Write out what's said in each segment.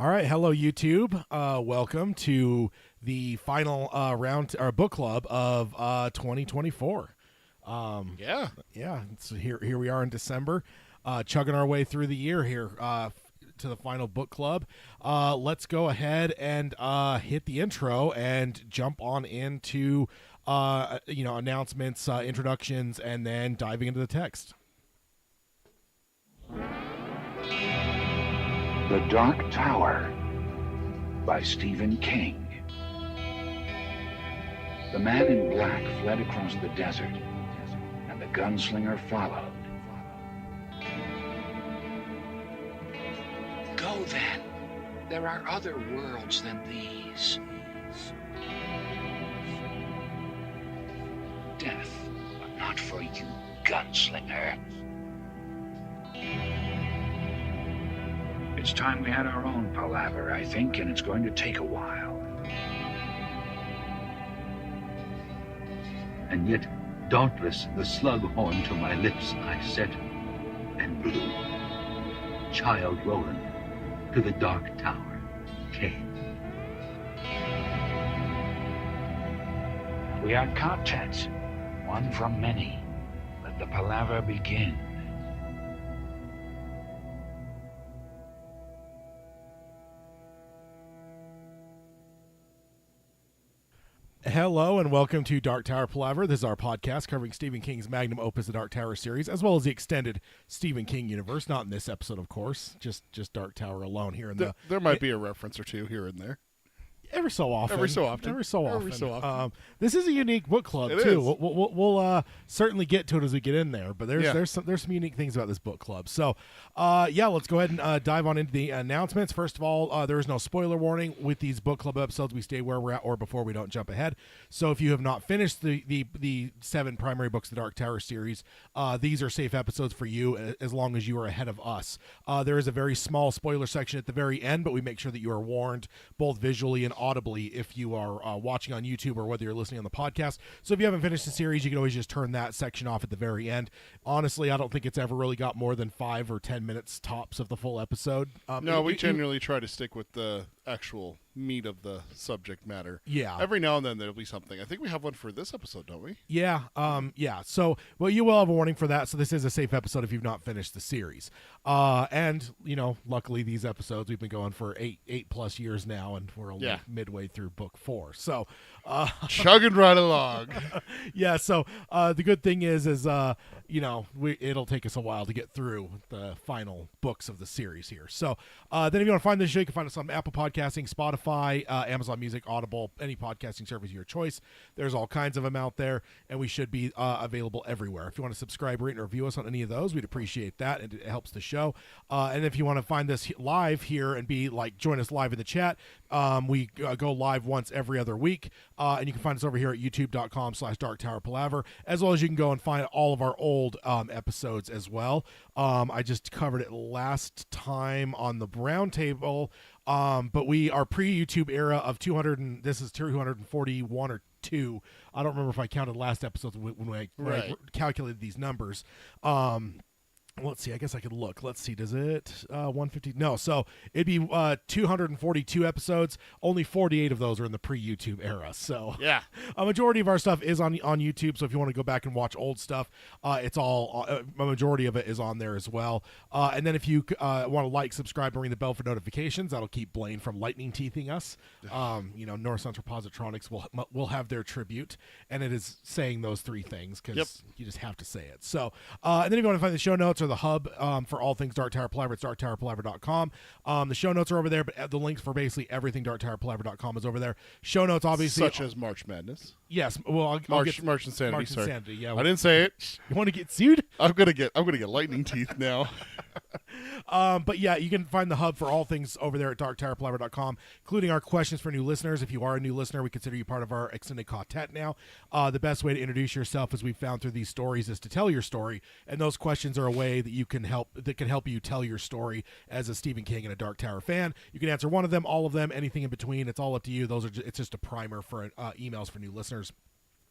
All right, hello YouTube. Welcome to the final round or book club of 2024. Yeah. So here we are in December, chugging our way through the year here to the final book club. Let's go ahead and hit the intro and jump on into announcements, introductions, and then diving into the text. The Dark Tower by Stephen King. The man in black fled across the desert, and the gunslinger followed. Go then. There are other worlds than these. Death, but not for you, gunslinger. It's time we had our own palaver, I think, and it's going to take a while. And yet, dauntless, the slug horn to my lips I set, and blew. Child Roland to the Dark Tower came. We are content, one from many. Let the palaver begin. Hello and welcome to Dark Tower Palaver. This is our podcast covering Stephen King's magnum opus, the Dark Tower series, as well as the extended Stephen King universe. Not in this episode, of course, just Dark Tower alone here. There might be a reference or two here and there. Every so often. Every so often. This is a unique book club, It too. is. We'll certainly get to it as we get in there, but there's some unique things about this book club. So, let's go ahead and dive on into the announcements. First of all, there is no spoiler warning with these book club episodes. We stay where we're at or before we don't jump ahead. So if you have not finished the 7 primary books of the Dark Tower series, these are safe episodes for you as long as you are ahead of us. There is a very small spoiler section at the very end, but we make sure that you are warned both visually and audibly if you are watching on YouTube or whether you're listening on the podcast. So if you haven't finished the series, you can always just turn that section off at the very end. Honestly, I don't think it's ever really got more than 5 or 10 minutes tops of the full episode. No, we generally try to stick with the actual meat of the subject matter. Yeah. Every now and then there'll be something. I think we have one for this episode, don't we? Yeah. So, you will have a warning for that. So this is a safe episode if you've not finished the series. And luckily these episodes, we've been going for 8+ years now, and we're only midway through book 4. So, chugging right along. Yeah. So, the good thing is it'll take us a while to get through the final books of the series here. So, then if you want to find this show, you can find us on Apple Podcasting, Spotify, Amazon Music, Audible, any podcasting service of your choice. There's all kinds of them out there, and we should be available everywhere. If you want to subscribe, rate, and review us on any of those, we'd appreciate that, and it helps the show. And if you want to find us live here and join us live in the chat, we go live once every other week, and you can find us over here at youtube.com/darktowerpalaver, as well as you can go and find all of our old episodes as well. I just covered it last time on the Brown Table, but we are pre-YouTube era of 200, and this is 241 or 2. I don't remember if I counted last episode when I calculated these numbers. Let's see. I guess I could look. Let's see. Does it 150? No. So it'd be 242 episodes. Only 48 of those are in the pre-YouTube era. So yeah, a majority of our stuff is on YouTube. So if you want to go back and watch old stuff, it's all a majority of it is on there as well. And then if you want to subscribe, and ring the bell for notifications, that'll keep Blaine from lightning teething us. North Central Positronics will have their tribute, and it is saying those 3 things because you just have to say it. So and then if you want to find the show notes or the hub for all things Dark Tower Palaver, it's darktowerpalaver.com. The show notes are over there, but the links for basically everything darktowerpalaver.com is over there. Show notes, obviously, such as March Madness. Yes, well, March Insanity. March sorry. Insanity. Yeah, I didn't say it. You want to get sued? I'm gonna get lightning teeth now. But yeah, you can find the hub for all things over there at darktowerpalaver.com, including our questions for new listeners. If you are a new listener, we consider you part of our extended quartet now. The best way to introduce yourself, as we've found through these stories, is to tell your story, and those questions are a way that can help you tell your story as a Stephen King and a Dark Tower fan. You can answer one of them, all of them, anything in between. It's all up to you. It's just a primer for emails for new listeners.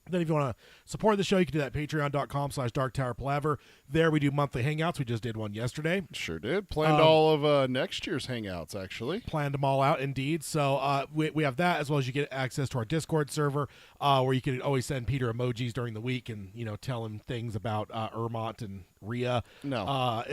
Then if you want to support the show, you can do that at patreon.com/darktowerpalaver. There we do monthly hangouts. We just did one yesterday. Sure did. Planned all of next year's hangouts, actually. Planned them all out, indeed. So we have that, as well as you get access to our Discord server, where you can always send Peter emojis during the week and, tell him things about Ermont and Rhea. No.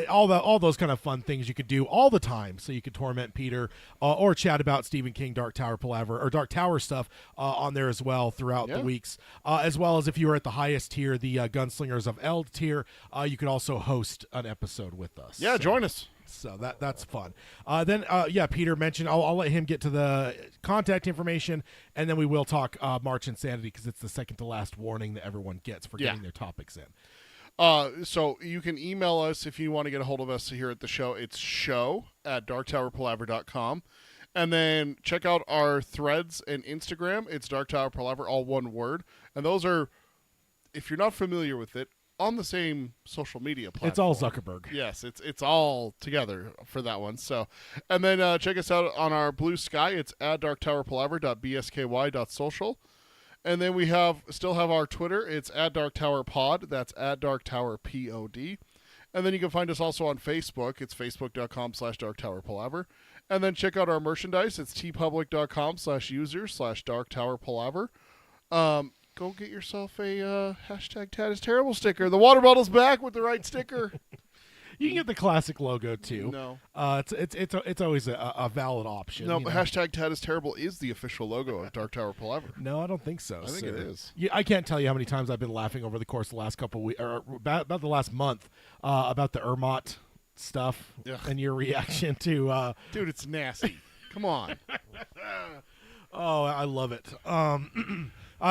All those kind of fun things you could do all the time. So you could torment Peter or chat about Stephen King, Dark Tower Palaver, or Dark Tower stuff on there as well throughout the weeks. As well as if you were at the highest tier, the Gunslingers of Eld tier, you could also host an episode with us. Yeah, join us. So that's fun. Then Peter mentioned, I'll let him get to the contact information, and then we will talk March Insanity, because it's the second to last warning that everyone gets for getting their topics in. So you can email us if you want to get a hold of us here at the show. It's show@darktowerpalaver.com. And then check out our threads and Instagram. It's Dark Tower Palaver, all one word. And those are, if you're not familiar with it, on the same social media platform. It's all Zuckerberg. Yes, it's all together for that one. So, and then check us out on our Blue Sky. It's @darktowerpalaver.bsky.social. And then we still have our Twitter. It's @darktowerpod. That's @darktowerpod. And then you can find us also on Facebook. It's facebook.com/darktowerpalaver. And then check out our merchandise. It's tpublic.com/user/darktowerpalaver. Go get yourself a #TadIsTerrible sticker. The water bottle's back with the right sticker. You can get the classic logo too. No, it's always a valid option. no, but #TadIsTerrible is the official logo of Dark Tower Palaver. No, I don't think so. I think it is. Yeah, I can't tell you how many times I've been laughing over the course of the last couple of weeks, or about the last month, about the Ermont stuff. Ugh. And your reaction to. Dude, it's nasty. Come on. Oh, I love it.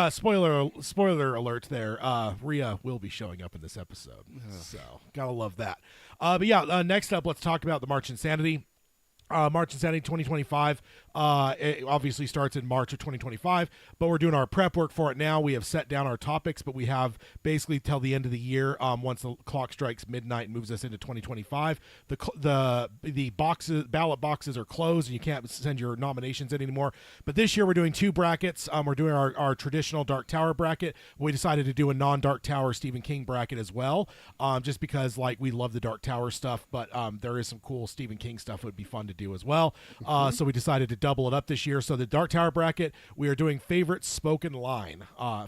Spoiler alert there. Rhea will be showing up in this episode. So, gotta love that. Next up, let's talk about the March Insanity. March Insanity 2025 it obviously starts in March of 2025, but we're doing our prep work for it now. We have set down our topics, but we have basically till the end of the year, once the clock strikes midnight and moves us into 2025. The ballot boxes are closed and you can't send your nominations in anymore. But this year we're doing two brackets. We're doing our traditional Dark Tower bracket. We decided to do a non-Dark Tower Stephen King bracket as well, just because we love the Dark Tower stuff, but there is some cool Stephen King stuff that would be fun to do as well. So we decided to double it up this year. So the Dark Tower bracket, we are doing favorite spoken line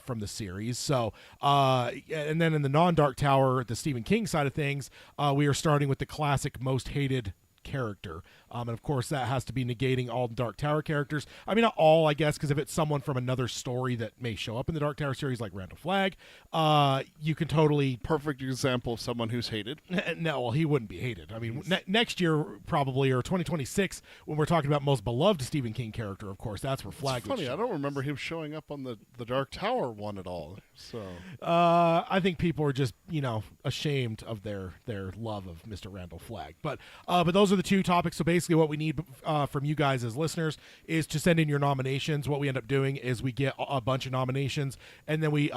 from the series. So and then in the non-Dark Tower, the Stephen King side of things, we are starting with the classic most hated character, and of course that has to be negating all the Dark Tower characters. I mean, not all, I guess, because if it's someone from another story that may show up in the Dark Tower series, like Randall Flagg, you can totally Perfect example of someone who's hated. No, well, he wouldn't be hated. I mean, next year probably, or 2026, when we're talking about most beloved Stephen King character, of course, that's where Flagg. It's funny, I don't remember him showing up on the Dark Tower one at all. So I think people are just ashamed of their love of Mr. Randall Flagg. But those are the two topics. So basically what we need from you guys as listeners is to send in your nominations. What we end up doing is we get a bunch of nominations, and then we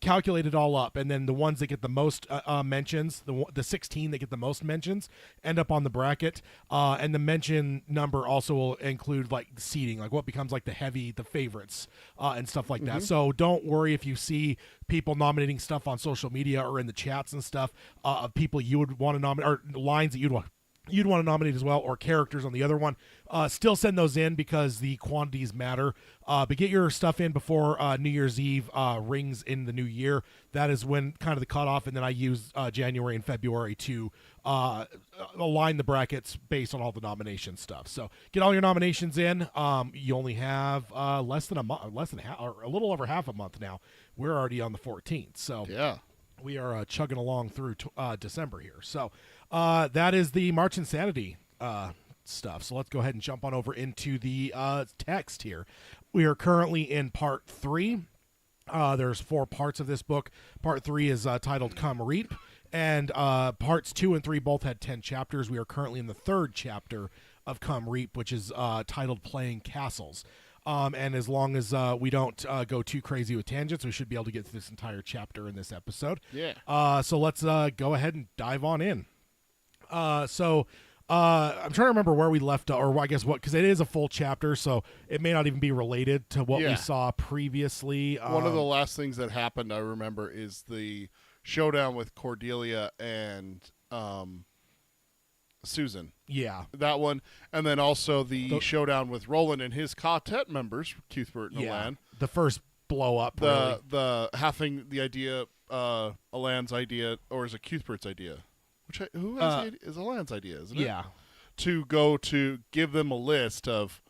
calculate it all up, and then the ones that get the most mentions, the 16 that get the most mentions, end up on the bracket, and the mention number also will include seating, what becomes the favorites and stuff like that. So don't worry if you see people nominating stuff on social media or in the chats and stuff of people you would want to nominate, or lines that you'd want to nominate as well, or characters on the other one. Still send those in because the quantities matter. But get your stuff in before New Year's Eve rings in the new year. That is when kind of the cutoff, and then I use January and February to align the brackets based on all the nomination stuff. So get all your nominations in. You only have less than half, or a little over half a month now. We're already on the 14th. So yeah, we are chugging along through December here. So that is the March Insanity stuff. So let's go ahead and jump on over into the text here. We are currently in part 3. There's 4 parts of this book. Part 3 is titled Come Reap, and parts 2 and 3 both had 10 chapters. We are currently in the 3rd chapter of Come Reap, which is titled Playing Castles. And as long as we don't go too crazy with tangents, we should be able to get through this entire chapter in this episode. Yeah. So let's go ahead and dive on in. So I'm trying to remember where we left, or I guess what, because it is a full chapter, so it may not even be related to what we saw previously. One of the last things that happened, I remember, is the showdown with Cordelia and Susan. Yeah. That one. And then also the showdown with Roland and his quartet members, Cuthbert and Alan. The first blow up. The having the idea, Alan's idea, or is it Cuthbert's idea? Who has the idea? Is Alan's idea, isn't it? Yeah. To go to give them a list of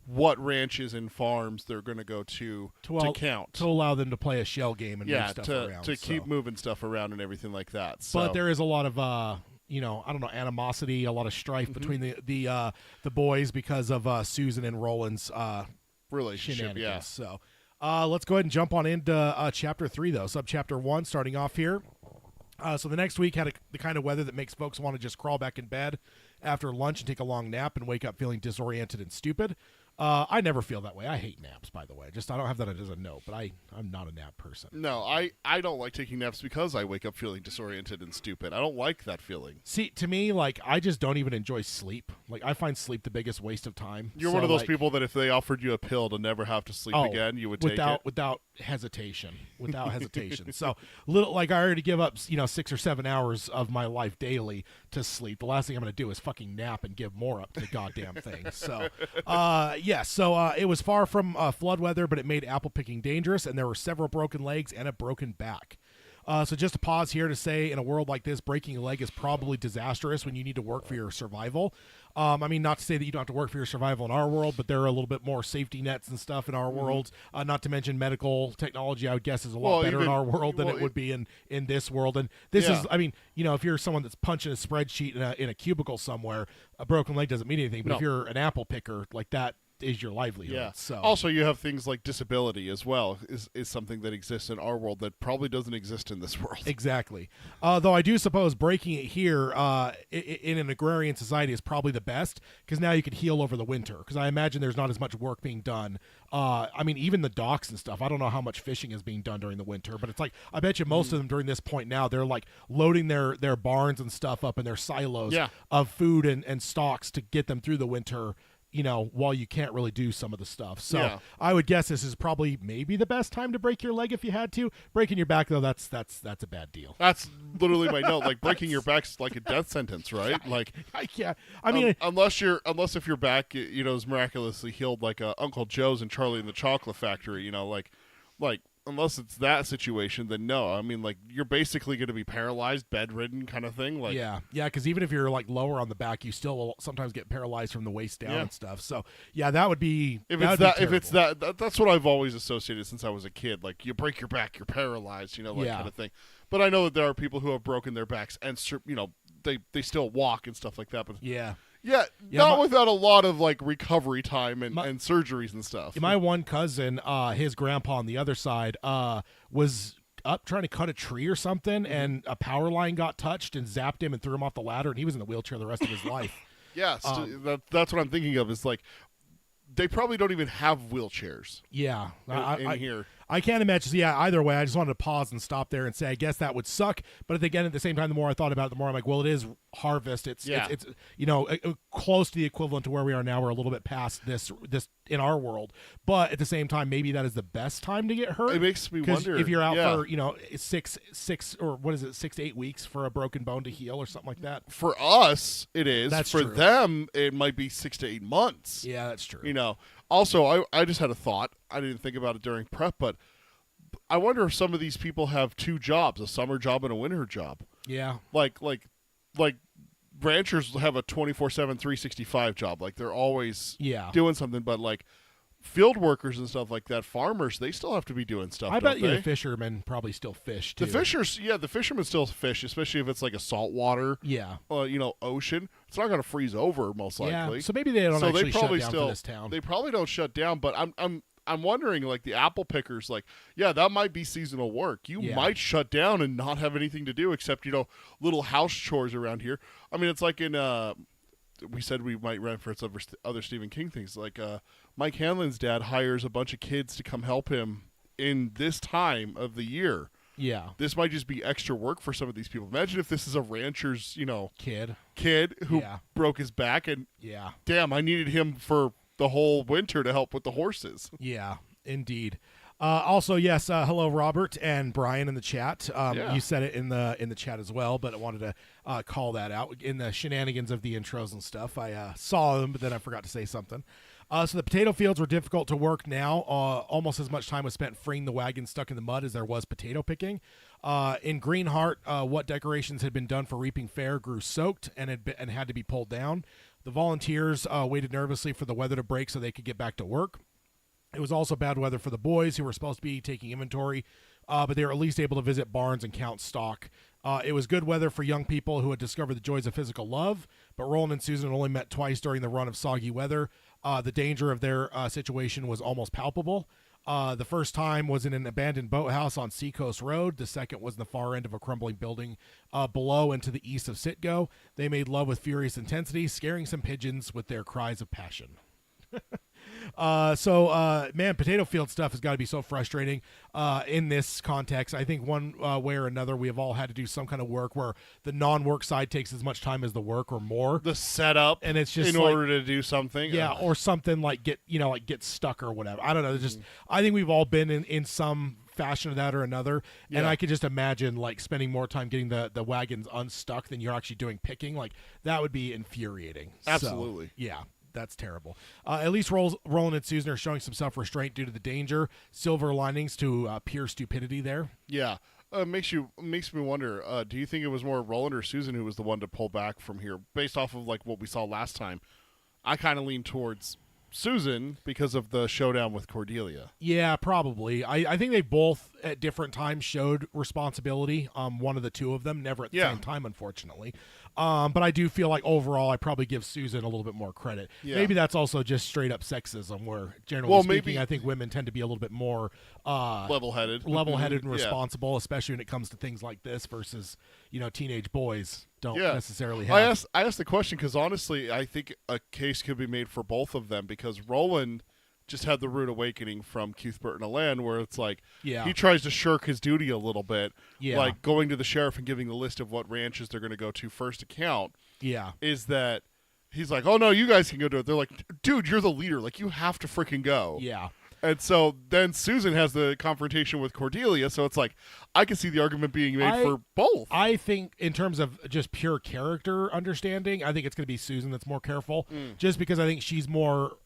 what ranches and farms they're going to go to count. To allow them to play a shell game and move stuff around. To keep moving stuff around and everything like that. So. But there is a lot of, I don't know, animosity, a lot of strife between the boys because of Susan and Roland's relationship. Yeah. So let's go ahead and jump on into Chapter 3, though. Subchapter 1, starting off here. So the next week had the kind of weather that makes folks want to just crawl back in bed after lunch and take a long nap and wake up feeling disoriented and stupid. I never feel that way. I hate naps, by the way. I don't have that as a note, but I'm not a nap person. No, I don't like taking naps because I wake up feeling disoriented and stupid. I don't like that feeling. See, to me, I just don't even enjoy sleep. I find sleep the biggest waste of time. You're one of those people that if they offered you a pill to never have to sleep again, you would take it? Without hesitation. Without hesitation. So, I already give up, 6 or 7 hours of my life daily to sleep. The last thing I'm going to do is fucking nap and give more up to the goddamn thing. So, it was far from flood weather, but it made apple picking dangerous, and there were several broken legs and a broken back. So just to pause here to say, in a world like this, breaking a leg is probably disastrous when you need to work for your survival. Not to say that you don't have to work for your survival in our world, but there are a little bit more safety nets and stuff in our world. Not to mention medical technology, I would guess, is a lot better in our world than it would be in this world. And this is, if you're someone that's punching a spreadsheet in a cubicle somewhere, a broken leg doesn't mean anything. But if you're an apple picker, like that is your livelihood. Yeah. So also, you have things like disability as well. Is something that exists in our world that probably doesn't exist in this world. Exactly. Though I do suppose breaking it here in an agrarian society is probably the best, because now you could heal over the winter. Because I imagine there's not as much work being done. Even the docks and stuff. I don't know how much fishing is being done during the winter, but it's I bet you most of them during this point now, they're loading their barns and stuff up in their silos of food and stocks to get them through the winter. While you can't really do some of the stuff. So I would guess this is probably maybe the best time to break your leg if you had to. Breaking your back, though, that's a bad deal. That's literally my note. Breaking your back's like a death sentence, right? Unless if your back, is miraculously healed like Uncle Joe's and Charlie in the Chocolate Factory, unless it's that situation, then no. You're basically going to be paralyzed, bedridden kind of thing. Because even if you're lower on the back, you still will sometimes get paralyzed from the waist down and stuff. So that would be that's what I've always associated since I was a kid. You break your back, you're paralyzed, kind of thing. But I know that there are people who have broken their backs and they still walk and stuff like that. But without a lot of recovery time and surgeries and stuff. My one cousin, his grandpa on the other side, was up trying to cut a tree or something, and a power line got touched and zapped him and threw him off the ladder, and he was in the wheelchair the rest of his life. Yes, that's what I'm thinking of. Is they probably don't even have wheelchairs. Yeah, in here. I can't imagine. Yeah, either way, I just wanted to pause and stop there and say, I guess that would suck. But again, at the same time, the more I thought about it, the more I'm like, well, it is harvest. It's close to the equivalent to where we are now. We're a little bit past this in our world, but at the same time, maybe that is the best time to get hurt. It makes me wonder if you're out for 6 to 8 weeks for a broken bone to heal or something like that. For us, it is. That's for true. them, it might be 6 to 8 months. Yeah, that's true. Also, I just had a thought. I didn't think about it during prep, but I wonder if some of these people have 2 jobs, a summer job and a winter job. Yeah. Like ranchers have a 24/7, 365 job. They're always doing something, but field workers and stuff like that, farmers, they still have to be doing stuff. I bet the fishermen probably still fish too. The fishermen still fish, especially if it's a saltwater, ocean. It's not going to freeze over most likely. So maybe they don't actually shut down for this town. They probably don't shut down, but I'm wondering, the apple pickers, that might be seasonal work. You might shut down and not have anything to do except, little house chores around here. It's like in, we said we might reference other Stephen King things. Mike Hanlon's dad hires a bunch of kids to come help him in this time of the year Yeah. This might just be extra work for some of these people. Imagine if this is a rancher's, kid who broke his back and damn, I needed him for the whole winter to help with the horses. Yeah, indeed. Also, yes, hello, Robert and Brian in the chat. You said it in the chat as well, but I wanted to call that out in the shenanigans of the intros and stuff. I saw them, but then I forgot to say something. So the potato fields were difficult to work now. Almost as much time was spent freeing the wagon stuck in the mud as there was potato picking. In Greenheart, what decorations had been done for reaping fair grew soaked and had to be pulled down. The volunteers waited nervously for the weather to break so they could get back to work. It was also bad weather for the boys who were supposed to be taking inventory, but they were at least able to visit barns and count stock. It was good weather for young people who had discovered the joys of physical love, but Roland and Susan only met twice during the run of soggy weather. The danger of their situation was almost palpable. The first time was in an abandoned boathouse on Seacoast Road. The second was in the far end of a crumbling building below and to the east of Citgo. They made love with furious intensity, scaring some pigeons with their cries of passion. Man, potato field stuff has got to be so frustrating in this context. I think one way or another, we have all had to do some kind of work where the non-work side takes as much time as the work or more. The setup, and it's just in order to do something, or something like get stuck or whatever. I don't know. Just I think we've all been in some fashion of that or another, and I could just imagine like spending more time getting the wagons unstuck than you're actually doing picking. Like that would be infuriating. Absolutely, That's terrible. At least Roland and Susan are showing some self-restraint due to the danger. Silver linings to pure stupidity there. Yeah. Makes me wonder, do you think it was more Roland or Susan who was the one to pull back from here? Based off of like what we saw last time, I kind of lean towards Susan because of the showdown with Cordelia. Yeah, probably. I think they both at different times showed responsibility. One of the two of them, never at the same time, unfortunately. But I do feel like overall I probably give Susan a little bit more credit. Yeah. Maybe that's also just straight up sexism where generally speaking, I think women tend to be a little bit more level-headed and responsible, especially when it comes to things like this versus, teenage boys don't necessarily have. I asked the question because honestly, I think a case could be made for both of them because Roland just had the rude awakening from Cuthbert and Alan where it's like he tries to shirk his duty a little bit, like going to the sheriff and giving the list of what ranches they're going to go to first account. Is that he's like, oh no, you guys can go do it. They're like, dude, you're the leader, like you have to freaking go. And so then Susan has the confrontation with Cordelia, so it's like I can see the argument being made for both. I think in terms of just pure character understanding, I think it's going to be Susan that's more careful, just because I think she's more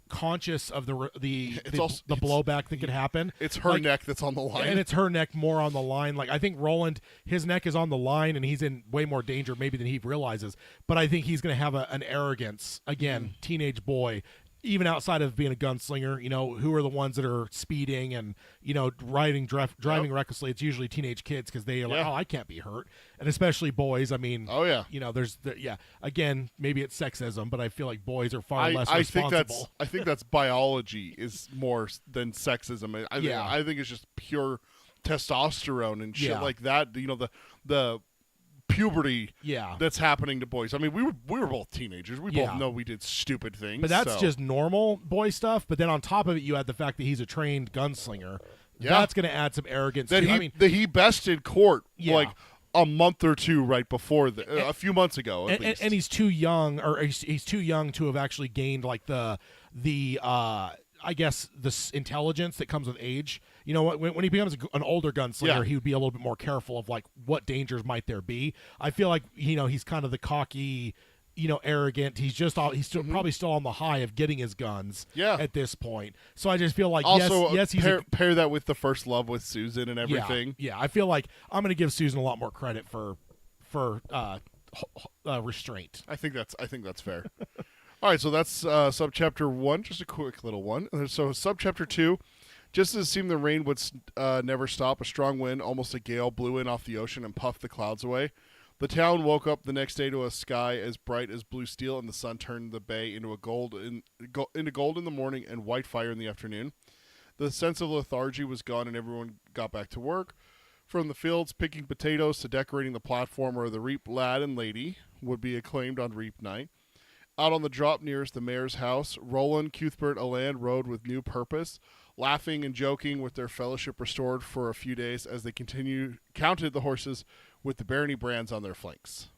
conscious of the blowback that could happen. It's her neck that's on the line. And it's her neck more on the line. Like I think Roland, his neck is on the line and he's in way more danger maybe than he realizes. But I think he's going to have an arrogance, again, teenage boy, even outside of being a gunslinger, who are the ones that are speeding and, driving recklessly. It's usually teenage kids because they are like, oh, I can't be hurt. And especially boys. I mean, again, maybe it's sexism, but I feel like boys are far less responsible. I think that's biology is more than sexism. I think it's just pure testosterone and shit like that. The puberty that's happening to boys. I mean, we were both teenagers. We both know we did stupid things. But that's just normal boy stuff. But then on top of it, you add the fact that he's a trained gunslinger. That's going to add some arrogance. That he bested Court like a month or two right before a few months ago at least. And he's too young, or he's too young to have actually gained like the I guess the intelligence that comes with age. When he becomes an older gunslinger, he would be a little bit more careful of like what dangers might there be. I feel like he's kind of the cocky, arrogant. He's still probably still on the high of getting his guns at this point. So I just feel like also yes, he's pair that with the first love with Susan and everything. Yeah, I feel like I'm going to give Susan a lot more credit for restraint. I think that's fair. All right, so that's subchapter 1, just a quick little one. So subchapter 2, just as it seemed the rain would never stop, a strong wind, almost a gale, blew in off the ocean and puffed the clouds away. The town woke up the next day to a sky as bright as blue steel, and the sun turned the bay into gold in the morning and white fire in the afternoon. The sense of lethargy was gone, and everyone got back to work. From the fields, picking potatoes to decorating the platform where the reap lad and lady would be acclaimed on reap night. Out on the drop nearest the mayor's house, Roland, Cuthbert, Alan rode with new purpose. laughing and joking with their fellowship restored for a few days as they counted the horses with the barony brands on their flanks.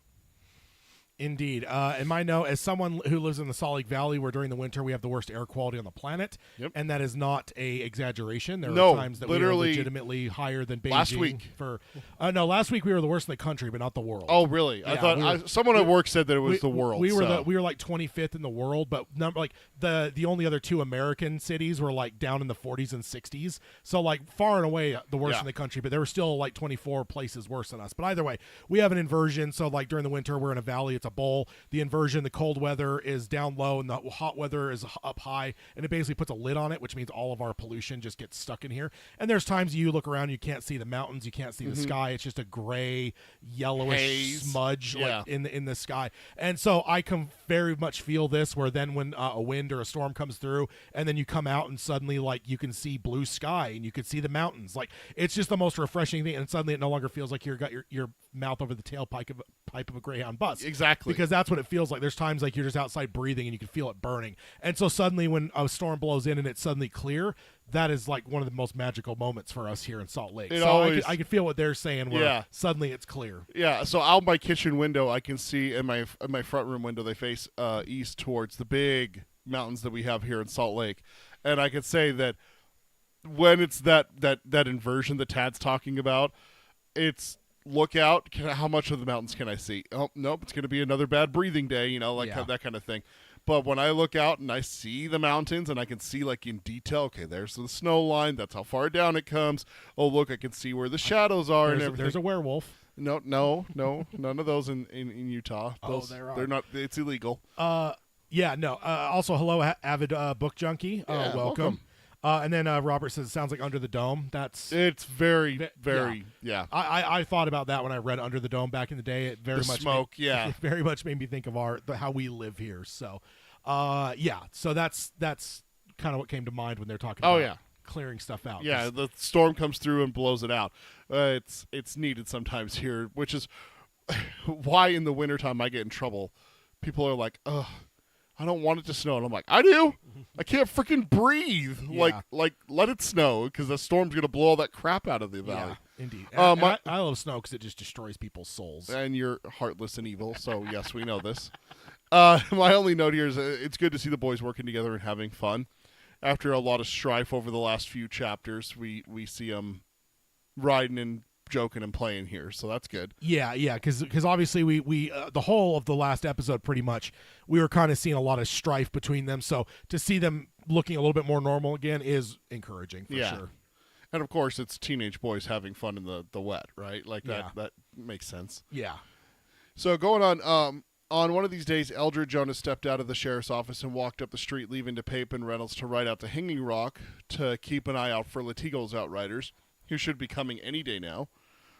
Indeed. In my note, as someone who lives in the Salt Lake Valley, where during the winter we have the worst air quality on the planet, and that is not a exaggeration. There are times that we are legitimately higher than Beijing. Last week. Last week we were the worst in the country, but not the world. Oh, really? Yeah, I thought someone at work said that it was the world. We were like 25th in the world, but the only other 2 American cities were like down in the 40s and 60s. So like far and away the worst in the country, but there were still like 24 places worse than us. But either way, we have an inversion. So like during the winter we're in a valley. It's a bowl. The inversion, the cold weather is down low and the hot weather is up high, and it basically puts a lid on it, which means all of our pollution just gets stuck in here. And there's times you look around, you can't see the mountains, you can't see the sky. It's just a gray, yellowish haze. smudge like in the sky. And so I can very much feel this, where then when a wind or a storm comes through, and then you come out and suddenly like you can see blue sky and you can see the mountains. Like it's just the most refreshing thing, and suddenly it no longer feels like you've got your mouth over the tailpipe of a Greyhound bus. Exactly. Because that's what it feels like. There's times like you're just outside breathing and you can feel it burning. And so suddenly when a storm blows in and it's suddenly clear, that is like one of the most magical moments for us here in Salt Lake. I can feel what they're saying where suddenly it's clear. Yeah, so out my kitchen window, I can see in my front room window, they face east towards the big mountains that we have here in Salt Lake. And I can say that when it's that inversion that Tad's talking about, it's look out, how much of the mountains can I see? Oh, nope, it's going to be another bad breathing day, that kind of thing. But when I look out and I see the mountains and I can see like in detail, okay, there's the snow line, that's how far down it comes. Oh, look, I can see where the shadows are and everything. There's a werewolf. No, none of those in Utah. They're not. It's illegal. Also, hello, avid book junkie. Welcome. And then Robert says it sounds like Under the Dome. It's very. I thought about that when I read Under the Dome back in the day. It very much smoke. It very much made me think of how we live here. So, So that's kind of what came to mind when they're talking about clearing stuff out. Yeah, the storm comes through and blows it out. It's needed sometimes here, which is why in the wintertime I get in trouble. People are like, ugh, I don't want it to snow. And I'm like, I do. I can't freaking breathe. Yeah. Like let it snow because the storm's going to blow all that crap out of the valley. Yeah, indeed. I love snow because it just destroys people's souls. And you're heartless and evil, so yes, we know this. My only note here is it's good to see the boys working together and having fun. After a lot of strife over the last few chapters, we see them riding and joking and playing here, so that's good. Yeah, because obviously we the whole of the last episode pretty much we were kind of seeing a lot of strife between them, so to see them looking a little bit more normal again is encouraging for sure. And of course it's teenage boys having fun in the wet, right? Like that makes sense. Yeah. So going on one of these days, Eldred Jonas stepped out of the sheriff's office and walked up the street, leaving DePape and Reynolds to ride out to Hanging Rock to keep an eye out for Latigo's outriders, who should be coming any day now.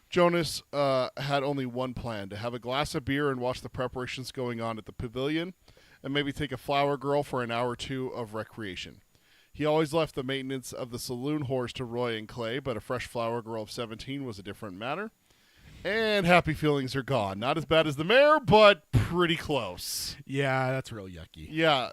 Jonas had only one plan, to have a glass of beer and watch the preparations going on at the pavilion, and maybe take a flower girl for an hour or two of recreation. He always left the maintenance of the saloon whores to Roy and Clay, but a fresh flower girl of 17 was a different matter. And happy feelings are gone. Not as bad as the mayor, but pretty close. Yeah, that's real yucky. Yeah.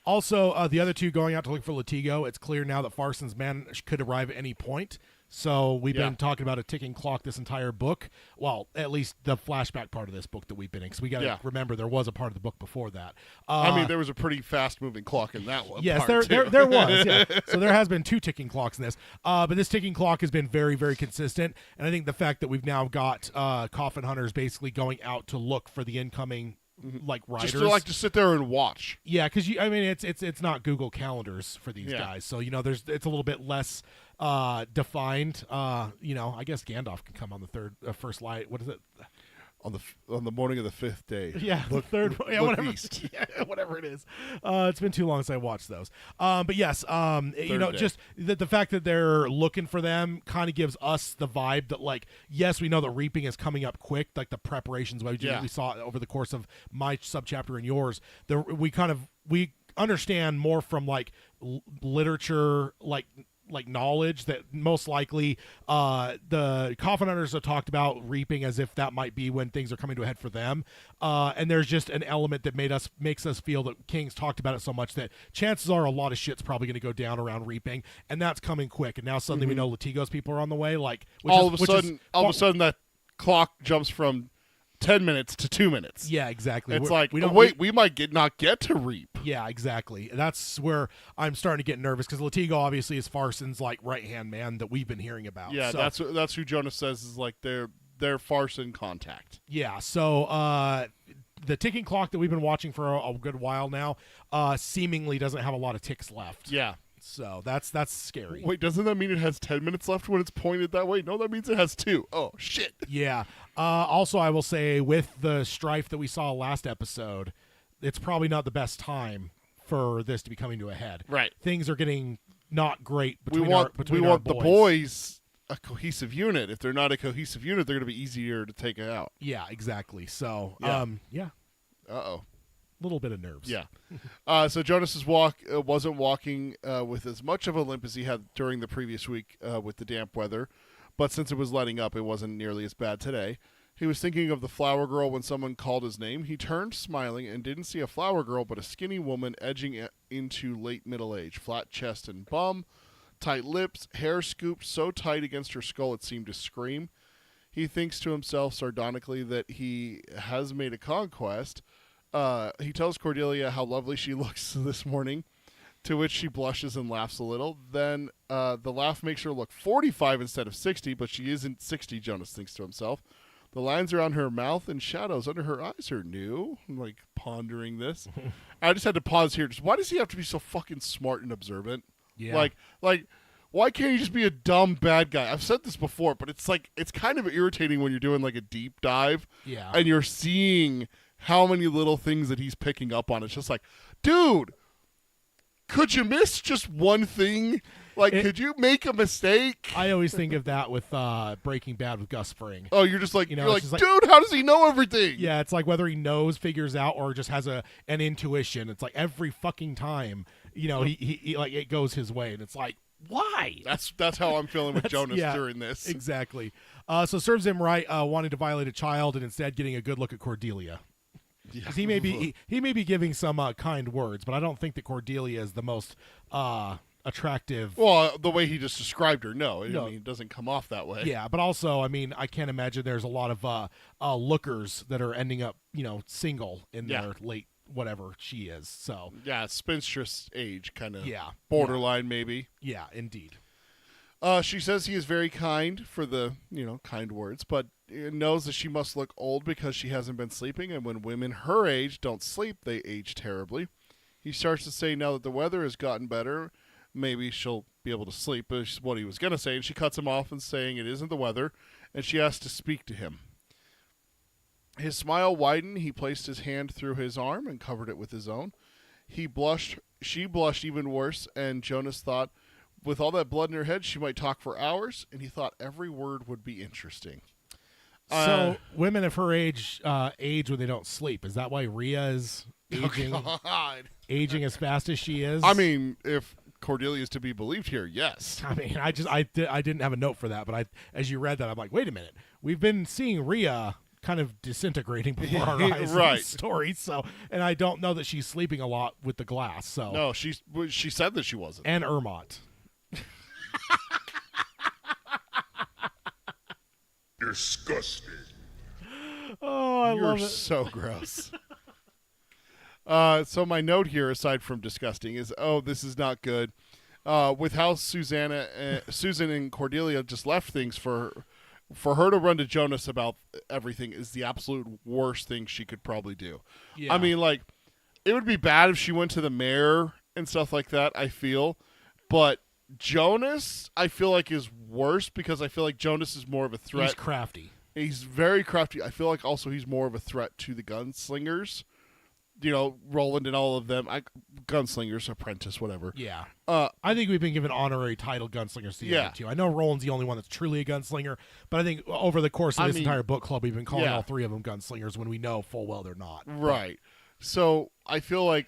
Also, the other two going out to look for Latigo, it's clear now that Farson's man could arrive at any point. So we've been talking about a ticking clock this entire book. Well, at least the flashback part of this book that we've been in. Because we got to remember there was a part of the book before that. There was a pretty fast-moving clock in that one. Yes, there was. Yeah. So there has been 2 ticking clocks in this. But this ticking clock has been very, very consistent. And I think the fact that we've now got coffin hunters basically going out to look for the incoming riders. Just to sit there and watch. Yeah, because it's not Google calendars for these guys. So it's a little bit less defined. I guess Gandalf can come on the first light. What is it? On the morning of the 5th day. Yeah, look, the third. Yeah, look whatever. east. Yeah, whatever it is. It's been too long since I watched those. But yes, just the fact that they're looking for them kind of gives us the vibe that yes, we know the reaping is coming up quick. Like the preparations we saw over the course of my subchapter and yours. We understand more from literature, like knowledge that most likely the Coffin Hunters have talked about reaping as if that might be when things are coming to a head for them. And there's just an element that makes us feel that King's talked about it so much that chances are a lot of shit's probably going to go down around reaping, and that's coming quick. And now suddenly we know Latigo's people are on the way. Like all of a sudden that clock jumps from 10 minutes to 2 minutes. Yeah, exactly. It's we might not get to reap. Yeah, exactly. That's where I'm starting to get nervous because Latigo obviously is Farson's like right-hand man that we've been hearing about. Yeah, so, that's who Jonas says is like their Farson contact. Yeah, so the ticking clock that we've been watching for a good while now seemingly doesn't have a lot of ticks left. Yeah. So that's scary. Wait, doesn't that mean it has 10 minutes left when it's pointed that way? No, that means it has 2. Oh, shit. Yeah. Also, I will say with the strife that we saw last episode, it's probably not the best time for this to be coming to a head. Right. Things are getting not great between we want our boys. the boys a cohesive unit. If they're not a cohesive unit, they're going to be easier to take out. Yeah, exactly. So, yeah. Uh-oh. Little bit of nerves. Yeah. So Jonas's walk wasn't walking with as much of a limp as he had during the previous week with the damp weather, but since it was letting up, it wasn't nearly as bad today. He was thinking of the flower girl when someone called his name. He turned, smiling, and didn't see a flower girl, but a skinny woman edging into late middle age, flat chest and bum, tight lips, hair scooped so tight against her skull it seemed to scream. He thinks to himself sardonically that he has made a conquest. He tells Cordelia how lovely she looks this morning, to which she blushes and laughs a little. Then the laugh makes her look 45 instead of 60, but she isn't 60, Jonas thinks to himself. The lines around her mouth and shadows under her eyes are new. I'm like pondering this. I just had to pause here. Just why does he have to be so fucking smart and observant? Yeah. Like, why can't he just be a dumb bad guy? I've said this before, but it's kind of irritating when you're doing like a deep dive. Yeah. And you're seeing how many little things that he's picking up on. It's just like, dude, could you miss just one thing? Like, could you make a mistake? I always think of that with Breaking Bad with Gus Fring. Oh, you're just like, You know, you're it's like, just like- dude, how does he know everything? Yeah, it's like whether he knows, figures out, or just has an intuition. It's like every fucking time, he like it goes his way, and it's like, why? That's how I'm feeling with Jonas during this. Exactly. So serves him right, wanting to violate a child and instead getting a good look at Cordelia. Yeah. 'Cause he may be giving some kind words, but I don't think that Cordelia is the most attractive. Well, the way he just described her, no. No. I mean, it doesn't come off that way. Yeah, but also, I mean, I can't imagine there's a lot of lookers that are ending up, single in their late whatever she is. So Yeah, spinstress age, kind of borderline, maybe. Yeah, indeed. She says he is very kind for the, kind words, but knows that she must look old because she hasn't been sleeping, and when women her age don't sleep, they age terribly. He starts to say now that the weather has gotten better, maybe she'll be able to sleep, but it's what he was going to say, and she cuts him off and saying it isn't the weather, and she asks to speak to him. His smile widened. He placed his hand through his arm and covered it with his own. She blushed even worse, and Jonas thought, with all that blood in her head, she might talk for hours, and he thought every word would be interesting. So women of her age age when they don't sleep. Is that why Rhea is aging as fast as she is? I mean, if Cordelia is to be believed here, yes. I mean, I didn't have a note for that, but as you read that, I'm like, wait a minute. We've been seeing Rhea kind of disintegrating before our eyes in this story. So, and I don't know that she's sleeping a lot with the glass. So no, she said that she wasn't. And Ermont. Disgusting. Oh, I love it. You're so gross. So my note here, aside from disgusting, is this is not good. With how Susan and Cordelia just left things for her to run to Jonas about everything is the absolute worst thing she could probably do. Yeah. I mean, like, it would be bad if she went to the mayor and stuff like that, I feel. But Jonas, I feel like, is worse because I feel like Jonas is more of a threat. He's crafty. He's very crafty. I feel like also he's more of a threat to the gunslingers. Roland and all of them. Gunslingers, apprentice, whatever. Yeah. I think we've been given honorary title gunslingers to the other two. I know Roland's the only one that's truly a gunslinger, but I think over the course of this entire book club, we've been calling all three of them gunslingers when we know full well they're not. Right. So I feel like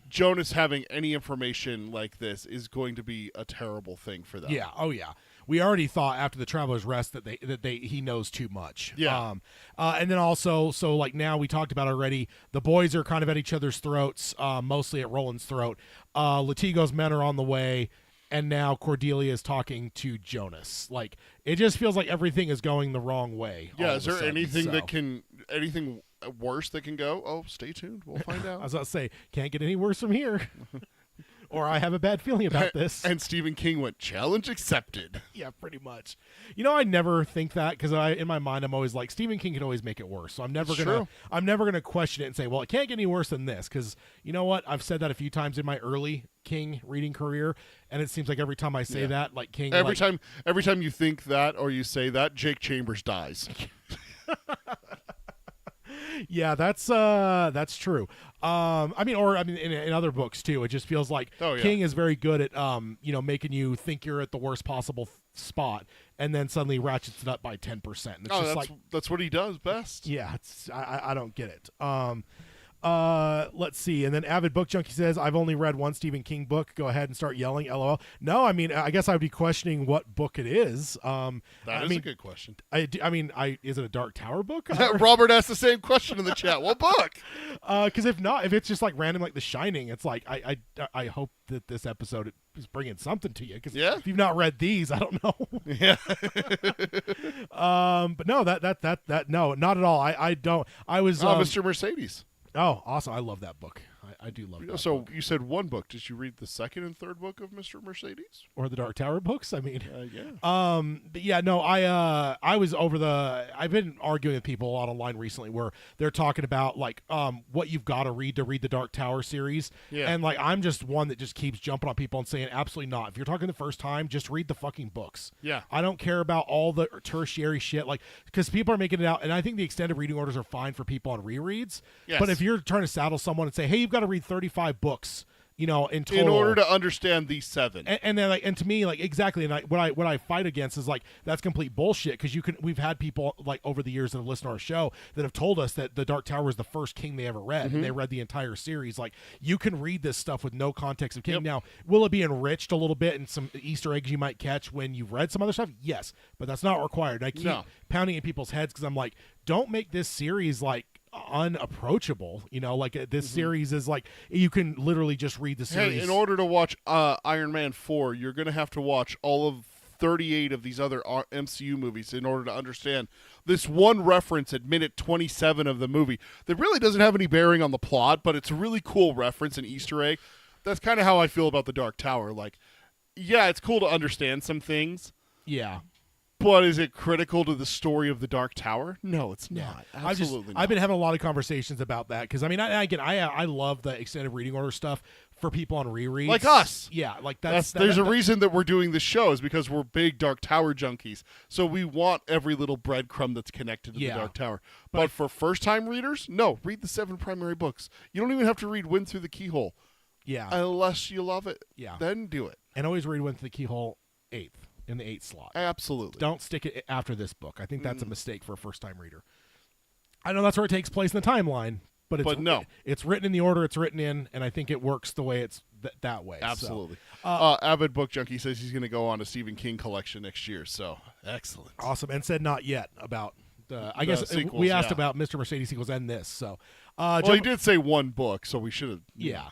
Jonas having any information like this is going to be a terrible thing for them. Yeah. Oh yeah. We already thought after the Traveler's Rest that he knows too much. Yeah. And then also, so like now we talked about already, the boys are kind of at each other's throats, mostly at Roland's throat. Latigo's men are on the way, and now Cordelia is talking to Jonas. Like, it just feels like everything is going the wrong way. Yeah. Is there anything worse that can go? Oh, stay tuned. We'll find out. I was about to say, can't get any worse from here. Or I have a bad feeling about this. And Stephen King went, challenge accepted. Yeah, pretty much. I never think that because in my mind I'm always like, Stephen King can always make it worse. So I'm never gonna question it and say, well, it can't get any worse than this, because you know what? I've said that a few times in my early King reading career, and it seems like every time I say that, like King, every time you think that or you say that, Jake Chambers dies. Yeah, that's true. In other books too, it just feels like King is very good at making you think you're at the worst possible spot, and then suddenly ratchets it up by 10%. That's what he does best. Yeah, I don't get it. Let's see. And then Avid Book Junkie says, I've only read one Stephen King book. Go ahead and start yelling, LOL. No, I guess I would be questioning what book it is. That is a good question. Is it a Dark Tower book? Robert asked the same question in the chat. What book? Because if it's just like random, like The Shining, it's like, I hope that this episode is bringing something to you. Because if you've not read these, I don't know. Yeah. But no, no, not at all. I don't. I was Mr. Mercedes. Oh, awesome. I love that book. I do love that book. You said one book. Did you read the second and third book of Mr. Mercedes? Or the Dark Tower books? Yeah. But yeah, no, I was I've been arguing with people a lot online recently where they're talking about like what you've got to read the Dark Tower series. Yeah. And like I'm just one that just keeps jumping on people and saying absolutely not. If you're talking the first time, just read the fucking books. Yeah. I don't care about all the tertiary shit, like, because people are making it out, and I think the extended reading orders are fine for people on rereads. Yes. But if you're trying to saddle someone and say, hey, you've got to read 35 books, in total, in order to understand these 7, and then like, and to me, like, exactly, and what I fight against is like that's complete bullshit, because we've had people like over the years that have listened to our show that have told us that the Dark Tower was the first King they ever read, and they read the entire series. Like, you can read this stuff with no context of King. Now, will it be enriched a little bit and some Easter eggs you might catch when you've read some other stuff? Yes, but that's not required. And I keep pounding in people's heads because I'm like, don't make this series like unapproachable, this series is like, you can literally just read the series. Hey, in order to watch Iron Man 4, you're going to have to watch all of 38 of these other MCU movies in order to understand this one reference at minute 27 of the movie that really doesn't have any bearing on the plot, but it's a really cool reference and Easter egg. That's kind of how I feel about the Dark Tower. Like, yeah, it's cool to understand some things. Yeah. But is it critical to the story of the Dark Tower? No, it's not. Absolutely not. I've been having a lot of conversations about that because I love the extended reading order stuff for people on rereads, like us. Yeah, like there's a reason that we're doing this show is because we're big Dark Tower junkies. So we want every little breadcrumb that's connected to the Dark Tower. But for first-time readers, no, read the 7 primary books. You don't even have to read Wind Through the Keyhole. Yeah, unless you love it. Yeah, then do it. And always read Wind Through the Keyhole 8th. In the 8th slot. Absolutely. Don't stick it after this book. I think that's a mistake for a first-time reader. I know that's where it takes place in the timeline, but it's written in the order it's written in, and I think it works the way it's that way. Absolutely. So, Avid Book Junkie says he's going to go on a Stephen King collection next year, so excellent. Awesome, and said not yet about I guess sequels, we asked about Mr. Mercedes sequels and this, so. He did say one book, so we should have. Yeah.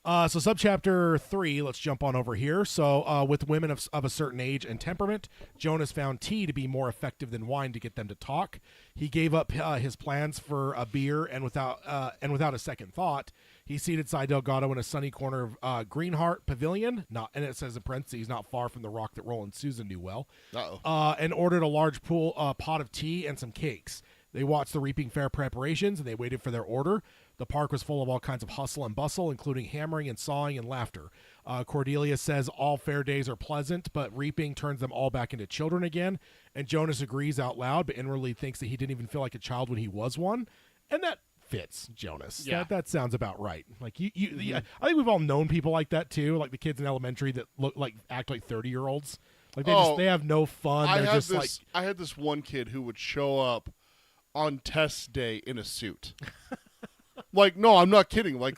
So Subchapter 3, let's jump on over here. So with women of a certain age and temperament, Jonas found tea to be more effective than wine to get them to talk. He gave up his plans for a beer, and without a second thought, he seated Cy Delgado in a sunny corner of Greenheart Pavilion, and it says in parentheses, not far from the rock that Roland Susan knew well, and ordered a large pot of tea and some cakes. They watched the reaping fair preparations, and they waited for their order. The park was full of all kinds of hustle and bustle, including hammering and sawing and laughter. Cordelia says all fair days are pleasant, but reaping turns them all back into children again. And Jonas agrees out loud, but inwardly thinks that he didn't even feel like a child when he was one. And that fits Jonas. Yeah. That sounds about right. Like I think we've all known people like that too, like the kids in elementary that act like 30-year-olds. Like they have no fun. I had this one kid who would show up on test day in a suit. Like, no, I'm not kidding. Like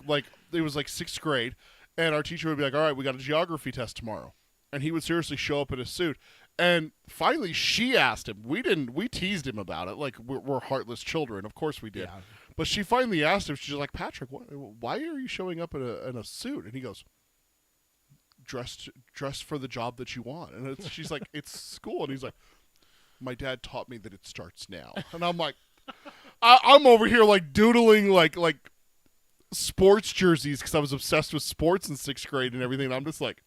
it was like 6th grade, and our teacher would be like, all right, we got a geography test tomorrow. And he would seriously show up in a suit. And finally, she asked him. We teased him about it. Like, we're heartless children. Of course we did. Yeah. But she finally asked him. She's like, Patrick, why are you showing up in a suit? And he goes, dressed for the job that you want. And she's like, it's school. And he's like, my dad taught me that it starts now. And I'm like, I'm over here like doodling like sports jerseys because I was obsessed with sports in 6th grade and everything. And I'm just like,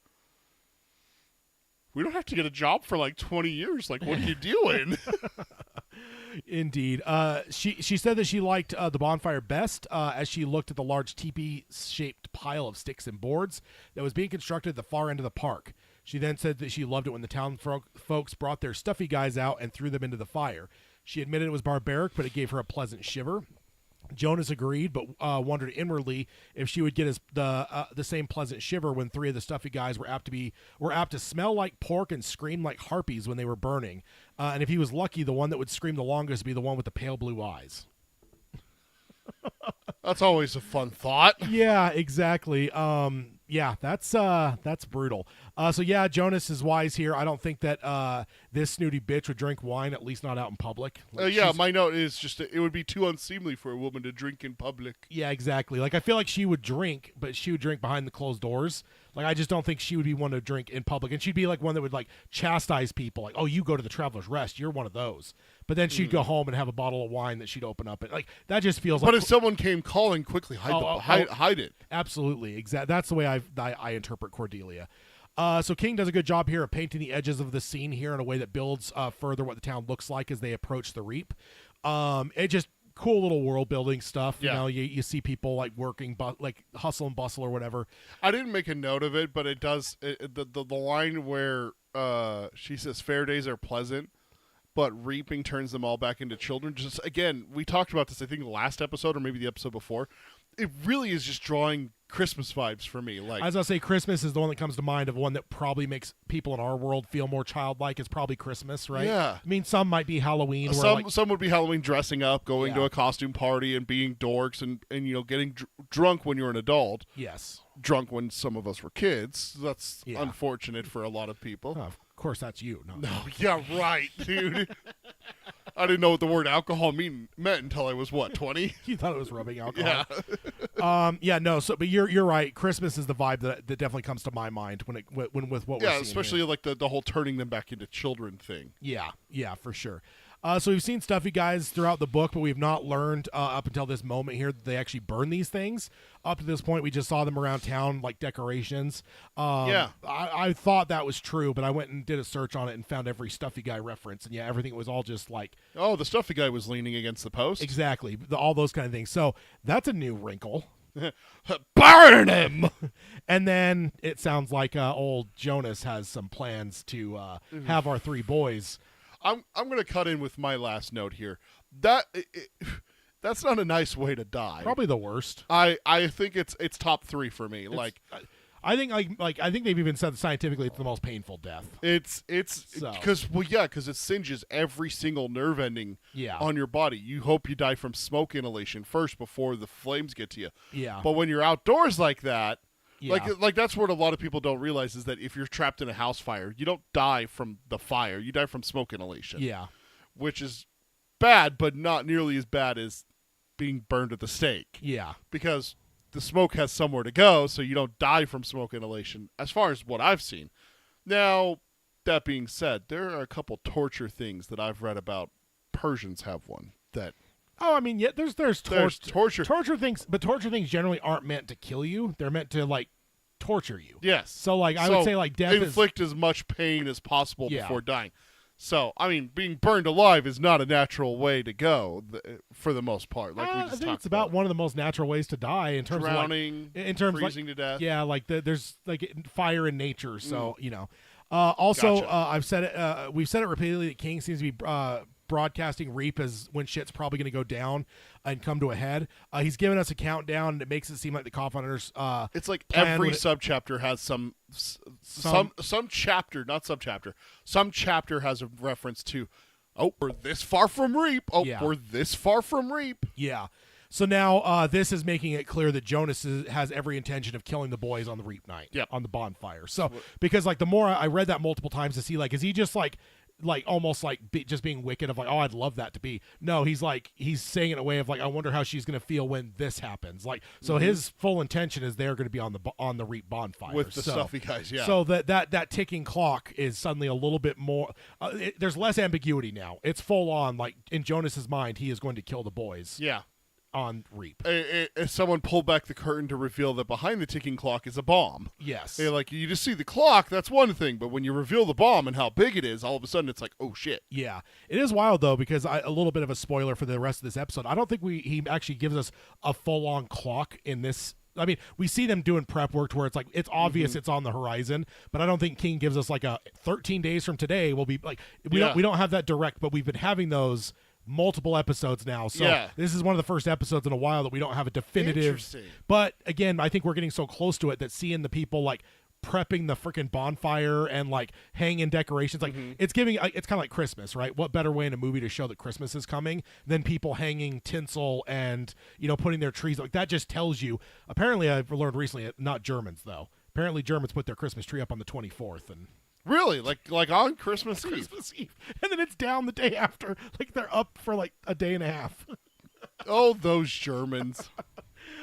we don't have to get a job for like 20 years. Like, what are you doing? Indeed. She said that she liked the bonfire best as she looked at the large teepee-shaped pile of sticks and boards that was being constructed at the far end of the park. She then said that she loved it when the town folks brought their stuffy guys out and threw them into the fire. She admitted it was barbaric, but it gave her a pleasant shiver. Jonas agreed, but wondered inwardly if she would get the same pleasant shiver when 3 of the stuffy guys were apt to smell like pork and scream like harpies when they were burning. And if he was lucky, the one that would scream the longest would be the one with the pale blue eyes. That's always a fun thought. Yeah, exactly. Yeah, that's brutal. So yeah, Jonas is wise here. I don't think that this snooty bitch would drink wine, at least not out in public. Like, yeah, my note is just it would be too unseemly for a woman to drink in public. Yeah, exactly. Like, I feel like she would drink, but she would drink behind the closed doors. Like, I just don't think she would be one to drink in public. And she'd be like one that would like chastise people. Like, oh, you go to the Traveler's Rest. You're one of those. But then she'd go home and have a bottle of wine that she'd open up. And like, that just feels like. But if someone came calling, quickly hide it. Absolutely. Exactly. That's the way I interpret Cordelia. So King does a good job here of painting the edges of the scene here in a way that builds further what the town looks like as they approach the Reap. It just cool little world building stuff. Yeah. You know, you see people like working, but like hustle and bustle or whatever. I didn't make a note of it, but it does. The line where she says fair days are pleasant, but reaping turns them all back into children. Just again, we talked about this, I think, the last episode or maybe the episode before. It really is just drawing Christmas vibes for me. Like, as I say, Christmas is the one that comes to mind of one that probably makes people in our world feel more childlike. It's probably Christmas, right? Yeah. I mean, some might be Halloween. Some would be Halloween, dressing up, going to a costume party, and being dorks, and you know, getting drunk when you're an adult. Yes. Drunk when some of us were kids. That's unfortunate for a lot of people. Oh, of course, that's you. No, yeah, right, dude. I didn't know what the word alcohol meant until I was, 20? You thought it was rubbing alcohol. Yeah. Yeah, no. So, but you're right. Christmas is the vibe that definitely comes to my mind when with what we're seeing. Yeah, especially here. like the whole turning them back into children thing. Yeah, for sure. So we've seen stuffy guys throughout the book, but we've not learned up until this moment here that they actually burn these things. Up to this point, we just saw them around town like decorations. I thought that was true, but I went and did a search on it and found every stuffy guy reference, and yeah, everything was all just like. Oh, the stuffy guy was leaning against the post. Exactly, all those kind of things. So that's a new wrinkle. Burn him! And then it sounds like old Jonas has some plans to have our 3 boys. I'm going to cut in with my last note here. That's not a nice way to die. Probably the worst. I think it's top 3 for me. I think they've even said scientifically it's the most painful death. It's because it singes every single nerve ending on your body. You hope you die from smoke inhalation first before the flames get to you. Yeah. But when you're outdoors like that. Yeah. Like that's what a lot of people don't realize is that if you're trapped in a house fire, you don't die from the fire. You die from smoke inhalation. Yeah. Which is bad, but not nearly as bad as being burned at the stake. Yeah. Because the smoke has somewhere to go, so you don't die from smoke inhalation, as far as what I've seen. Now, that being said, there are a couple torture things that I've read about. Persians have one that... Oh, I mean, yeah, there's torture things, but torture things generally aren't meant to kill you. They're meant to like torture you. Yes. So like I would say like death inflict as much pain as possible before dying. So I mean, being burned alive is not a natural way to go for the most part. Like we just I think it's about one of the most natural ways to die in terms drowning, of like, in terms freezing to death. Yeah, like there's like fire in nature. So you know. Also, Gotcha. I've said it. We've said it repeatedly that King seems to be broadcasting Reap as when shit's probably going to go down and come to a head. He's given us a countdown, and it makes it seem like the Coffin Hunters. It's like every subchapter has some chapter, not subchapter. Some chapter has a reference to, we're this far from Reap. We're this far from Reap. Yeah. So now this is making it clear that Jonas has every intention of killing the boys on the Reap night, Yep. on the bonfire. So because like the more I read that multiple times to see like, is he just like almost like just being wicked of like, oh, I'd love that to be. No, he's saying it in a way of like, I wonder how she's going to feel when this happens. Like, so his full intention is they're going to be on the Reap bonfire with the stuffy guys. Yeah. So that ticking clock is suddenly a little bit more. There's less ambiguity now. It's full on. Like in Jonas's mind, he is going to kill the boys. Yeah. On Reap. If someone pulled back the curtain to reveal that behind the ticking clock is a bomb. Yes. Like, you just see the clock, that's one thing, but when you reveal the bomb and how big it is, all of a sudden it's like, oh shit. Yeah. It is wild though, because a little bit of a spoiler for the rest of this episode. I don't think he actually gives us a full on clock in this. I mean, we see them doing prep work to where it's like, it's obvious it's on the horizon, but I don't think King gives us like a 13 days from today will be like, we don't have that direct, but we've been having those multiple episodes now, so this is one of the first episodes in a while that we don't have a definitive. But again, I think we're getting so close to it that seeing the people like prepping the freaking bonfire and like hanging decorations, like it's giving, it's kind of like Christmas, right? What better way in a movie to show that Christmas is coming than people hanging tinsel and putting their trees? Like that just tells you. Apparently, I've learned recently, not Germans though. Apparently, Germans put their Christmas tree up on the 24th and. Really? Like on Christmas Eve? Christmas Eve. And then it's down the day after. Like they're up for like a day and a half. Oh, those Germans.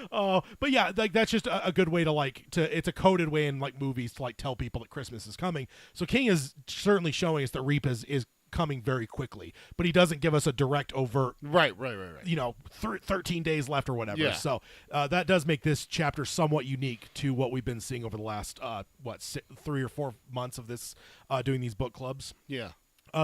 But yeah, like that's just a good way to it's a coded way in like movies to like tell people that Christmas is coming. So King is certainly showing us that Reap is coming very quickly, but he doesn't give us a direct overt right 13 days left or whatever. Yeah. So that does make this chapter somewhat unique to what we've been seeing over the last 3 or 4 months of this doing these book clubs. Yeah.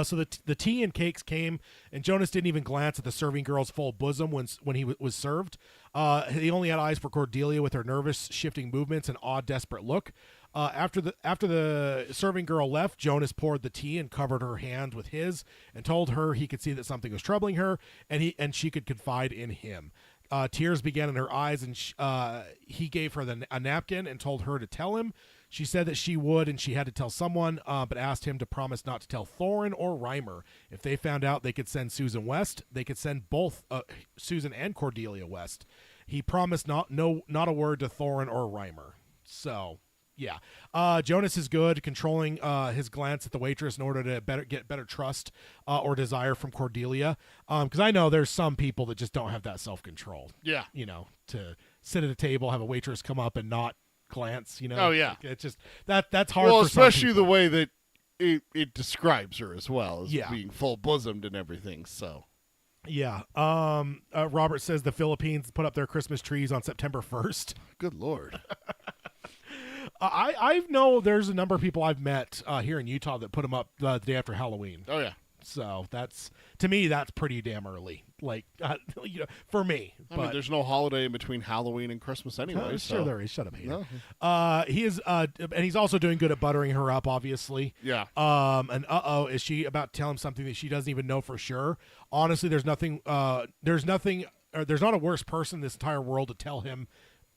So the tea and cakes came, and Jonas didn't even glance at the serving girl's full bosom when he was served. He only had eyes for Cordelia with her nervous, shifting movements and odd, desperate look. After the serving girl left, Jonas poured the tea and covered her hand with his, and told her he could see that something was troubling her, and she could confide in him. Tears began in her eyes, and he gave her a napkin and told her to tell him. She said that she would, and she had to tell someone, but asked him to promise not to tell Thorin or Reimer. If they found out, they could send Susan west. They could send both Susan and Cordelia west. He promised not a word to Thorin or Reimer. So, yeah. Jonas is good, controlling his glance at the waitress in order to get better trust or desire from Cordelia. Because I know there's some people that just don't have that self-control. Yeah. To sit at a table, have a waitress come up and not glance, Oh yeah. It's just that's hard. Well, for some especially people. the way that it describes her as well as Yeah. being full bosomed and everything. So Yeah. Robert says the Philippines put up their Christmas trees on September 1st. good Lord. I know there's a number of people I've met here in Utah that put them up the day after Halloween. Oh yeah. So to me that's pretty damn early. Like for me. I mean, there's no holiday in between Halloween and Christmas anyway. Sure there is. Shut up, Hayden. No. He is, and he's also doing good at buttering her up, obviously. Yeah. And is she about to tell him something that she doesn't even know for sure? Honestly, there's not a worse person in this entire world to tell him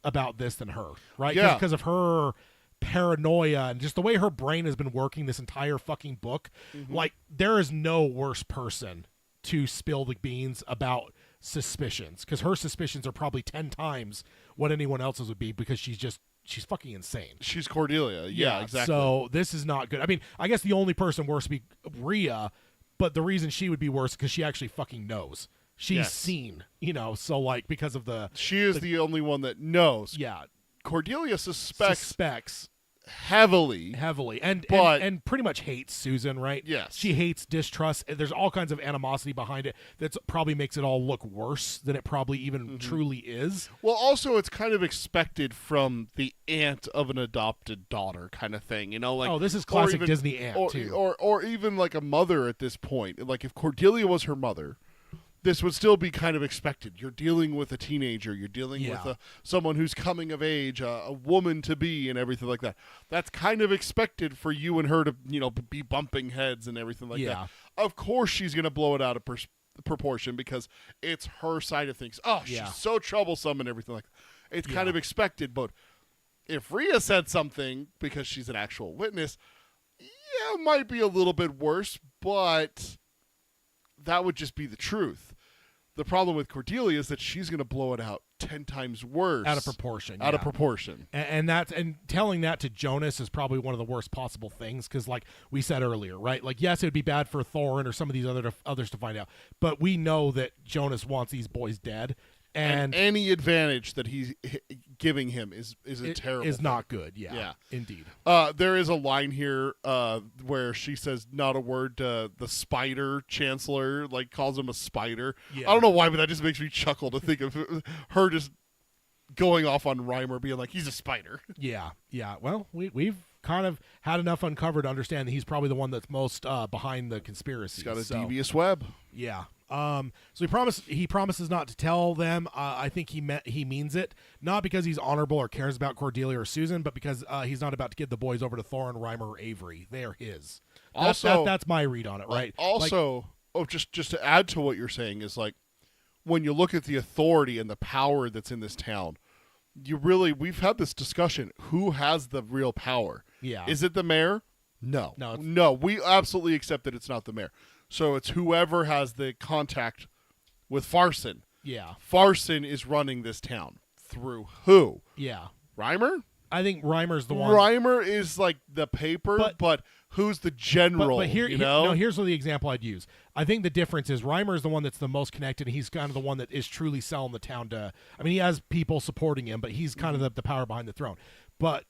about this than her, right? Yeah. Because of her paranoia and just the way her brain has been working this entire fucking book. Like, there is no worse person to spill the beans about suspicions, because her suspicions are probably 10 times what anyone else's would be, because she's fucking insane. She's Cordelia. Yeah, exactly. So this is not good. I mean, I guess the only person worse would be Rhea, but the reason she would be worse because she actually fucking knows. She's seen, so like because of she is the only one that knows. Yeah. Cordelia suspects heavily and pretty much hates Susan, right? Yes. She hates, distrust. There's all kinds of animosity behind it that probably makes it all look worse than it probably even truly is. Well, also it's kind of expected from the aunt of an adopted daughter kind of thing, like, this is classic Disney aunt too. Or even like a mother at this point. Like if Cordelia was her mother, this would still be kind of expected. You're dealing with a teenager. You're dealing with someone who's coming of age, a woman to be, and everything like that. That's kind of expected for you and her to, be bumping heads and everything like that. Of course, she's going to blow it out of proportion because it's her side of things. Oh, she's so troublesome and everything like that. It's kind of expected. But if Rhea said something because she's an actual witness, it might be a little bit worse, but that would just be the truth. The problem with Cordelia is that she's going to blow it out 10 times worse. Out of proportion. Out of proportion. And telling that to Jonas is probably one of the worst possible things because, like we said earlier, right? Like, yes, it would be bad for Thorin or some of these others to find out, but we know that Jonas wants these boys dead. And any advantage that he's giving him is a terrible is thing. Not good. Yeah, indeed. There is a line here where she says not a word to the spider chancellor, like calls him a spider. Yeah. I don't know why, but that just makes me chuckle to think of her just going off on Reimer being like, he's a spider. Yeah. Well, we've kind of had enough uncovered to understand that he's probably the one that's most behind the conspiracy. He's got a devious web. Yeah. So he promises not to tell them. I think he means it, not because he's honorable or cares about Cordelia or Susan, but because he's not about to give the boys over to Thorin, Reimer, or Avery. They are his. That's my read on it, right? Also, just to add to what you're saying is, like, when you look at the authority and the power that's in this town, we've had this discussion. Who has the real power? Yeah. Is it the mayor? No. We absolutely accept that it's not the mayor. So it's whoever has the contact with Farson. Yeah. Farson is running this town. Through who? Yeah. Reimer? I think Reimer's the one. Reimer is like the paper, but who's the general? But here, you know? here's the example I'd use. I think the difference is Reimer is the one that's the most connected. And he's kind of the one that is truly selling the town to. I mean, he has people supporting him, but he's kind of the power behind the throne. But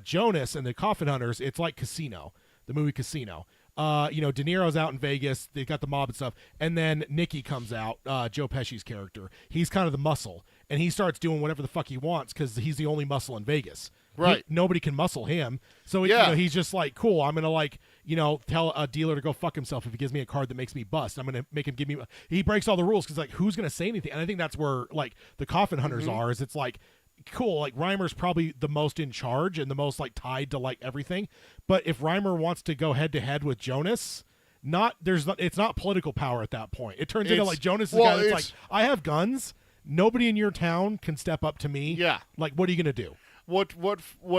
Jonas and the Coffin Hunters, it's like Casino, the movie Casino. De Niro's out in Vegas. They've got the mob and stuff. And then Nicky comes out, Joe Pesci's character. He's kind of the muscle. And he starts doing whatever the fuck he wants because he's the only muscle in Vegas. Right. Nobody can muscle him. So he's just like, cool, I'm going to tell a dealer to go fuck himself if he gives me a card that makes me bust. I'm going to make him give me – he breaks all the rules because, like, who's going to say anything? And I think that's where, like, the Coffin Hunters are is it's like – cool, like Reimer's probably the most in charge and the most like tied to like everything, but if Reimer wants to go head to head with Jonas, it's not political power at that point. It turns into like Jonas is the guy that's like, I have guns, nobody in your town can step up to me. Yeah, like what are you gonna do? What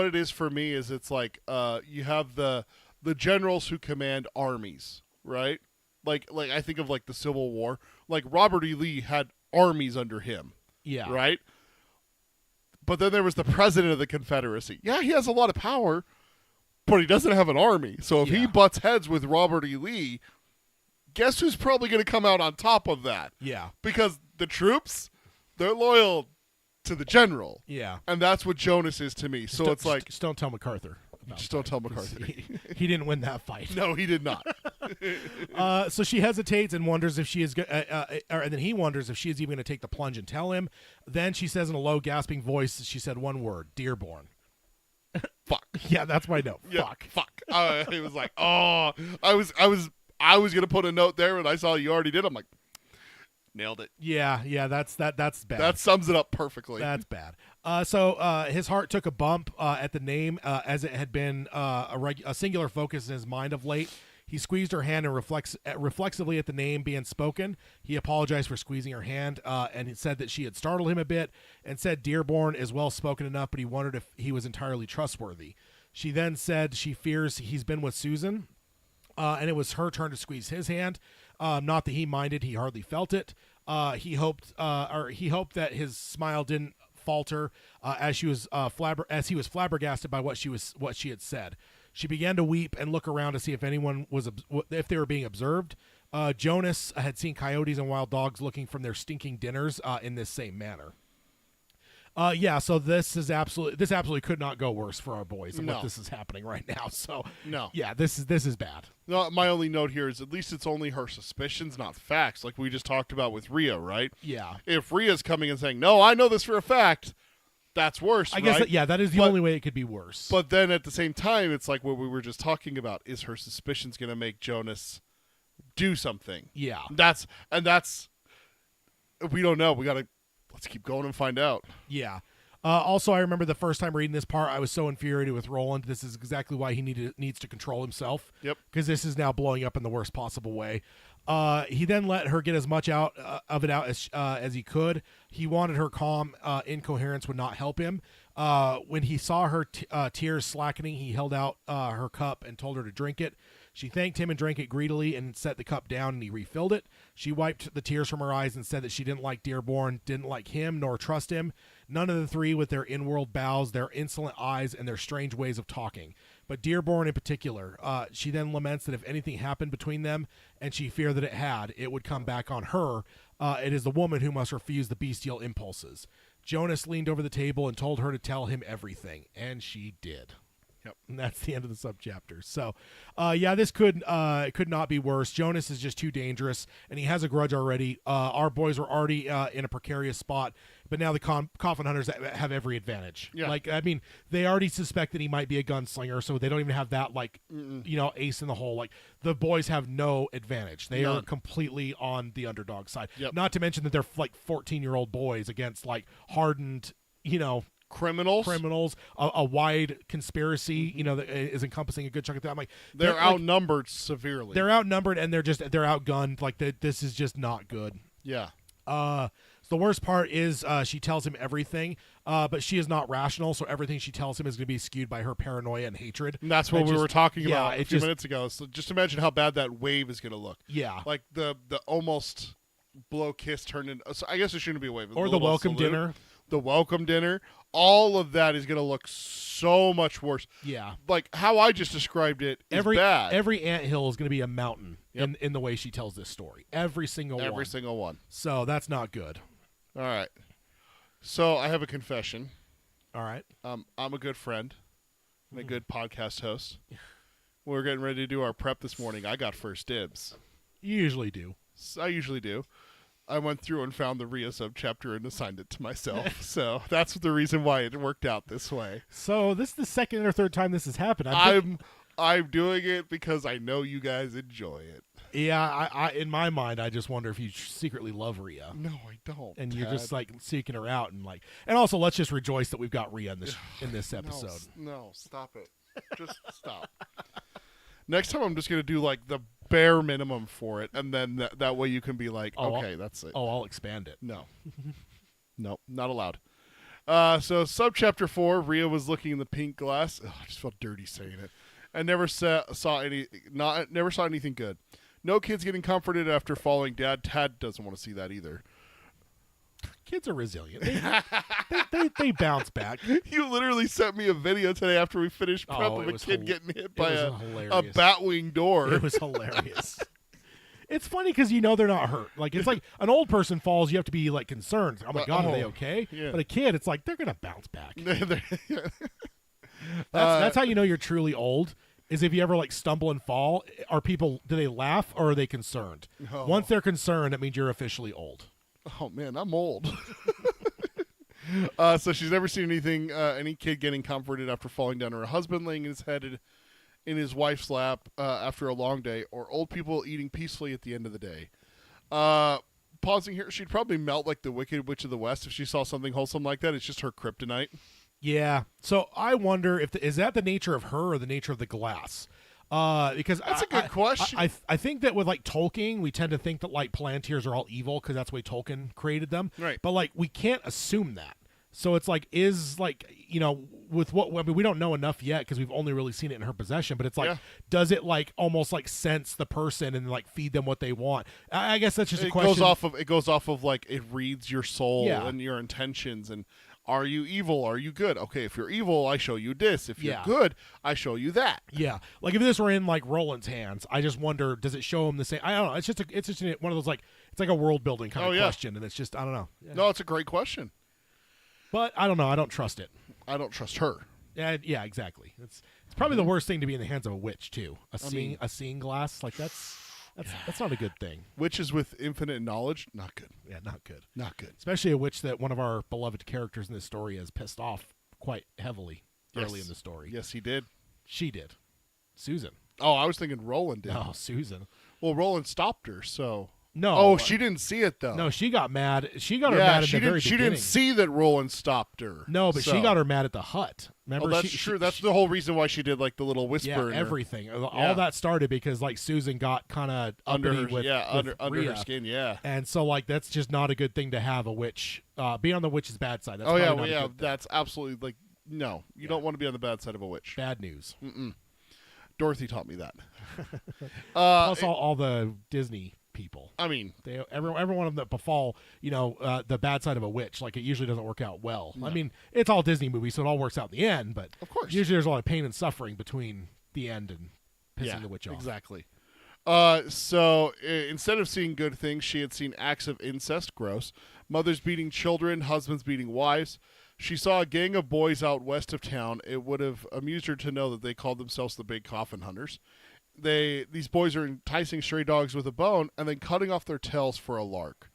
it is for me is it's like you have the generals who command armies, right? Like I think of like the Civil War, like Robert E. Lee had armies under him. Yeah, right. But then there was the president of the Confederacy. Yeah, he has a lot of power, but he doesn't have an army. So if he butts heads with Robert E. Lee, guess who's probably going to come out on top of that? Yeah. Because the troops, they're loyal to the general. Yeah. And that's what Jonas is to me. So it's like... Just don't tell MacArthur. Just don't tell MacArthur. He didn't win that fight. No, he did not. So she hesitates and wonders if she is, and then he wonders if she is even going to take the plunge and tell him. Then she says in a low, gasping voice, she said one word: Dearborn. Fuck. Yeah, that's my note. Yeah, fuck. Fuck. It was like, oh, I was gonna put a note there, and I saw you already did. I'm like, nailed it. Yeah, that's bad. That sums it up perfectly. That's bad. So his heart took a bump at the name, as it had been a singular focus in his mind of late. He squeezed her hand and reflexively at the name being spoken. He apologized for squeezing her hand, and he said that she had startled him a bit, and said Dearborn is well spoken enough, but he wondered if he was entirely trustworthy. She then said she fears he's been with Susan, and it was her turn to squeeze his hand. Not that he minded; he hardly felt it. He hoped that his smile didn't falter as he was flabbergasted by what she had said. She began to weep and look around to see if if they were being observed. Jonas had seen coyotes and wild dogs looking from their stinking dinners in this same manner. So this absolutely could not go worse for our boys and what this is happening right now. So no, yeah, this is bad. No, my only note here is at least it's only her suspicions, not facts, like we just talked about with Rhea, right? Yeah. If Rhea's coming and saying, "No, I know this for a fact," that's worse. I guess that is the only way it could be worse. But then at the same time, it's like what we were just talking about: is her suspicions going to make Jonas do something? Yeah. That's we don't know. Let's keep going and find out. Yeah. Also, I remember the first time reading this part, I was so infuriated with Roland. This is exactly why he needs to control himself. Yep. Because this is now blowing up in the worst possible way. He then let her get as much out as he could. He wanted her calm. Incoherence would not help him. When he saw her tears slackening, he held out her cup and told her to drink it. She thanked him and drank it greedily and set the cup down, and he refilled it. She wiped the tears from her eyes and said that she didn't like Dearborn, didn't like him, nor trust him. None of the three, with their in-world bows, their insolent eyes, and their strange ways of talking. But Dearborn in particular. She then laments that if anything happened between them, and she feared that it had, it would come back on her. It is the woman who must refuse the bestial impulses. Jonas leaned over the table and told her to tell him everything, and she did. Yep. And that's the end of the subchapter. So, this could not be worse. Jonas is just too dangerous, and he has a grudge already. Our boys were already in a precarious spot, but now the coffin hunters have every advantage. Yeah. Like, I mean, they already suspect that he might be a gunslinger, so they don't even have that, like, ace in the hole. Like, the boys have no advantage. They are completely on the underdog side. Yep. Not to mention that they're, like, 14-year-old boys against, like, hardened, criminals, a wide conspiracy, that is encompassing a good chunk of that. I'm like, they're outnumbered severely. They're outnumbered, and they're outgunned. Like, this is just not good. Yeah. So the worst part is she tells him everything, but she is not rational, so everything she tells him is going to be skewed by her paranoia and hatred. And that's what we were talking about a few just, minutes ago. So just imagine how bad that wave is going to look. Yeah. Like the almost blow kiss turned into, so I guess it shouldn't be a wave. Or the welcome dinner. The welcome dinner. All of that is going to look so much worse. Yeah. Like how I just described it is bad. Every anthill is going to be a mountain in the way she tells this story. Every single one. So that's not good. All right. So I have a confession. All right. I'm a good friend and a good podcast host. We're getting ready to do our prep this morning. I got first dibs. You usually do. I usually do. I went through and found the Rhea subchapter and assigned it to myself. So that's the reason why it worked out this way. So this is the second or third time this has happened. I'm doing it because I know you guys enjoy it. Yeah, I in my mind, I just wonder if you secretly love Rhea. No, I don't. And you're just like seeking her out and also let's just rejoice that we've got Rhea in this episode. No, stop it. Just stop. Next time I'm just going to do like the bare minimum for it, and then that way you can be like, okay, that's it. I'll expand it. No. No, not allowed. So subchapter 4, Rhea was looking in the pink glass. Ugh, I just felt dirty saying it. And never saw anything good. No kids getting comforted after falling. Dad doesn't want to see that either. Kids are resilient. They bounce back. You literally sent me a video today after we finished prep of a kid getting hit by a batwing door. It was hilarious. It's funny because they're not hurt. Like, it's like an old person falls, you have to be like concerned. Oh my God, are they okay? Yeah. But a kid, it's like they're gonna bounce back. That's how you know you're truly old. Is if you ever like stumble and fall, do they laugh or are they concerned? Oh. Once they're concerned, that means you're officially old. Oh man, I'm old. So she's never seen any kid getting comforted after falling down, or her husband laying his head in his wife's lap after a long day, or old people eating peacefully at the end of the day. Pausing here, she'd probably melt like the Wicked Witch of the West if she saw something wholesome like that. It's just her kryptonite. Yeah. So I wonder is that the nature of her or the nature of the glass? Because that's a good question. I think that with like Tolkien, we tend to think that like Palantirs are all evil because that's the way Tolkien created them. Right. But like we can't assume that. So it's like with what we don't know enough yet because we've only really seen it in her possession. But it's like, does it like almost like sense the person and like feed them what they want? I guess that's just a question. It goes off of like it reads your soul and your intentions and. Are you evil? Are you good? Okay, if you're evil, I show you this. If you're good, I show you that. Yeah, like if this were in like Roland's hands, I just wonder, does it show him the same? I don't know. It's just one of those like it's like a world building kind of question, and it's just I don't know. Yeah. No, it's a great question, but I don't know. I don't trust it. I don't trust her. Yeah, exactly. It's probably the worst thing to be in the hands of a witch too. A seeing glass like that's not a good thing. Witches with infinite knowledge, not good. Yeah, not good. Not good. Especially a witch that one of our beloved characters in this story has pissed off quite heavily early in the story. Yes, he did. She did. Susan. Oh, I was thinking Roland did. No, Susan. Well, Roland stopped her, so... No. Oh, she didn't see it, though. No, she got mad. She got her mad at the very beginning. She didn't see that Roland stopped her. No, but she got her mad at the hut. Remember? Oh, that's true. That's the whole reason why she did, like, the little whisper. Yeah, everything. All that started because, like, Susan got kind of under her skin, yeah. And so, like, that's just not a good thing to have a witch. Be on the witch's bad side. That's that's absolutely, like, no. You don't want to be on the bad side of a witch. Bad news. Mm-mm. Dorothy taught me that. Plus all the Disney people. I mean, Every one of them that befall, the bad side of a witch. Like, it usually doesn't work out well. No. I mean, it's all Disney movies, so it all works out in the end. But of course, usually there's a lot of pain and suffering between the end and pissing the witch off. Exactly. So instead of seeing good things, she had seen acts of incest, gross, mothers beating children, husbands beating wives. She saw a gang of boys out west of town. It would have amused her to know that they called themselves the Big Coffin Hunters. These boys are enticing stray dogs with a bone and then cutting off their tails for a lark.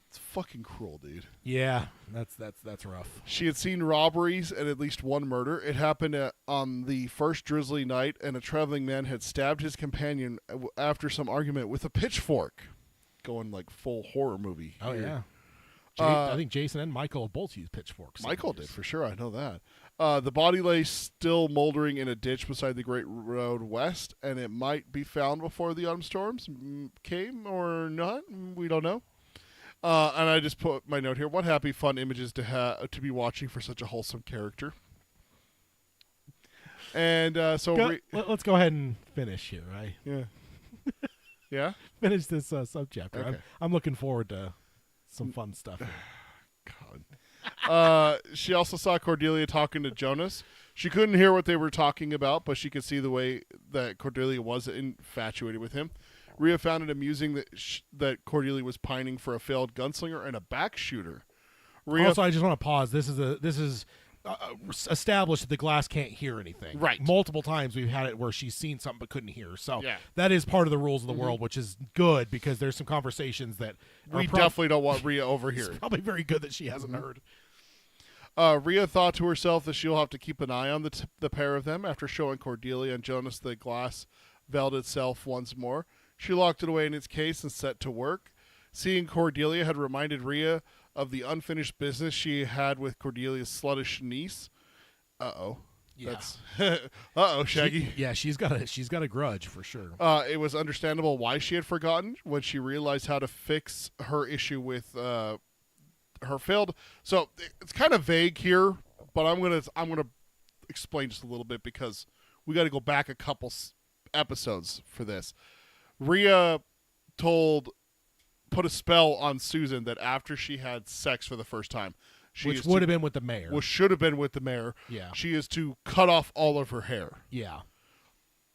It's fucking cruel, dude. Yeah, that's rough. She had seen robberies and at least one murder. It happened on the first drizzly night, and a traveling man had stabbed his companion after some argument with a pitchfork. Going like full horror movie. Oh, here. yeah. I think Jason and Michael both used pitchforks. Michael did, for sure. I know that. The body lay still moldering in a ditch beside the Great Road West, and it might be found before the autumn storms came or not. We don't know. And I just put my note here. What happy, fun images to be watching for such a wholesome character. And let's go ahead and finish here, right? Yeah. Yeah? Finish this subchapter. Okay. I'm looking forward to some fun stuff. God. She also saw Cordelia talking to Jonas. She couldn't hear what they were talking about, but she could see the way that Cordelia was infatuated with him. Rhea found it amusing that Cordelia was pining for a failed gunslinger and a back shooter. Also, I just want to pause. This is established that the glass can't hear anything. Right. Multiple times we've had it where she's seen something but couldn't hear. So yeah. That is part of the rules of the world, which is good because there's some conversations that we definitely don't want Rhea over here. It's probably very good that she hasn't heard. Rhea thought to herself that she'll have to keep an eye on the pair of them after showing Cordelia and Jonas the glass veiled itself once more. She locked it away in its case and set to work. Seeing Cordelia had reminded Rhea of the unfinished business she had with Cordelia's sluttish niece. Uh-oh. Yeah. Uh-oh, Shaggy. She's got a grudge for sure. It was understandable why she had forgotten when she realized how to fix her issue with her failed. So it's kind of vague here, but I'm gonna explain just a little bit because we got to go back a couple episodes for this. Rhea put a spell on Susan that after she had sex for the first time, which would have been with the mayor. Which should have been with the mayor. Yeah. She is to cut off all of her hair. Yeah.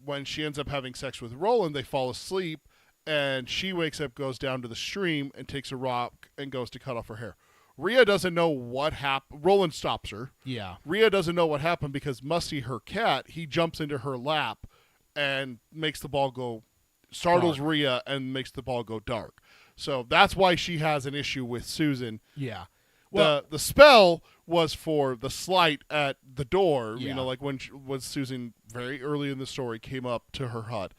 When she ends up having sex with Roland, they fall asleep, and she wakes up, goes down to the stream, and takes a rock and goes to cut off her hair. Rhea doesn't know what happened. Roland stops her. Yeah. Rhea doesn't know what happened because Musty, her cat, he jumps into her lap and makes the ball go, startles dark. Rhea and makes the ball go dark. So that's why she has an issue with Susan. Yeah. Well, the spell was for the slight at the door, yeah. like when Susan very early in the story came up to her hut.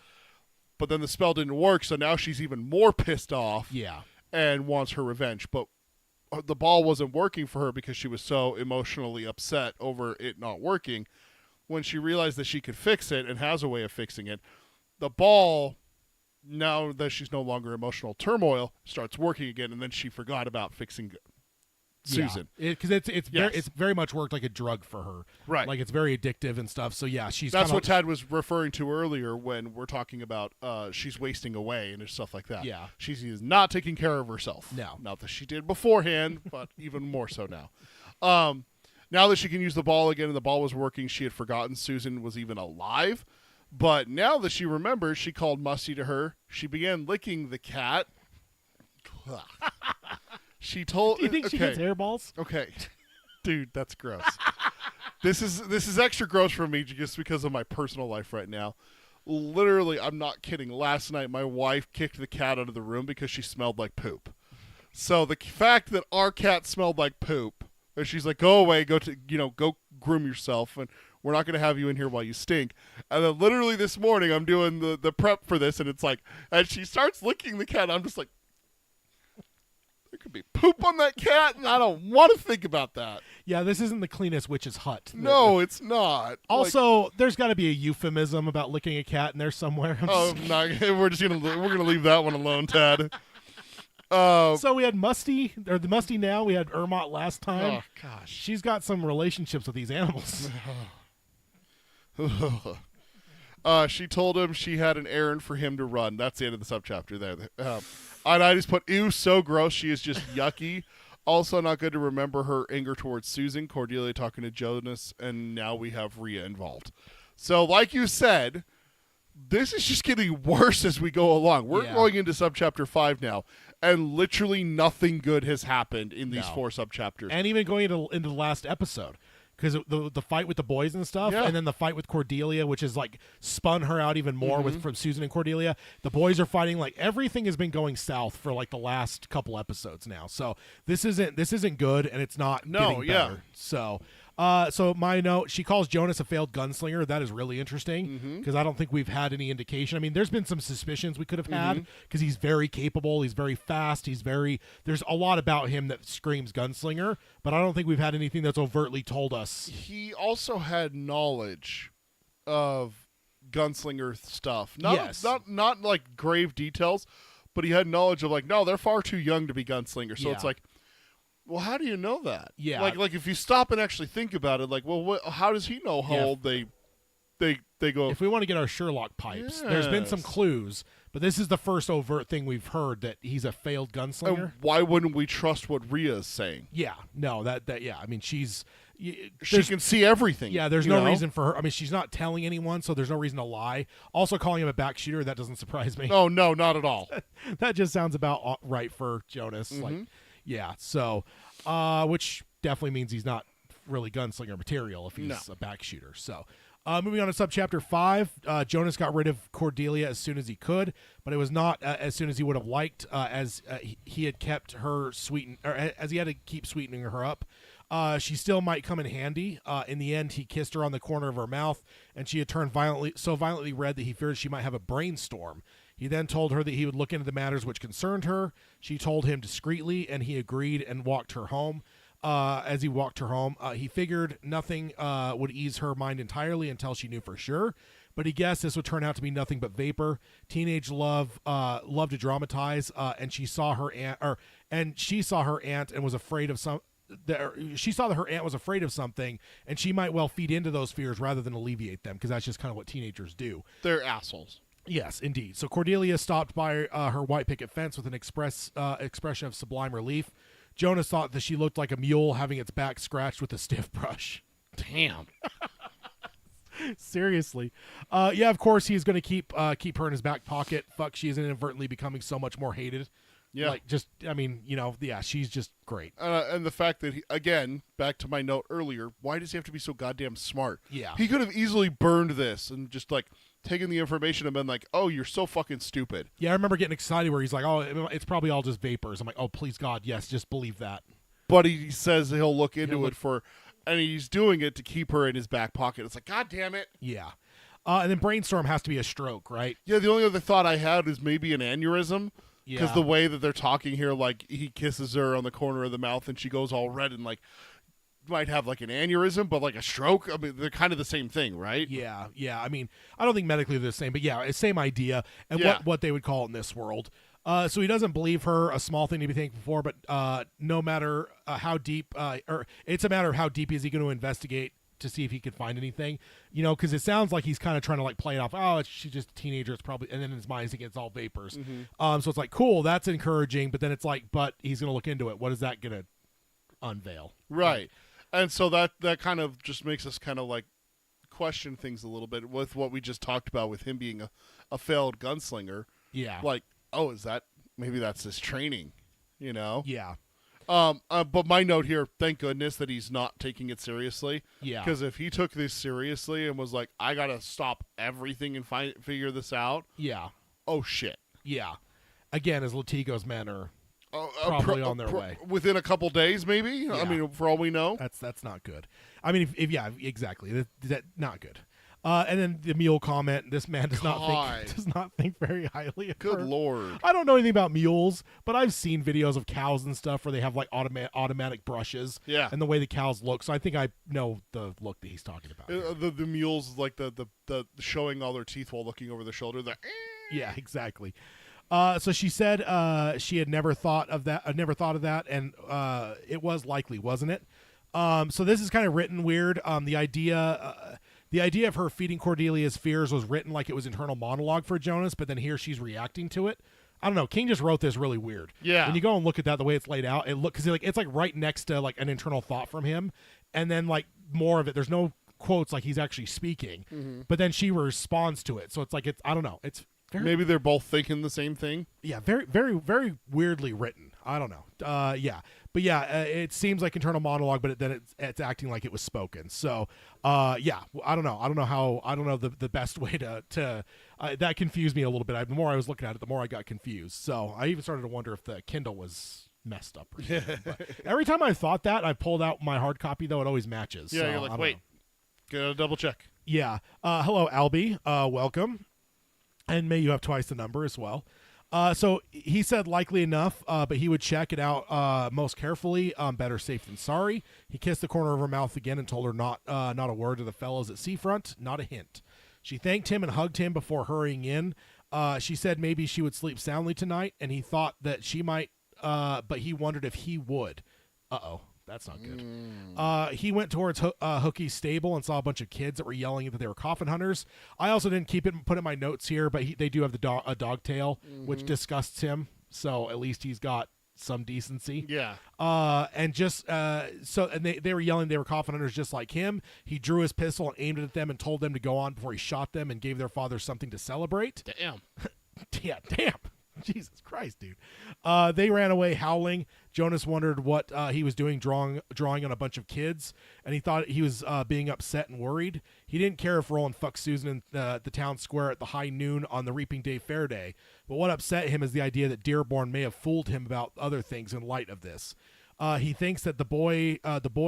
But then the spell didn't work, so now she's even more pissed off. Yeah. And wants her revenge. But the ball wasn't working for her because she was so emotionally upset over it not working. When she realized that she could fix it and has a way of fixing it, the ball, now that she's no longer emotional turmoil, starts working again, and then she forgot about fixing Susan. Because it's very much worked like a drug for her. Right. Like it's very addictive and stuff. So yeah, that's what Tad was referring to earlier when we're talking about she's wasting away and stuff like that. Yeah. She is not taking care of herself. No. Not that she did beforehand, but even more so now. Now that she can use the ball again and the ball was working, she had forgotten Susan was even alive. But now that she remembers, she called Musty to her. She began licking the cat. She told. Do you think she gets hairballs? Okay, dude, that's gross. This is extra gross for me just because of my personal life right now. Literally, I'm not kidding. Last night, my wife kicked the cat out of the room because she smelled like poop. So the fact that our cat smelled like poop, and she's like, "Go away, go groom yourself, and we're not going to have you in here while you stink." And then literally this morning, I'm doing the prep for this, and it's like, and she starts licking the cat. I'm just like, there could be poop on that cat, and I don't want to think about that. Yeah, this isn't the cleanest witch's hut. No, it's not. Also, there's got to be a euphemism about licking a cat in there somewhere. We're gonna leave that one alone, Tad. So we had Musty, or the Musty now. We had Ermot last time. Oh gosh, she's got some relationships with these animals. She told him she had an errand for him to run. That's the end of the subchapter there. And I just put, ew, so gross. She is just yucky. Also not good to remember her anger towards Susan, Cordelia talking to Jonas, and now we have Rhea involved. So like you said, this is just getting worse as we go along. We're going into subchapter 5 now, and literally nothing good has happened in these 4 subchapters. And even going into the last episode. Because the fight with the boys and stuff, and then the fight with Cordelia, which has like spun her out even more from Susan and Cordelia. The boys are fighting, like everything has been going south for like the last couple episodes now. So this isn't good, and it's not getting better. So my note, she calls Jonas a failed gunslinger. That is really interesting because I don't think we've had any indication. I mean, there's been some suspicions we could have had because he's very capable. He's very fast. There's a lot about him that screams gunslinger, but I don't think we've had anything that's overtly told us. He also had knowledge of gunslinger stuff. Not like grave details, but he had knowledge of like, no, they're far too young to be gunslingers. So it's like, well, how do you know that? Yeah. Like if you stop and actually think about it, like, well, how does he know how old they go? If we want to get our Sherlock pipes, there's been some clues, but this is the first overt thing we've heard that he's a failed gunslinger. And why wouldn't we trust what Rhea is saying? Yeah. No, that I mean, she can see everything. Yeah, there's no reason for her. I mean, she's not telling anyone, so there's no reason to lie. Also, calling him a back shooter, that doesn't surprise me. Oh, no, not at all. That just sounds about right for Jonas. Like, yeah, so, which definitely means he's not really gunslinger material if he's a back shooter. So, moving on to subchapter 5, Jonas got rid of Cordelia as soon as he could, but it was not as soon as he would have liked, as he had kept her as he had to keep sweetening her up. She still might come in handy. In the end, he kissed her on the corner of her mouth, and she had turned so violently red that he feared she might have a brainstorm. He then told her that he would look into the matters which concerned her. She told him discreetly, and he agreed and walked her home. As he walked her home, he figured nothing would ease her mind entirely until she knew for sure. But he guessed this would turn out to be nothing but vapor. Teenage love to dramatize, and she saw her aunt, and was afraid of some. She saw that her aunt was afraid of something, and she might well feed into those fears rather than alleviate them, because that's just kind of what teenagers do. They're assholes. Yes, indeed. So Cordelia stopped by her white picket fence with an expression of sublime relief. Jonas thought that she looked like a mule having its back scratched with a stiff brush. Damn. Seriously. Yeah, of course he's going to keep her in his back pocket. Fuck, she is inadvertently becoming so much more hated. Yeah. Like, just, I mean, she's just great. And the fact that, again, back to my note earlier, why does he have to be so goddamn smart? Yeah. He could have easily burned this and just, like, taken the information and been like, oh, you're so fucking stupid. Yeah, I remember getting excited where he's like, oh, it's probably all just vapors. I'm like, oh, please, God, yes, just believe that. But he says he'll look into it and he's doing it to keep her in his back pocket. It's like, God damn it. Yeah. And then brainstorm has to be a stroke, right? Yeah, the only other thought I had is maybe an aneurysm. Because the way that they're talking here, like, he kisses her on the corner of the mouth and she goes all red and, like, might have, like, an aneurysm, but, like, a stroke. I mean, they're kind of the same thing, right? Yeah. I mean, I don't think medically they're the same, but yeah, it's same idea and what they would call it in this world. So he doesn't believe her, a small thing to be thankful for, but no matter how deep, or it's a matter of how deep is he going to investigate to see if he could find anything, because it sounds like he's kind of trying to like play it off. Oh, she's just a teenager. It's probably, and then in his mind, it's all vapors. So it's like, cool, that's encouraging. But then it's like, but he's going to look into it. What is that going to unveil? Right. And so that kind of just makes us kind of like question things a little bit with what we just talked about with him being a failed gunslinger. Yeah. Like, oh, maybe that's his training, Yeah. But my note here, thank goodness that he's not taking it seriously. Yeah. Because if he took this seriously and was like, I got to stop everything and figure this out. Yeah. Oh, shit. Yeah. Again, as Latigo's men are probably on their way. Within a couple days, maybe? Yeah. I mean, for all we know. That's not good. I mean, if exactly. That not good. And then the mule comment, this man does not think very highly of her. Good Lord. I don't know anything about mules, but I've seen videos of cows and stuff where they have like automatic brushes. Yeah. And the way the cows look. So I think I know the look that he's talking about. The mules, like the showing all their teeth while looking over their shoulder. Yeah, exactly. So she said she had never thought of that, and it was likely, wasn't it? So this is kind of written weird. The idea the idea of her feeding Cordelia's fears was written like it was internal monologue for Jonas, but then here she's reacting to it. I don't know. King just wrote this really weird. Yeah. When you go and look at that, the way it's laid out, because it's like right next to like an internal thought from him, and then like more of it. There's no quotes like he's actually speaking, but then she responds to it. So it's like I don't know. It's very, Maybe they're both thinking the same thing. yeah, very, very, very weirdly written. I don't know. It seems like internal monologue, but then it's acting like it was spoken. So, I don't know. I don't know the best way to that confused me a little bit. The more I was looking at it, the more I got confused. So I even started to wonder if the Kindle was messed up or something. But every time I thought that, I pulled out my hard copy, though it always matches. Yeah, so, you're like, wait, gotta double check. Yeah. Hello, Albie. Welcome. And may you have twice the number as well. So he said likely enough, but he would check it out most carefully. Better safe than sorry. He kissed the corner of her mouth again and told her not a word to the fellows at Seafront, not a hint. She thanked him and hugged him before hurrying in. She said maybe she would sleep soundly tonight, and he thought that she might, but he wondered if he would. Uh-oh. That's not good. He went towards Hookie's stable and saw a bunch of kids that were yelling that they were coffin hunters. I also didn't keep it and put it in my notes here, but they do have a dog tail, which disgusts him. So at least he's got some decency. Yeah. And they were yelling they were coffin hunters just like him. He drew his pistol and aimed it at them and told them to go on before he shot them and gave their father something to celebrate. Damn. Yeah, damn. Jesus Christ, dude. They ran away howling. Jonas wondered what he was doing drawing on a bunch of kids, and he thought he was being upset and worried. He didn't care if Roland fucked Susan in the town square at the high noon on the Reaping Day Fair Day, but what upset him is the idea that Dearborn may have fooled him about other things in light of this. He thinks that the boy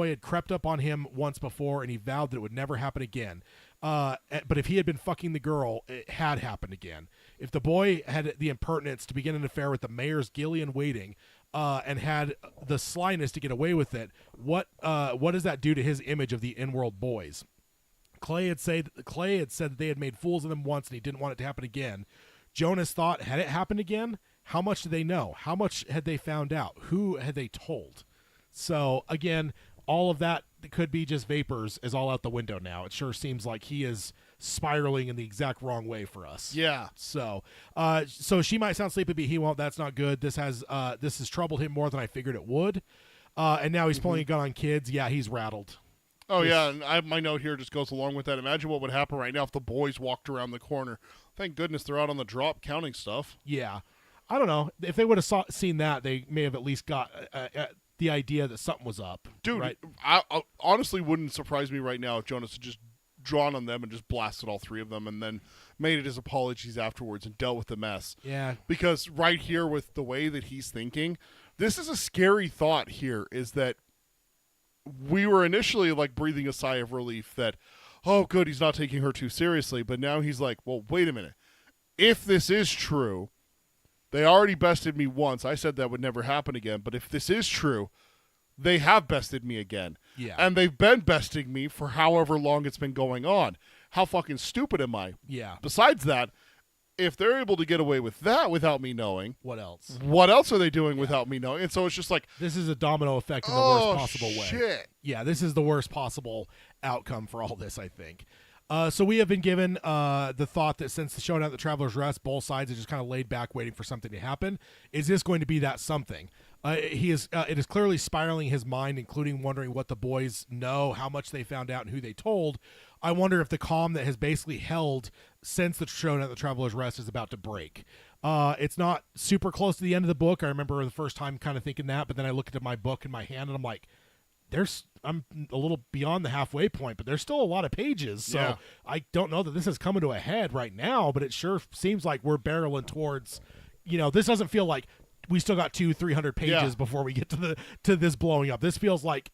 had crept up on him once before, and he vowed that it would never happen again. But if he had been fucking the girl, it had happened again. If the boy had the impertinence to begin an affair with the mayor's Gillian waiting, and had the slyness to get away with it, what does that do to his image of the in-world boys? Clay had said that they had made fools of them once, and he didn't want it to happen again. Jonas thought, had it happened again? How much did they know? How much had they found out? Who had they told? So again, all of that could be just vapors is all out the window now. It sure seems like he is spiraling in the exact wrong way for us. Yeah. So she might sound sleepy, but he won't. That's not good. This has troubled him more than I figured it would. And now he's pulling a gun on kids. Yeah, he's rattled. Oh, yeah, and my note here just goes along with that. Imagine what would happen right now if the boys walked around the corner. Thank goodness they're out on the drop counting stuff. Yeah. I don't know. If they would have seen that, they may have at least got the idea that something was up. Dude, right? I honestly wouldn't surprise me right now if Jonas had just drawn on them and just blasted all three of them and then made it his apologies afterwards and dealt with the mess. Yeah. Because right here with the way that he's thinking, this is a scary thought here, is that we were initially like breathing a sigh of relief that, oh, good, he's not taking her too seriously. But now he's like, well, wait a minute. If this is true, they already bested me once. I said that would never happen again. But if this is true, they have bested me again. Yeah. And they've been besting me for however long it's been going on. How fucking stupid am I? Yeah. Besides that, if they're able to get away with that without me knowing, What else? what else are they doing without me knowing? And so it's just like, This is a domino effect in the worst possible way. Shit. Yeah, this is the worst possible outcome for all this, I think. So we have been given the thought that since the showdown at the Traveler's Rest, both sides are just kind of laid back waiting for something to happen. Is this going to be that something? It is clearly spiraling his mind, including wondering what the boys know, how much they found out, and who they told. I wonder if the calm that has basically held since the showdown at the Traveler's Rest is about to break. It's not super close to the end of the book. I remember the first time kind of thinking that, but then I looked at my book in my hand and I'm like, I'm a little beyond the halfway point, but there's still a lot of pages. So Yeah. I don't know that this is coming to a head right now, but it sure seems like we're barreling towards, this doesn't feel like we still got 200-300 pages Yeah. before we get to this blowing up. This feels like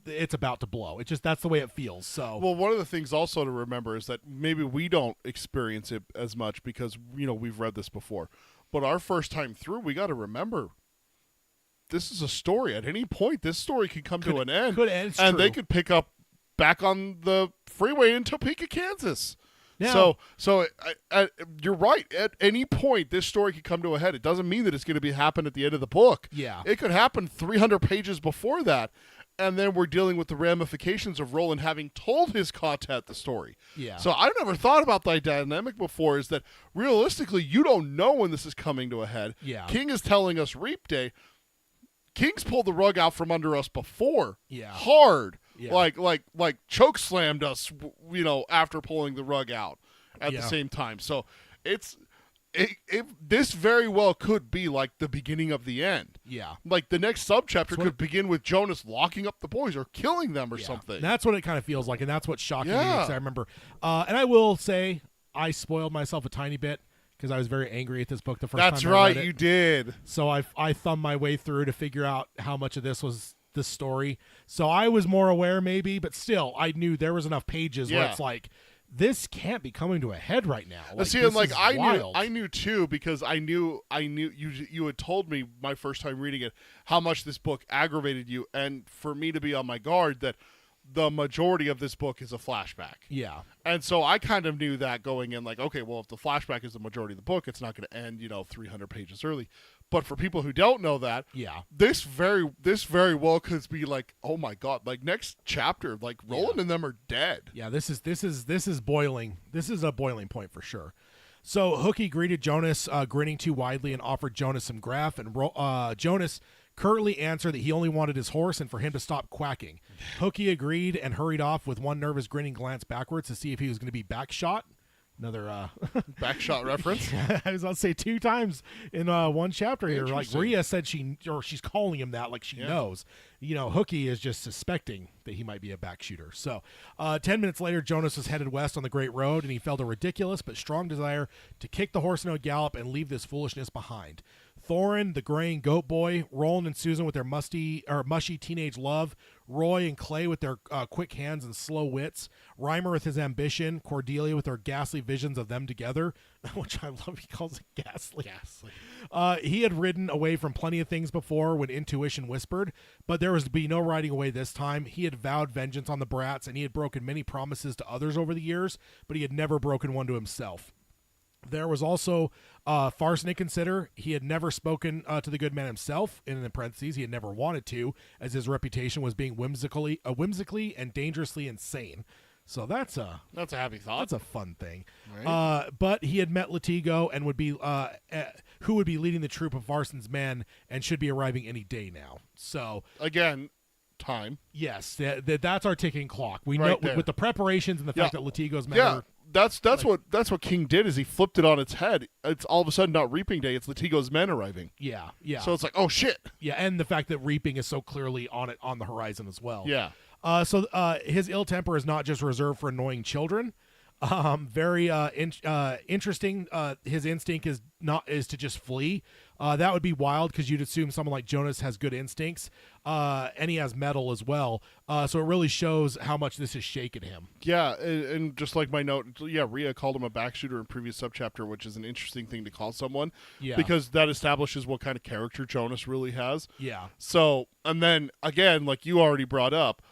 it's about to blow. That's the way it feels. So well, one of the things also to remember is that maybe we don't experience it as much because, we've read this before. But our first time through, we got to remember, this is a story. At any point, this story could come to an end. Could end. It's and true. they could pick up back on the freeway in Topeka, Kansas. Now- So you're right. At any point, this story could come to a head. It doesn't mean that it's going to happen at the end of the book. Yeah. It could happen 300 pages before that. And then we're dealing with the ramifications of Roland having told his contact the story. Yeah. So I've never thought about that dynamic before, is that realistically, you don't know when this is coming to a head. Yeah. King is telling us Reap Day. King's pulled the rug out from under us before. Yeah. Hard. Yeah. Like choke slammed us, after pulling the rug out at the Yeah. same time. So this very well could be like the beginning of the end. Yeah. Like the next subchapter what could begin with Jonas locking up the boys or killing them or something. And that's what it kind of feels like, and that's what shocked me. Yeah. Because I remember, and I will say, I spoiled myself a tiny bit because I was very angry at this book the first That's time I right, read it. you did. So I thumbed my way through to figure out how much of this was the story. So I was more aware, maybe, but still, I knew there was enough pages where Yeah. it's like, this can't be coming to a head right now. Like, See, this and like is I wild. knew too, because I knew you had told me my first time reading it how much this book aggravated you, and for me to be on my guard that the majority of this book is a flashback. Yeah. And so I kind of knew that going in, like, okay, well, if the flashback is the majority of the book, it's not going to end, 300 pages early. But for people who don't know that, Yeah. this very well could be like, oh my god, like next chapter, like Roland and them are dead. Yeah, this is boiling. This is a boiling point for sure. So Hooky greeted Jonas, grinning too widely, and offered Jonas some graff. And Jonas curtly answered that he only wanted his horse and for him to stop quacking. Hooky agreed and hurried off with one nervous grinning glance backwards to see if he was going to be backshot. Another Backshot reference. I was about to say 2 times in one chapter here. Like Interesting. Rhea said she's calling him that, like she knows. Hooky is just suspecting that he might be a backshooter. So 10 minutes later, Jonas was headed west on the Great Road, and he felt a ridiculous but strong desire to kick the horse into a gallop and leave this foolishness behind. Thorin, the graying goat boy, Roland and Susan with their mushy teenage love, Roy and Clay with their quick hands and slow wits, Reimer with his ambition, Cordelia with her ghastly visions of them together, which I love. He calls it ghastly. He had ridden away from plenty of things before when intuition whispered, but there was to be no riding away this time. He had vowed vengeance on the brats, and he had broken many promises to others over the years, but he had never broken one to himself. There was also Farson to consider. He had never spoken to the good man himself, and in parentheses, he had never wanted to, as his reputation was being whimsically and dangerously insane. So that's a happy thought. That's a fun thing. Right. But he had met Latigo and would be who would be leading the troop of Varson's men and should be arriving any day now. So Again, time. yes, that's our ticking clock. We Right know there. with the preparations and the fact that Latigo's men Yeah. are. That's what King did, is he flipped it on its head. It's all of a sudden not Reaping Day, it's Latigo's men arriving. Yeah. So it's like, oh shit. Yeah, and the fact that reaping is so clearly on the horizon as well. Yeah. So his ill temper is not just reserved for annoying children. Very interesting. His instinct is to just flee. That would be wild because you'd assume someone like Jonas has good instincts, and he has metal as well. So it really shows how much this has shaken him. Yeah, and just like my note, Rhea called him a backshooter in previous subchapter, which is an interesting thing to call someone. Yeah. Because that establishes what kind of character Jonas really has. Yeah. So, and then again, like you already brought up,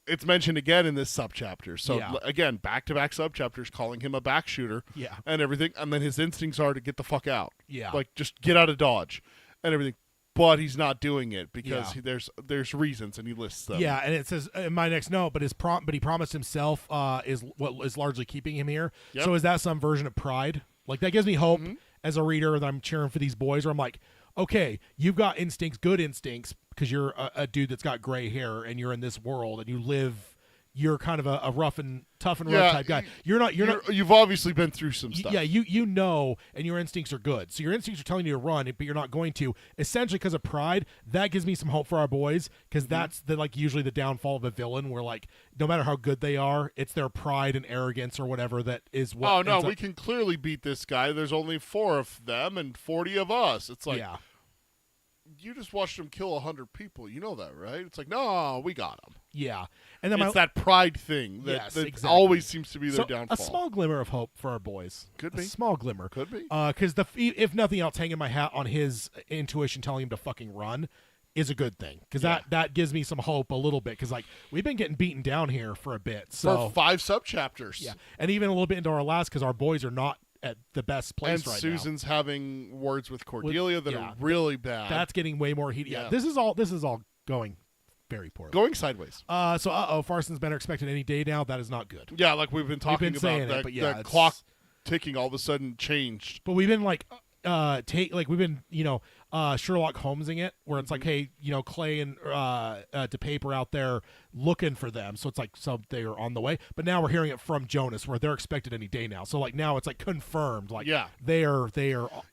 it's mentioned again in this subchapter. So Yeah. again, back-to-back subchapters calling him a backshooter. Yeah. And everything, and then his instincts are to get the fuck out. Yeah. Like just get out of Dodge and everything. But he's not doing it because Yeah. there's reasons, and he lists them. Yeah, and it says in my next note, but he promised himself is what is largely keeping him here. Yep. So is that some version of pride? Like that gives me hope as a reader that I'm cheering for these boys. Where I'm like, okay, you've got instincts, good instincts, because you're a dude that's got gray hair and you're in this world and you live. You're kind of a rough and tough and rough type guy. You're not. You've obviously been through some stuff. Yeah, you know, and your instincts are good. So your instincts are telling you to run, but you're not going to. Essentially, because of pride, that gives me some hope for our boys. Because that's usually the downfall of a villain, where like no matter how good they are, it's their pride and arrogance or whatever that is what. Oh no, ends up- we can clearly beat this guy. There's only 4 of them and 40 of us. It's like, yeah, you just watched him kill 100 people. You know that, right? It's like, no, we got him. yeah, and then It's that pride thing that, Yes, that exactly. always seems to be their so downfall. a small glimmer of hope for our boys. Could a be. small glimmer. Could be. Because if nothing else, hanging my hat on his intuition telling him to fucking run is a good thing. Because that gives me some hope a little bit. Because like we've been getting beaten down here for a bit. So For 5 subchapters. yeah, and even a little bit into our last, because our boys are not at the best place And right Susan's having words with Cordelia that yeah. are really bad. now. That's getting way more heated. Yeah, Yeah. this is all going very poorly. Going sideways. Farson's men are expected any day now. That is not good. Yeah, like we've been talking been saying about it, but that clock ticking all of a sudden changed. But we've been like Sherlock Holmesing it, where it's like, hey, Clay and DePape are out there looking for them, so it's like they are on the way. But now we're hearing it from Jonas, where they're expected any day now. So like now it's like confirmed, like they are.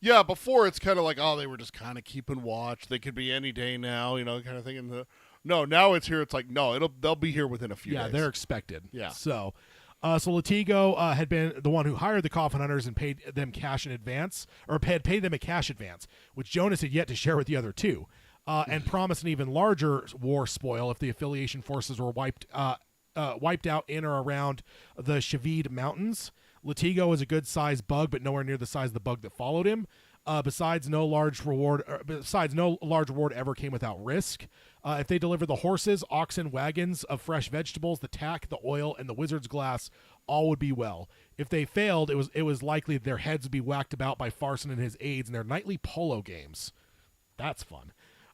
Yeah, before it's kind of like, oh, they were just kind of keeping watch. They could be any day now, kind of thing. And now it's here. It's like they'll be here within a few days. Yeah, they're expected. Yeah. So Latigo had been the one who hired the Coffin Hunters and paid them cash in advance, or had paid them a cash advance, which Jonas had yet to share with the other two, and promised an even larger war spoil if the affiliation forces were wiped out in or around the Shavid Mountains. Latigo is a good-sized bug, but nowhere near the size of the bug that followed him. Besides, no large reward ever came without risk. If they delivered the horses, oxen, wagons of fresh vegetables, the tack, the oil, and the wizard's glass, all would be well. If they failed, it was likely their heads would be whacked about by Farson and his aides in their nightly polo games. That's fun.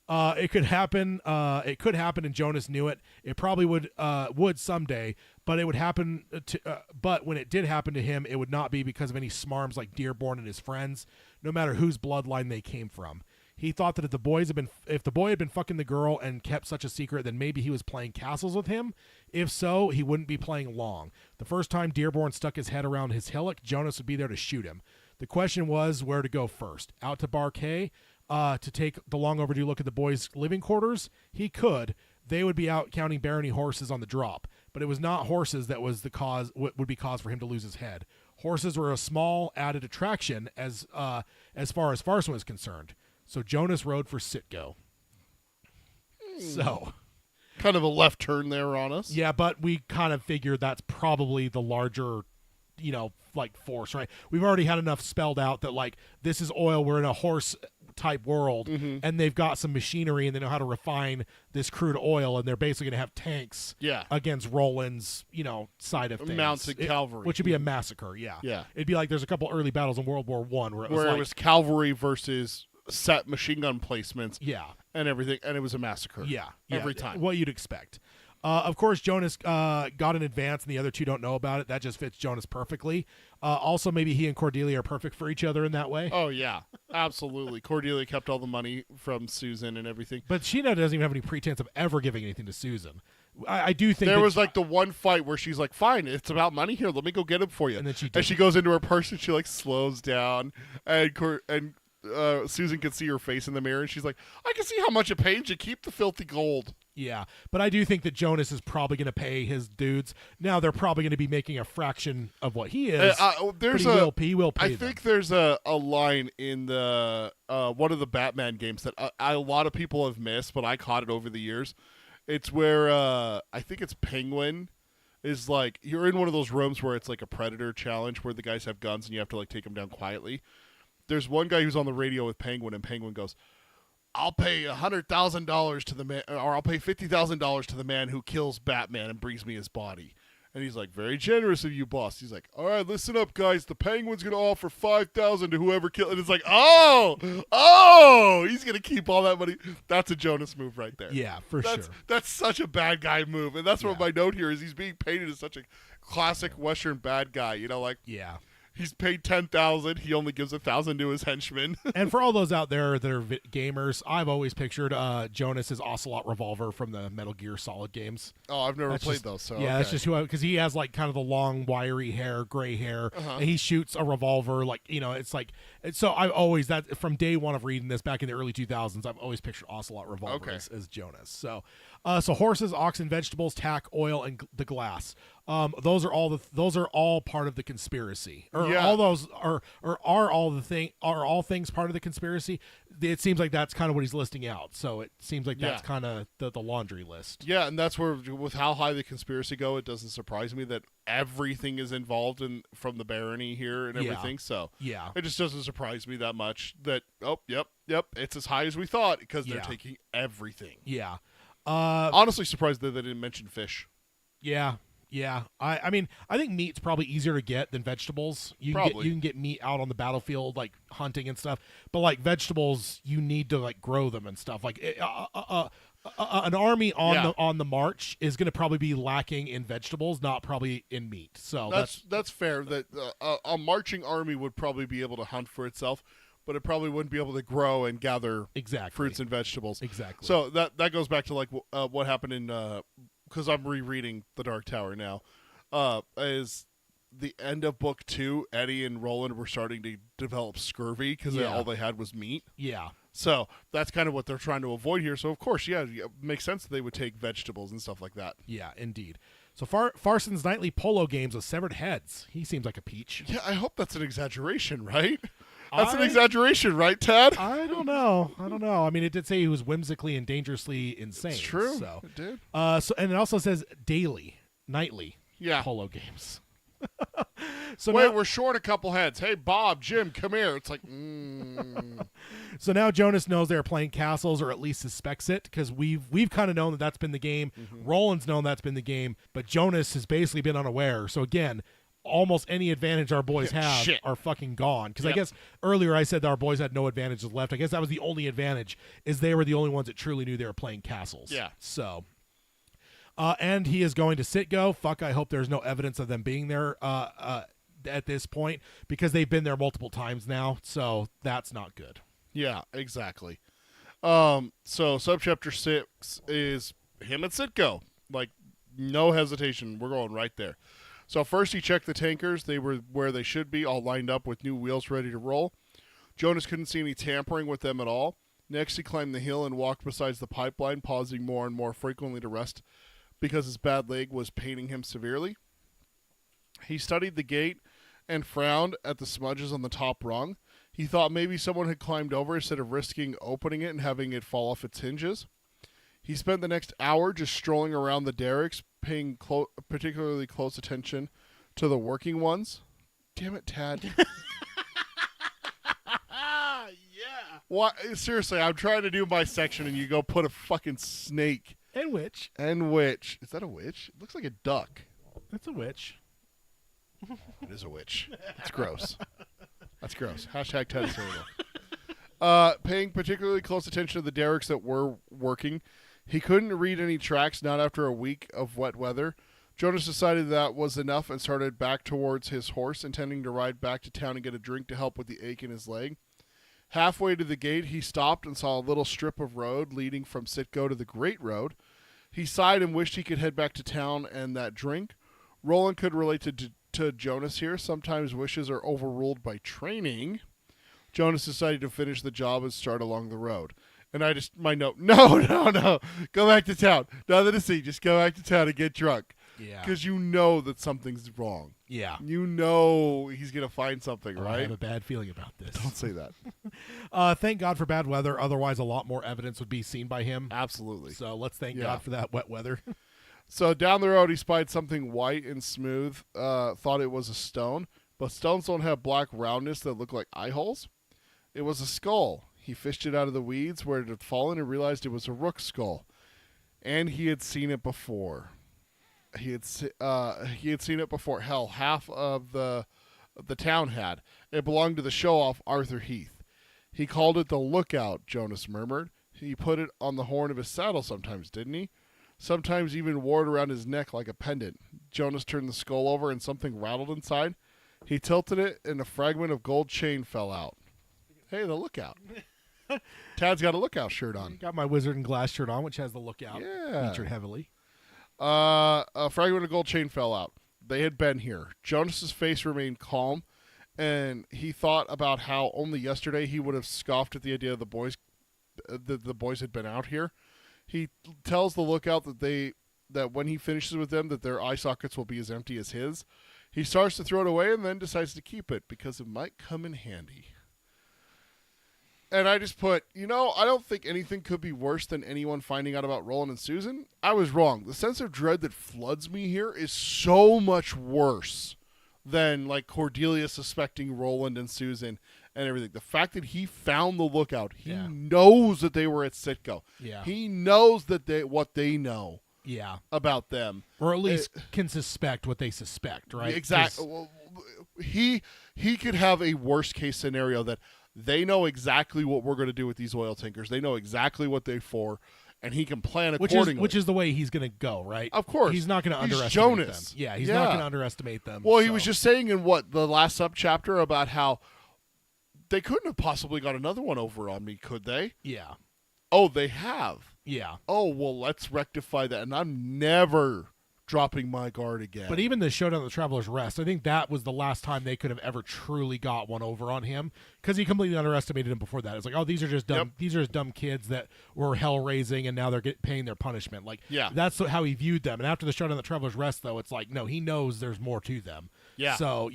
It could happen. And Jonas knew it. It probably would someday. But it would happen. But when it did happen to him, it would not be because of any smarms like Dearborn and his friends, no matter whose bloodline they came from. He thought that if the boy had been fucking the girl and kept such a secret, then maybe he was playing castles with him. If so, he wouldn't be playing long. The first time Dearborn stuck his head around his hillock, Jonas would be there to shoot him. The question was where to go first. Out to Barquet to take the long overdue look at the boys' living quarters? He could. They would be out counting barony horses on the drop. But it was not horses that was the cause, would be cause for him to lose his head. Horses were a small added attraction as far as Farson was concerned. So Jonas rode for Citgo. So, kind of a left turn there on us. Yeah, but we kind of figured that's probably the larger, force, right? We've already had enough spelled out that, like, this is oil. We're in a horse-type world, and they've got some machinery, and they know how to refine this crude oil, and they're basically going to have tanks against Roland's, side of things. Mounted cavalry. Which would be a massacre, yeah. It'd be like there's a couple early battles in World War I where it was cavalry versus set machine gun placements and everything, and it was a massacre every time. What you'd expect. Of course, Jonas got an advance and the other two don't know about it. That just fits Jonas perfectly. Also, maybe he and Cordelia are perfect for each other in that way. Oh yeah, absolutely. Cordelia kept all the money from Susan and everything, but she now doesn't even have any pretense of ever giving anything to Susan. I do think there was like the one fight where she's like, fine, it's about money here, let me go get him for you, and then she goes into her purse and she like slows down, and Susan can see her face in the mirror, and she's like, I can see how much it pains you. Keep the filthy gold. Yeah, but I do think that Jonas is probably going to pay his dudes. Now they're probably going to be making a fraction of what he is. He will pay I think there's a line in the one of the Batman games that a lot of people have missed, but I caught it over the years. It's where I think it's Penguin is like, you're in one of those rooms where it's like a Predator challenge where the guys have guns and you have to like take them down quietly. There's one guy who's on the radio with Penguin, and Penguin goes, I'll pay $100,000 to the man, or I'll pay $50,000 to the man who kills Batman and brings me his body. And he's like, very generous of you, boss. He's like, all right, listen up, guys. The Penguin's going to offer $5,000 to whoever killed. And it's like, he's going to keep all that money. That's a Jonas move right there. Yeah, sure. That's such a bad guy move. And that's what my note here is. He's being painted as such a classic Western bad guy. Yeah. He's paid $10,000. He only gives $1,000 to his henchmen. And for all those out there that are gamers, I've always pictured Jonas's Ocelot revolver from the Metal Gear Solid games. Oh, I've never played those. So yeah, that's just who, because he has like kind of the long, wiry hair, gray hair, and he shoots a revolver. Like it's like so. I've always from day one of reading this back in the early 2000s. I've always pictured Ocelot revolver as Jonas. So horses, oxen, vegetables, tack, oil, and the glass. Those are all part of the conspiracy. All those are all things part of the conspiracy. It seems like that's kind of what he's listing out. So it seems like that's kind of the laundry list. Yeah, and that's where, with how high the conspiracy go, it doesn't surprise me that everything is involved from the barony here and everything. So it just doesn't surprise me that much that it's as high as we thought because they're taking everything. Yeah. Honestly, surprised that they didn't mention fish. Yeah. Yeah, I mean, I think meat's probably easier to get than vegetables. You can get meat out on the battlefield, like hunting and stuff. But like vegetables, you need to like grow them and stuff. Like an army on Yeah. the march is going to probably be lacking in vegetables, not probably in meat. So That's fair. That a marching army would probably be able to hunt for itself, but it probably wouldn't be able to grow and gather exactly fruits and vegetables. Exactly. So that goes back to like what happened in because I'm rereading The Dark Tower now. Is the end of book 2, Eddie and Roland were starting to develop scurvy because all they had was meat. Yeah. So that's kind of what they're trying to avoid here. So of course, it makes sense that they would take vegetables and stuff like that. Yeah, indeed. So Farson's nightly polo games with severed heads. He seems like a peach. Yeah, I hope that's an exaggeration, right? That's an I- exaggeration, right, Tad? I don't know. I mean, it did say he was whimsically and dangerously insane. It's true. So, It did. and it also says nightly Yeah. polo games. So Wait, now, we're short a couple heads. Hey, Bob, Jim, come here. It's like, so now Jonas knows they're playing castles, or at least suspects it, because we've kind of known that that's been the game. Roland's known that's been the game, but Jonas has basically been unaware. So again, almost any advantage our boys have Shit. are fucking gone. Because I Yep. guess earlier I said that our boys had no advantages left. I guess that was the only advantage, is they were the only ones that truly knew they were playing castles. Yeah. So, and he is going to Citgo. Fuck, I hope there's no evidence of them being there at this point, because they've been there multiple times now. So that's not good. yeah, exactly. So subchapter 6 is him at Citgo. Like, no hesitation. We're going right there. So first he checked the tankers. They were where they should be, all lined up with new wheels ready to roll. Jonas couldn't see any tampering with them at all. Next he climbed the hill and walked beside the pipeline, pausing more and more frequently to rest because his bad leg was paining him severely. He studied the gate and frowned at the smudges on the top rung. He thought maybe someone had climbed over instead of risking opening it and having it fall off its hinges. He spent the next hour just strolling around the derricks, paying particularly close attention to the working ones. Damn it, Tad. Yeah. What? Seriously, I'm trying to do my section and you go put a fucking snake. And witch. And witch. Is that a witch? It looks like a duck. That's a witch. It is a witch. It's gross. That's gross. Hashtag Ted is terrible. Paying particularly close attention to the derricks that were working. He couldn't read any tracks, not after a week of wet weather. Jonas decided that was enough and started back towards his horse, intending to ride back to town and get a drink to help with the ache in his leg. Halfway to the gate, he stopped and saw a little strip of road leading from Citgo to the Great Road. He sighed and wished he could head back to town and that drink. Roland could relate to Jonas here. Sometimes wishes are overruled by training. Jonas decided to finish the job and start along the road. And my note, no. Go back to town. Nothing to see. Just go back to town and get drunk. Yeah. Because you know that something's wrong. Yeah. You know he's going to find something, I right? have a bad feeling about this. Don't say that. Thank God for bad weather. Otherwise, a lot more evidence would be seen by him. Absolutely. So let's thank Yeah. God for that wet weather. So down the road, he spied something white and smooth, thought it was a stone, but stones don't have black roundness that look like eye holes. It was a skull. He fished it out of the weeds where it had fallen and realized it was a rook skull. And he had seen it before. He had seen it before. Hell, half of the town had. It belonged to the show-off Arthur Heath. He called it the Lookout, Jonas murmured. He put it on the horn of his saddle sometimes, didn't he? Sometimes even wore it around his neck like a pendant. Jonas turned the skull over and something rattled inside. He tilted it and a fragment of gold chain fell out. Hey, the Lookout. Tad's got a Lookout shirt on. Got my wizard and glass shirt on, which has the Lookout Yeah. featured heavily. A fragment of gold chain fell out. They had been here. Jonas's face remained calm, and he thought about how only yesterday he would have scoffed at the idea of the boys had been out here. He tells the Lookout that when he finishes with them, that their eye sockets will be as empty as his. He starts to throw it away and then decides to keep it because it might come in handy. And I just put, I don't think anything could be worse than anyone finding out about Roland and Susan. I was wrong. The sense of dread that floods me here is so much worse than like Cordelia suspecting Roland and Susan and everything. The fact that he found the Lookout, he knows that they were at Citgo. Yeah. He knows that what they know Yeah. about them. Or at least can suspect what they suspect, right? Exactly. Well, he could have a worst case scenario that they know exactly what we're going to do with these oil tankers. They know exactly what they're for, and he can plan which accordingly. is the way he's going to go, right? Of course. He's not going to He's underestimate Jonas. them. Yeah, he's not going to underestimate them. Well, he was just saying in the last subchapter about how they couldn't have possibly got another one over on me, could they? Yeah. Oh, they have. Yeah. Oh, well, let's rectify that, and I'm never dropping my guard again. But even the showdown of the Traveler's Rest, I think that was the last time they could have ever truly got one over on him, because he completely underestimated him before that. It's like, oh, these are just dumb. Yep. These are just dumb kids that were hell raising, and now they're paying their punishment. Like, yeah, that's how he viewed them. And after the showdown of the Traveler's Rest, though, it's like, no, he knows there's more to them. Yeah. So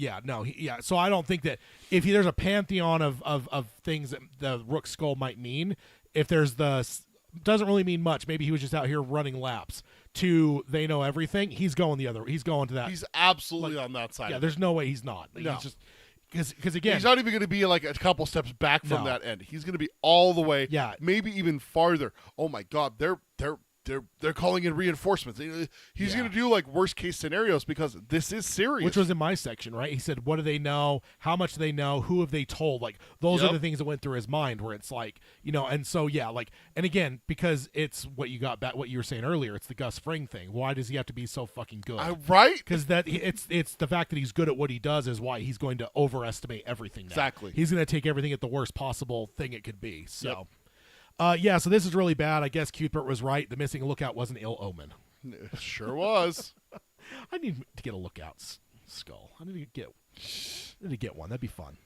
So I don't think that if there's a pantheon of things that the Rook Skull might mean, if there's doesn't really mean much. Maybe he was just out here running laps. To they know everything. He's going to that. He's absolutely on that side. Yeah, there's no way he's not. No. He's just because again, he's not even going to be like a couple steps back from that end. He's going to be all the way. Yeah, maybe even farther. Oh my God, they're calling in reinforcements. He's going to do like worst case scenarios because this is serious. Which was in my section, right? He said, "What do they know? How much do they know? Who have they told?" Like those are the things that went through his mind. Where it's like, and so and again, because it's what you got back, what you were saying earlier. It's the Gus Fring thing. Why does he have to be so fucking good? Right? Because it's the fact that he's good at what he does is why he's going to overestimate everything. Now. Exactly. He's going to take everything at the worst possible thing it could be. So. Yep. So this is really bad. I guess Cuthbert was right. The missing lookout was an ill omen. It sure was. I need to get a lookout skull. I need to get one. That'd be fun.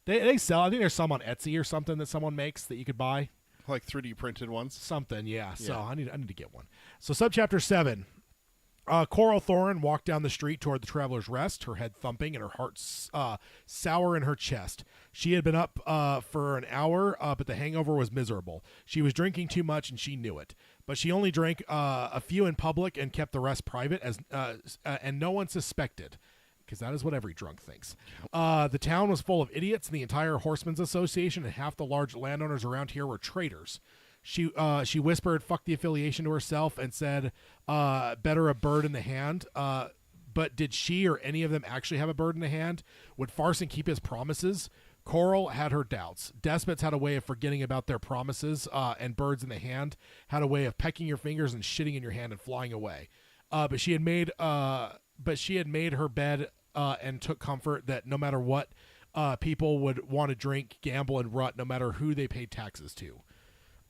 They sell. I think there's some on Etsy or something that someone makes that you could buy. Like 3D printed ones. Something, yeah. So I need to get one. So subchapter 7. Coral Thorin walked down the street toward the Traveler's Rest, her head thumping and her heart sour in her chest. She had been up for an hour, but the hangover was miserable. She was drinking too much, and she knew it. But she only drank a few in public and kept the rest private, and no one suspected, because that is what every drunk thinks. The town was full of idiots, and the entire Horsemen's Association and half the large landowners around here were traitors. She whispered "fuck the affiliation" to herself and said, "Better a bird in the hand." But did she or any of them actually have a bird in the hand? Would Farson keep his promises? Coral had her doubts. Despots had a way of forgetting about their promises, and birds in the hand had a way of pecking your fingers and shitting in your hand and flying away. But she had made her bed and took comfort that no matter what, people would want to drink, gamble, and rut, no matter who they paid taxes to.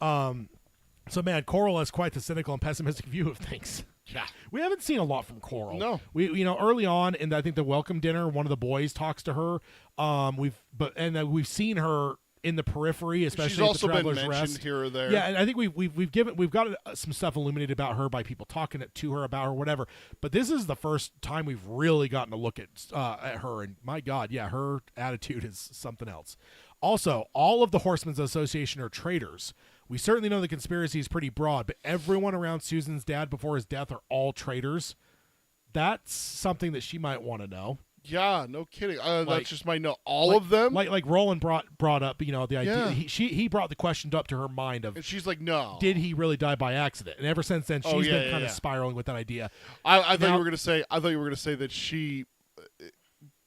So man, Coral has quite the cynical and pessimistic view of things. Yeah, we haven't seen a lot from Coral. No, we early on, and I think the welcome dinner, one of the boys talks to her. We've seen her in the periphery, especially she's at also the Traveler's been mentioned Rest. here or there. Yeah, and I think we've got some stuff illuminated about her by people talking to her about her, whatever. But this is the first time we've really gotten to look at her, and my God, yeah, her attitude is something else. Also, all of the Horsemen's Association are traitors. We certainly know the conspiracy is pretty broad, but everyone around Susan's dad before his death are all traitors. That's something that she might want to know. Yeah, no kidding. That's just my note. All of them? Like Roland brought up, the idea. Yeah. He brought the question up to her mind of, and she's like, no. Did he really die by accident? And ever since then, she's been kind of spiraling with that idea. I thought you were going to say that she.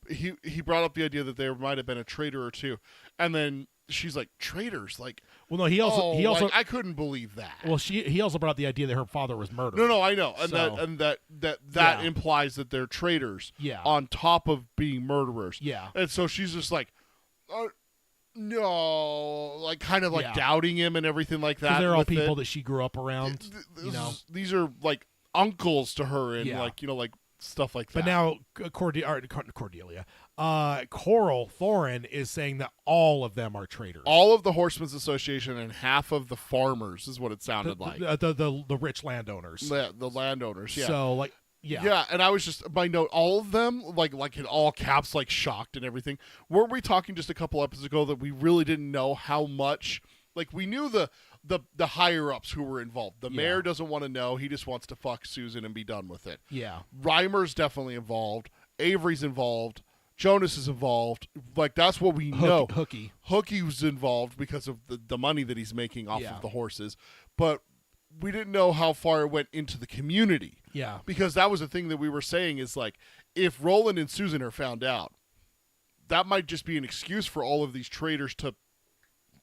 He brought up the idea that there might have been a traitor or two, and then she's like, traitors, like. Well, no, he also I couldn't believe that. Well, he also brought up the idea that her father was murdered. No, I know, and that implies that they're traitors. Yeah. On top of being murderers. Yeah. And so she's just like, no, like kind of like doubting him and everything like that. They're all people that she grew up around. These are like uncles to her and like stuff like that. But now Cordelia, Coral Thorin is saying that all of them are traitors. All of the Horsemen's Association and half of the farmers is what it sounded like. The rich landowners. The landowners, yeah. So Yeah, and I was just, my note, all of them, like in all caps, like shocked and everything. Weren't we talking just a couple episodes ago that we really didn't know how much, like we knew the higher-ups who were involved. The mayor doesn't want to know. He just wants to fuck Susan and be done with it. Yeah. Reimer's definitely involved. Avery's involved. Jonas is involved. Like, that's what we know. Hookie's involved because of the money that he's making off of the horses. But we didn't know how far it went into the community. Yeah. Because that was the thing that we were saying is, like, if Roland and Susan are found out, that might just be an excuse for all of these traitors to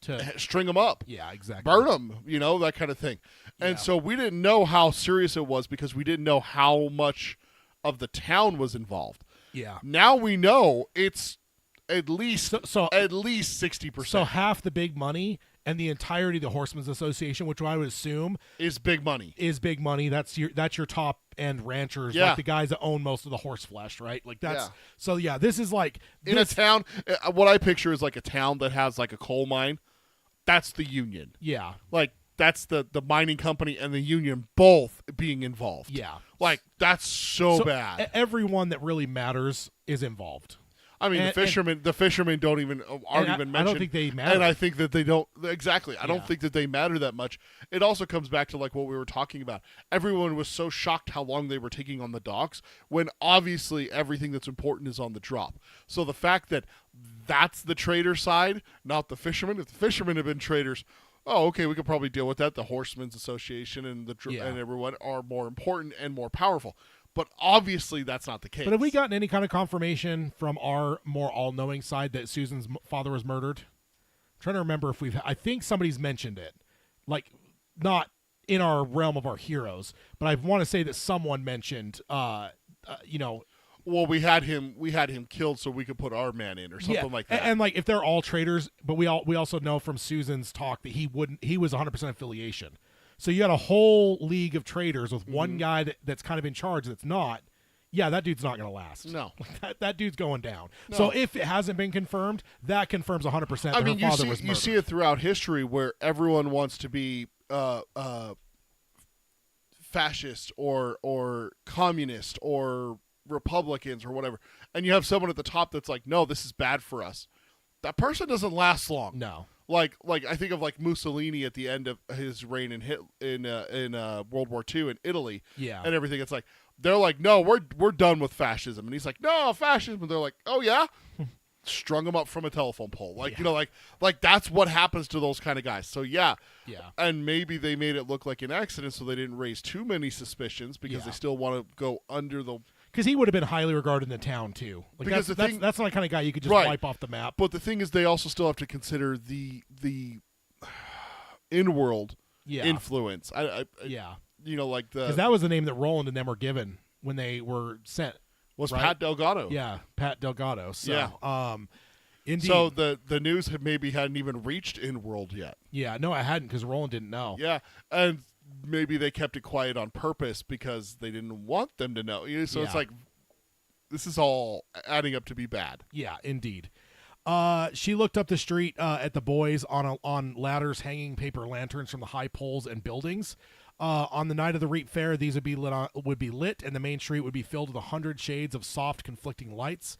to string them up. Yeah, exactly. Burn them, that kind of thing. And so we didn't know how serious it was because we didn't know how much of the town was involved. Yeah. Now we know it's at least at least 60%. So half the big money and the entirety of the Horsemen's Association, which I would assume is big money. That's your top end ranchers, Yeah. like the guys that own most of the horse flesh, right? Like that's so yeah. This is like In a town, what I picture is like a town that has like a coal mine. That's the union. Yeah. Like that's the mining company and the union both being involved. Yeah. Like that's so bad. Everyone that really matters is involved. I mean, the fishermen don't even aren't even mentioned. I don't think they matter. And I think that they don't exactly. I don't Yeah. think that they matter that much. It also comes back to like what we were talking about. Everyone was so shocked how long they were taking on the docks when obviously everything that's important is on the drop. So the fact that that's the trader side, not the fishermen. If the fishermen have been traders, oh, okay, we could probably deal with that. The Horsemen's Association and and everyone are more important and more powerful. But obviously that's not the case. But have we gotten any kind of confirmation from our more all-knowing side that Susan's father was murdered? I'm trying to remember if I think somebody's mentioned it. Like, not in our realm of our heroes, but I want to say that someone mentioned, Well, we had him killed so we could put our man in or something like that. And like if they're all traitors, but we also know from Susan's talk that he was 100% affiliation. So you got a whole league of traitors with one guy that's kind of in charge that's not. Yeah, that dude's not going to last. No. That dude's going down. No. So if it hasn't been confirmed, that confirms 100% that her father was murdered. You see it throughout history where everyone wants to be fascist or communist or Republicans or whatever. And you have someone at the top that's like, no, this is bad for us. That person doesn't last long. No. Like I think of like Mussolini at the end of his reign in World War II in Italy, and everything. It's like they're like, no, we're done with fascism, and he's like, no, fascism. And they're like, oh yeah, strung him up from a telephone pole, like like that's what happens to those kind of guys. So yeah, and maybe they made it look like an accident, so they didn't raise too many suspicions because they still want to go under the. Because he would have been highly regarded in the town too. Like because that's not the kind of guy you could just wipe off the map. But the thing is, they also still have to consider the in-world influence. Like because that was the name that Roland and them were given when they were sent. Was Pat Delgado? Yeah, Pat Delgado. So, indeed. So the news hadn't even reached in-world yet. Yeah, no, I hadn't because Roland didn't know. Yeah, and. Maybe they kept it quiet on purpose because they didn't want them to know. So it's like this is all adding up to be bad. Yeah, indeed. She looked up the street at the boys on ladders hanging paper lanterns from the high poles and buildings. On the night of the Reap Fair, these would be lit, and the main street would be filled with 100 shades of soft, conflicting lights.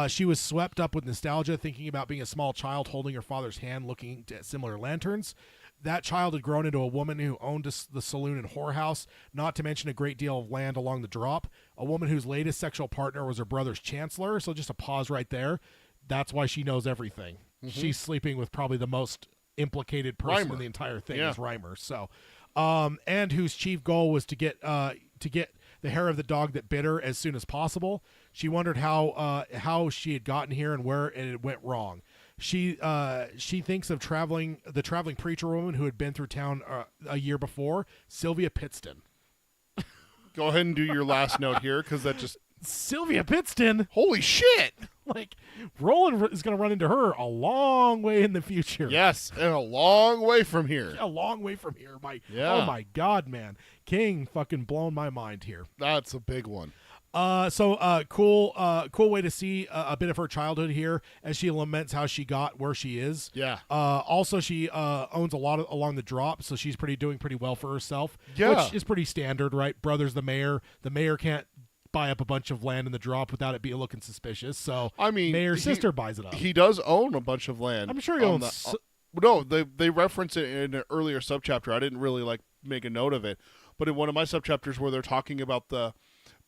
She was swept up with nostalgia, thinking about being a small child holding her father's hand, looking at similar lanterns. That child had grown into a woman who owned the saloon and whorehouse, not to mention a great deal of land along the drop. A woman whose latest sexual partner was her brother's chancellor. So just a pause right there. That's why she knows everything. She's sleeping with probably the most implicated person in the entire thing is Reimer. So, and whose chief goal was to get the hair of the dog that bit her as soon as possible. She wondered how she had gotten here and where it went wrong. She thinks of the traveling preacher woman who had been through town a year before, Sylvia Pittston. Go ahead and do your last note here because that just Sylvia Pittston. Holy shit! Like Roland is going to run into her a long way in the future. Yes, and a long way from here. A long way from here. Oh my God, man, King fucking blown my mind here. That's a big one. Cool way to see a bit of her childhood here as she laments how she got where she is. Yeah. Also she owns a lot along the drop, so she's doing pretty well for herself. Yeah. Which is pretty standard, right? Brother's the mayor. The mayor can't buy up a bunch of land in the drop without it being looking suspicious. So I mean, mayor's sister buys it up. He does own a bunch of land. I'm sure he owns. No, they reference it in an earlier subchapter. I didn't really make a note of it, but in one of my subchapters where they're talking about the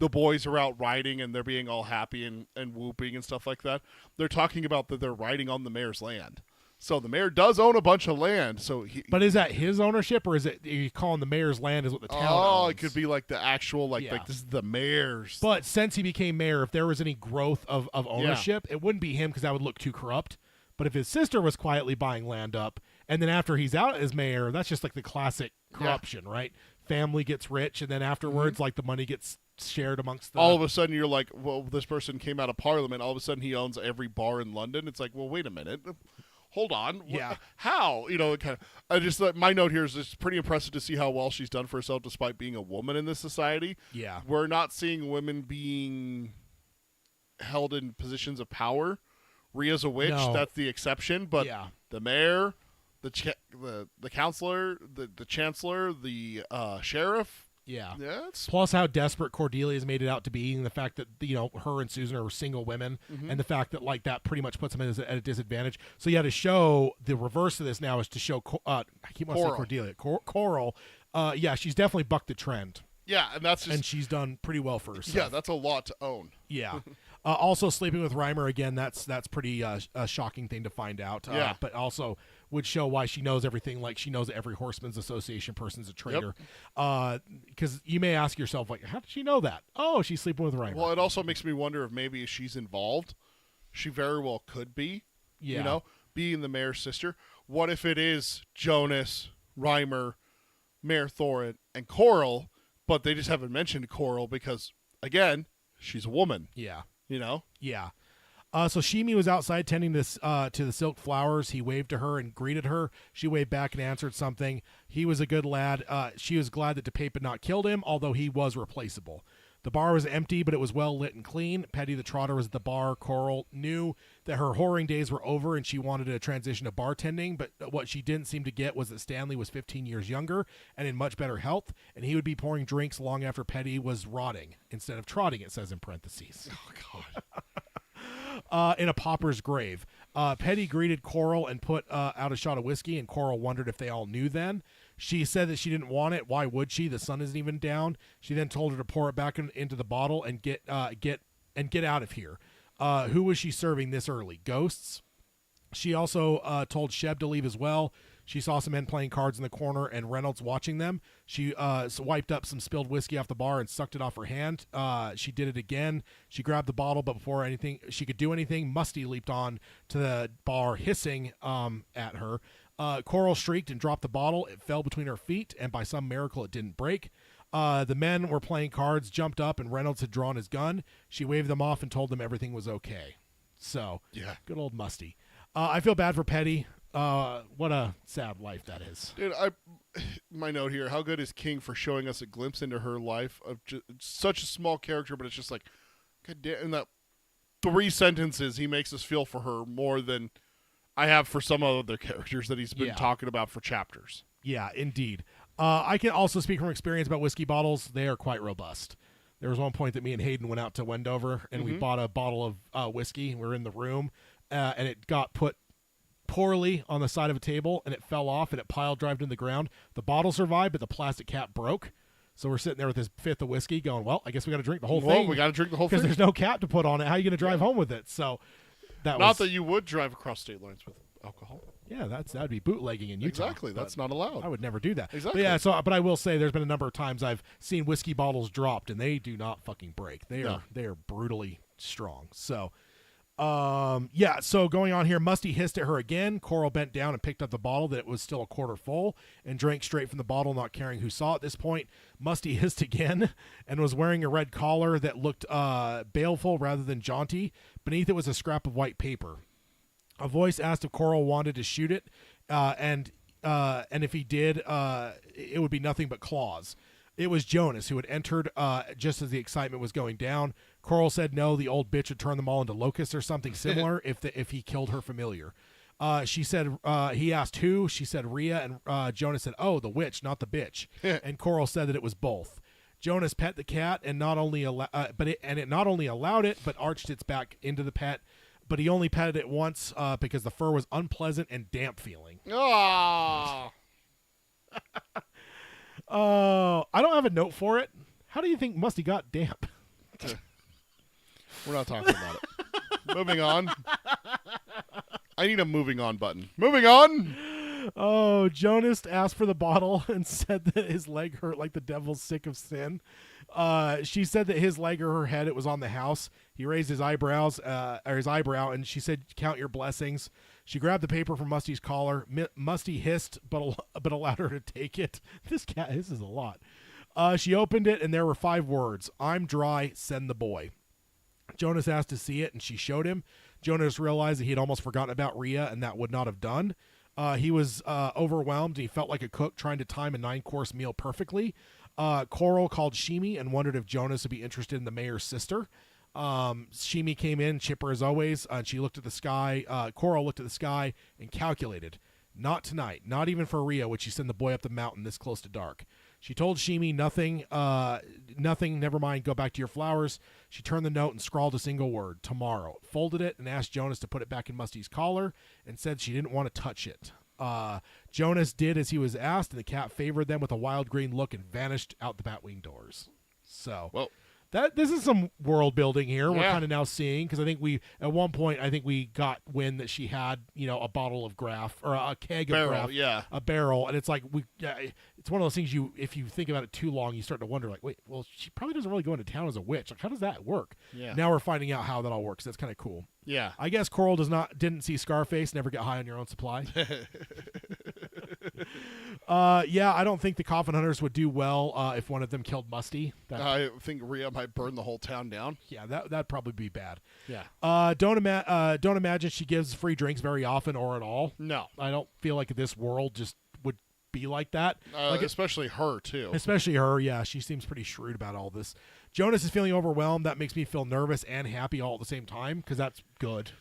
boys are out riding and they're being all happy and whooping and stuff like that. They're talking about that they're riding on the mayor's land. So the mayor does own a bunch of land. But is that his ownership, or is it you calling the mayor's land is what the town owns? It could be like the actual like this is the mayor's. But since he became mayor, if there was any growth of ownership, it wouldn't be him because that would look too corrupt. But if his sister was quietly buying land up, and then after he's out as mayor, that's just like the classic corruption, right? Family gets rich, and then afterwards, like the money gets shared amongst the... All of a sudden, you're like, well, this person came out of Parliament. All of a sudden, he owns every bar in London. It's like, well, wait a minute. Hold on. Yeah. How? Kind of. I just my note here is it's pretty impressive to see how well she's done for herself despite being a woman in this society. Yeah. We're not seeing women being held in positions of power. Rhea's a witch. No. That's the exception. But the mayor, the counselor, the chancellor, the sheriff. Yeah. Yes. Plus how desperate Cordelia has made it out to be, and the fact that, her and Susan are single women, and the fact that, like, that pretty much puts them at a disadvantage. So, to show the reverse of this now is to show, I keep wanting to say Cordelia. Coral, she's definitely bucked the trend. Yeah, and that's just... And she's done pretty well for herself. Yeah, that's a lot to own. Yeah. Also, sleeping with Reimer, again, that's pretty a shocking thing to find out. Yeah. But also would show why she knows everything, like she knows every Horseman's Association person's a traitor. Because you may ask yourself, like, how did she know that? Oh, she's sleeping with Reimer. Well, it also makes me wonder if maybe she's involved. She very well could be. Yeah. Being the mayor's sister. What if it is Jonas, Reimer, Mayor Thorin, and Coral, but they just haven't mentioned Coral because, again, she's a woman. Yeah. Yeah. So Shimi was outside tending this to the silk flowers. He waved to her and greeted her. She waved back and answered something. He was a good lad. She was glad that DePape had not killed him, although he was replaceable. The bar was empty, but it was well lit and clean. Petty the Trotter was at the bar. Coral knew that her whoring days were over and she wanted to transition to bartending, but what she didn't seem to get was that Stanley was 15 years younger and in much better health, and he would be pouring drinks long after Petty was rotting instead of trotting, it says in parentheses. Oh, God. In a pauper's grave. Petty greeted Coral and put out a shot of whiskey, and Coral wondered if they all knew then. She said that she didn't want it. Why would she? The sun isn't even down. She then told her to pour it back into the bottle and get out of here. Who was she serving this early? Ghosts? She also told Sheb to leave as well. She saw some men playing cards in the corner and Reynolds watching them. She wiped up some spilled whiskey off the bar and sucked it off her hand. She did it again. She grabbed the bottle, but before she could do anything, Musty leaped on to the bar, hissing at her. Coral shrieked and dropped the bottle. It fell between her feet, and by some miracle it didn't break. The men were playing cards, jumped up, and Reynolds had drawn his gun. She waved them off and told them everything was okay. So, good old Musty. I feel bad for Petty. What a sad life that is. Dude, my note here, how good is King for showing us a glimpse into her life of such a small character, but it's just like, God damn, in that 3 sentences, he makes us feel for her more than I have for some other characters that he's been talking about for chapters. Yeah, indeed. I can also speak from experience about whiskey bottles. They are quite robust. There was one point that me and Hayden went out to Wendover, and we bought a bottle of whiskey. We were in the room, and it got put poorly on the side of a table, and it fell off, and it pile drived in the ground. The bottle survived, but the plastic cap broke. So we're sitting there with this fifth of whiskey going, well, I guess we got to drink the whole thing. We got to drink the whole thing. Because there's no cap to put on it. How are you going to drive home with it? So Not that you would drive across state lines with alcohol. Yeah, that'd be bootlegging in Utah. Exactly. That's not allowed. I would never do that. Exactly. But but I will say there's been a number of times I've seen whiskey bottles dropped, and they do not fucking break. They are brutally strong. So so going on here, Musty hissed at her again. Coral bent down and picked up the bottle that it was still a quarter full and drank straight from the bottle, not caring who saw at this point. Musty hissed again and was wearing a red collar that looked baleful rather than jaunty. Beneath it was a scrap of white paper. A voice asked if Coral wanted to shoot it, and if he did, it would be nothing but claws. It was Jonas, who had entered just as the excitement was going down. Coral said no, the old bitch would turn them all into locusts or something similar if he killed her familiar. She said, he asked who. She said Rhea, and Jonas said, oh, the witch, not the bitch. And Coral said that it was both. Jonas pet the cat, and it not only allowed it, but arched its back into the pet. But he only petted it once because the fur was unpleasant and damp feeling. Oh. I don't have a note for it. How do you think Musty got damp? We're not talking about it. Moving on. I need a moving on button. Moving on. Oh, Jonas asked for the bottle and said that his leg hurt like the devil's sick of sin. She said that his leg or her head, it was on the house. He raised his eyebrows, or his eyebrow, and she said, "Count your blessings." She grabbed the paper from Musty's collar. Musty hissed, but allowed her to take it. This is a lot. She opened it, and there were 5 words: "I'm dry. Send the boy." Jonas asked to see it, and she showed him. Jonas realized that he had almost forgotten about Rhea, and that would not have done. He was overwhelmed, and he felt like a cook trying to time a 9-course meal perfectly. Coral called Shimi and wondered if Jonas would be interested in the mayor's sister. Shimi came in, chipper as always, and she looked at the sky. Coral looked at the sky and calculated. Not tonight, not even for Rhea would she send the boy up the mountain this close to dark. She told Shimi nothing, never mind, go back to your flowers. She turned the note and scrawled a single word: tomorrow. Folded it and asked Jonas to put it back in Musty's collar and said she didn't want to touch it. Jonas did as he was asked, and the cat favored them with a wild green look and vanished out the Batwing doors. So, Well, this is some world building here. We're Yeah. kind of now seeing, because I think at one point we got wind that she had, a bottle of Graf, or a keg of barrel, Graf, yeah. a barrel, and it's like it's one of those things if you think about it too long, you start to wonder, like, wait, well, she probably doesn't really go into town as a witch. Like, how does that work? Yeah. Now we're finding out how that all works. That's kind of cool. Yeah. I guess Coral didn't see Scarface. Never get high on your own supply. Yeah, I don't think the Coffin Hunters would do well if one of them killed Musty. I think Rhea might burn the whole town down. Yeah, that'd probably be bad. Yeah. Don't imagine she gives free drinks very often or at all. No. I don't feel like this world just would be like that. Especially her, too. Especially her, yeah. She seems pretty shrewd about all this. Jonas is feeling overwhelmed. That makes me feel nervous and happy all at the same time, because that's good.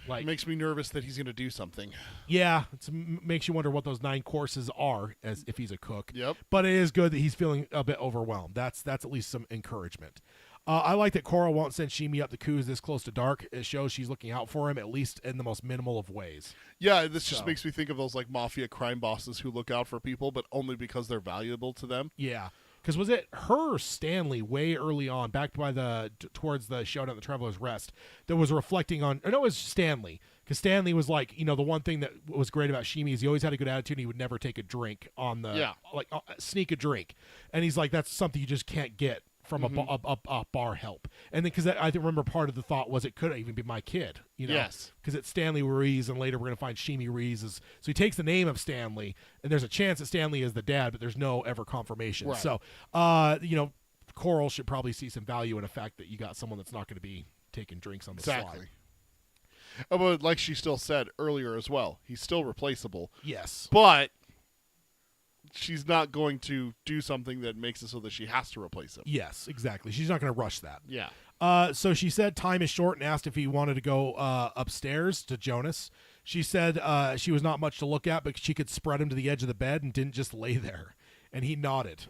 It makes me nervous that he's going to do something. Yeah, it makes you wonder what those 9 courses are, as if he's a cook. Yep. But it is good that he's feeling a bit overwhelmed. That's at least some encouragement. I like that Coral won't send Shimi up the coos this close to dark. It shows she's looking out for him, at least in the most minimal of ways. Yeah, this just makes me think of those mafia crime bosses who look out for people, but only because they're valuable to them. Yeah. Because was it her or Stanley way early on, back by towards the showdown at the Traveler's Rest, that was reflecting on? I know it was Stanley, because Stanley was like, the one thing that was great about Shimi is he always had a good attitude, and he would never take a drink on the sneak a drink, and he's like, that's something you just can't get from a bar help. And then because I remember part of the thought was it could even be my kid, Yes. because it's Stanley Ruiz, and later we're going to find Shimi Ruiz so he takes the name of Stanley, and there's a chance that Stanley is the dad, but there's no ever confirmation. Right. So Coral should probably see some value in the fact that you got someone that's not going to be taking drinks on the Exactly. slide. But like she still said earlier as well, he's still replaceable. Yes. But she's not going to do something that makes it so that she has to replace him. Yes, exactly. She's not going to rush that. Yeah. So she said time is short and asked if he wanted to go upstairs to Jonas. She said she was not much to look at, but she could spread him to the edge of the bed and didn't just lay there. And he nodded.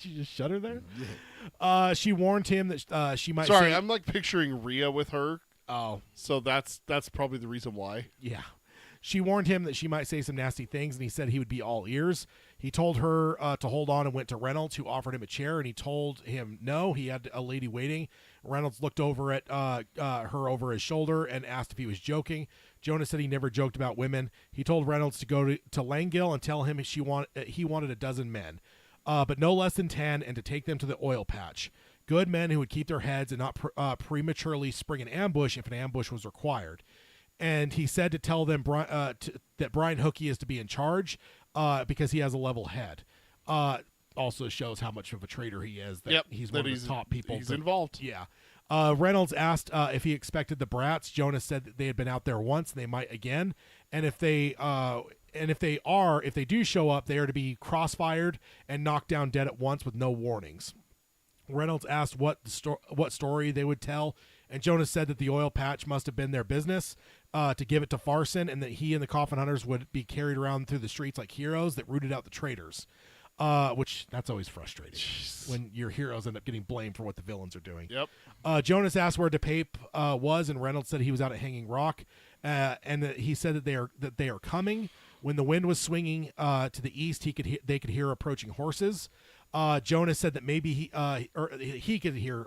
Did you just shut her there? Yeah. She warned him that she might Sorry, say... I'm picturing Rhea with her. Oh. So that's probably the reason why. Yeah. She warned him that she might say some nasty things, and he said he would be all ears. He told her to hold on and went to Reynolds, who offered him a chair, and he told him no, he had a lady waiting. Reynolds looked over at her over his shoulder and asked if he was joking. Jonas said he never joked about women. He told Reynolds to go to Langhill and tell him he wanted a dozen men, but no less than 10, and to take them to the oil patch. Good men who would keep their heads and not prematurely spring an ambush if an ambush was required. And he said to tell them that Brian Hookie is to be in charge because he has a level head. Also shows how much of a traitor he is, that he's one of the top people. He's involved. Yeah. Reynolds asked if he expected the brats. Jonas said that they had been out there once and they might again. And if they do show up, they are to be crossfired and knocked down dead at once with no warnings. Reynolds asked what story they would tell, and Jonas said that the oil patch must have been their business to give it to Farson, and that he and the Coffin Hunters would be carried around through the streets like heroes that rooted out the traitors, which that's always frustrating when your heroes end up getting blamed for what the villains are doing. Yep. Jonas asked where DePape was, and Reynolds said he was out at Hanging Rock, and that he said that they are coming. When the wind was swinging to the east, they could hear approaching horses. Jonas said that maybe he could hear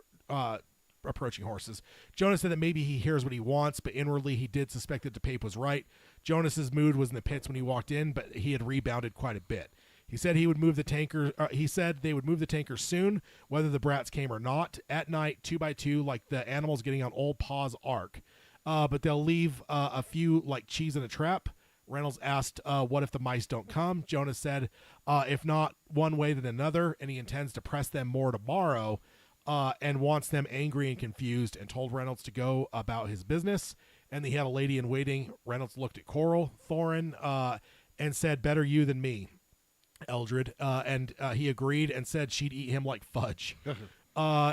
approaching horses. Jonas said that maybe he hears what he wants, but inwardly he did suspect that DePape was right. Jonas's mood was in the pits when he walked in, but he had rebounded quite a bit. He said he would move the tanker. He said they would move the tanker soon, whether the brats came or not. At night, 2x2, like the animals getting on Old Pa's ark. But they'll leave a few like cheese in a trap. Reynolds asked, what if the mice don't come? Jonas said, if not one way, then another, and he intends to press them more tomorrow, and wants them angry and confused, and told Reynolds to go about his business. And he had a lady in waiting. Reynolds looked at Coral Thorin and said, better you than me, Eldred. And he agreed and said she'd eat him like fudge.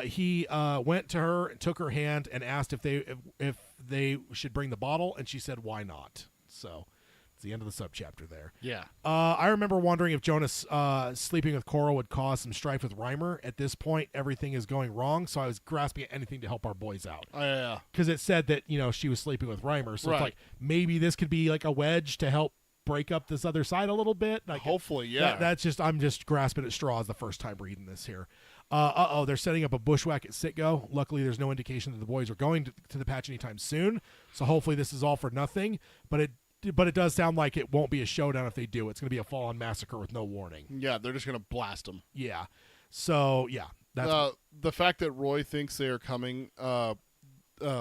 He went to her and took her hand and asked if they should bring the bottle, and she said, why not? So it's the end of the subchapter there. Yeah. I remember wondering if Jonas sleeping with Coral would cause some strife with Reimer. At this point, everything is going wrong, so I was grasping at anything to help our boys out. Oh, yeah. Because it said that, she was sleeping with Reimer, so Right. it's like maybe this could be like a wedge to help break up this other side a little bit. Like, Hopefully, yeah. I'm just grasping at straws the first time reading this here. They're setting up a bushwhack at Citgo. Luckily, there's no indication that the boys are going to the patch anytime soon, so hopefully this is all for nothing, but it does sound like it won't be a showdown if they do. It's going to be a full-on massacre with no warning. Yeah, they're just going to blast them. Yeah. So, yeah. That's the fact that Roy thinks they are coming,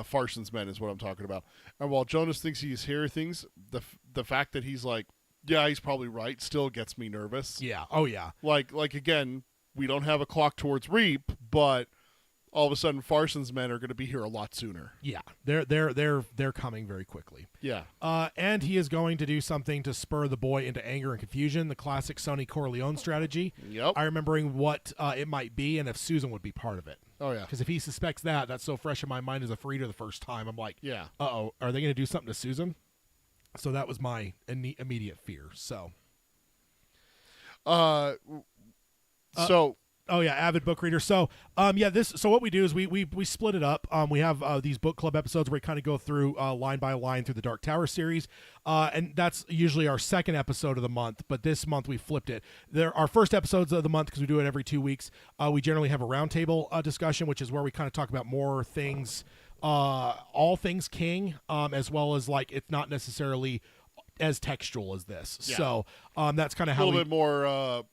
Farson's men is what I'm talking about. And while Jonas thinks he's hearing things, the fact that he's like, yeah, he's probably right, still gets me nervous. yeah. Oh, yeah. Like again, we don't have a clock towards Reap, but all of a sudden Farson's men are going to be here a lot sooner. Yeah. They're coming very quickly. Yeah. And he is going to do something to spur the boy into anger and confusion, the classic Sonny Corleone strategy. Yep. I remembering what it might be and if Susan would be part of it. Oh, yeah. Because if he suspects that's so fresh in my mind as a reader the first time, I'm like, Yeah. uh-oh, are they going to do something to Susan? So that was my immediate fear. So. Oh yeah, avid book reader. So, So what we do is we split it up. We have these book club episodes where we kind of go through line by line through the Dark Tower series, and that's usually our second episode of the month. But this month we flipped it. Our first episodes of the month, because we do it every 2 weeks. We generally have a roundtable discussion, which is where we kind of talk about more things, all things King, as well as like it's not necessarily as textual as this. Yeah. So that's kind of how a little bit more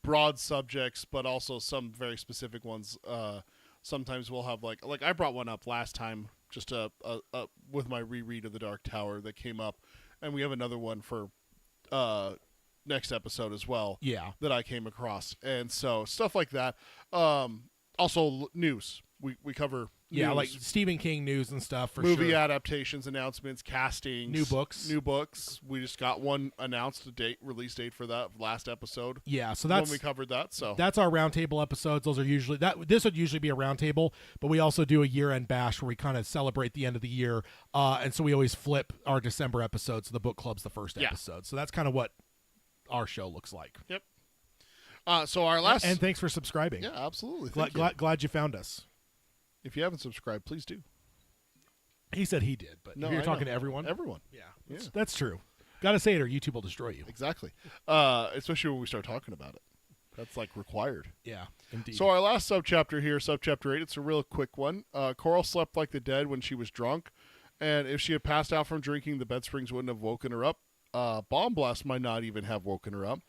broad subjects, but also some very specific ones. Sometimes we'll have like I brought one up last time, just with my reread of the Dark Tower that came up, and we have another one for next episode as well. Yeah, that I came across, and so stuff like that. Also news. We cover yeah, news, like Stephen King news and stuff for movie sure. adaptations, announcements, castings, New books. We just got one announced release date for that last episode. Yeah, so that's when we covered that. So that's our roundtable episodes. Those are usually this would usually be a roundtable, but we also do a year-end bash where we kind of celebrate the end of the year, and so we always flip our December episodes. So the book club's the first episode. So that's kind of what our show looks like. Yep. So our last and thanks for subscribing. Yeah, absolutely. Glad you found us. If you haven't subscribed, please do. He said he did, but No, if you're I talking know. to everyone. Everyone. Yeah, that's true. Got to say it or YouTube will destroy you. Exactly. Especially when we start talking about it. That's like required. Yeah, indeed. So our last subchapter here, subchapter 8, it's a real quick one. Coral slept like the dead when she was drunk, and if she had passed out from drinking, the bed springs wouldn't have woken her up. Bomb blast might not even have woken her up.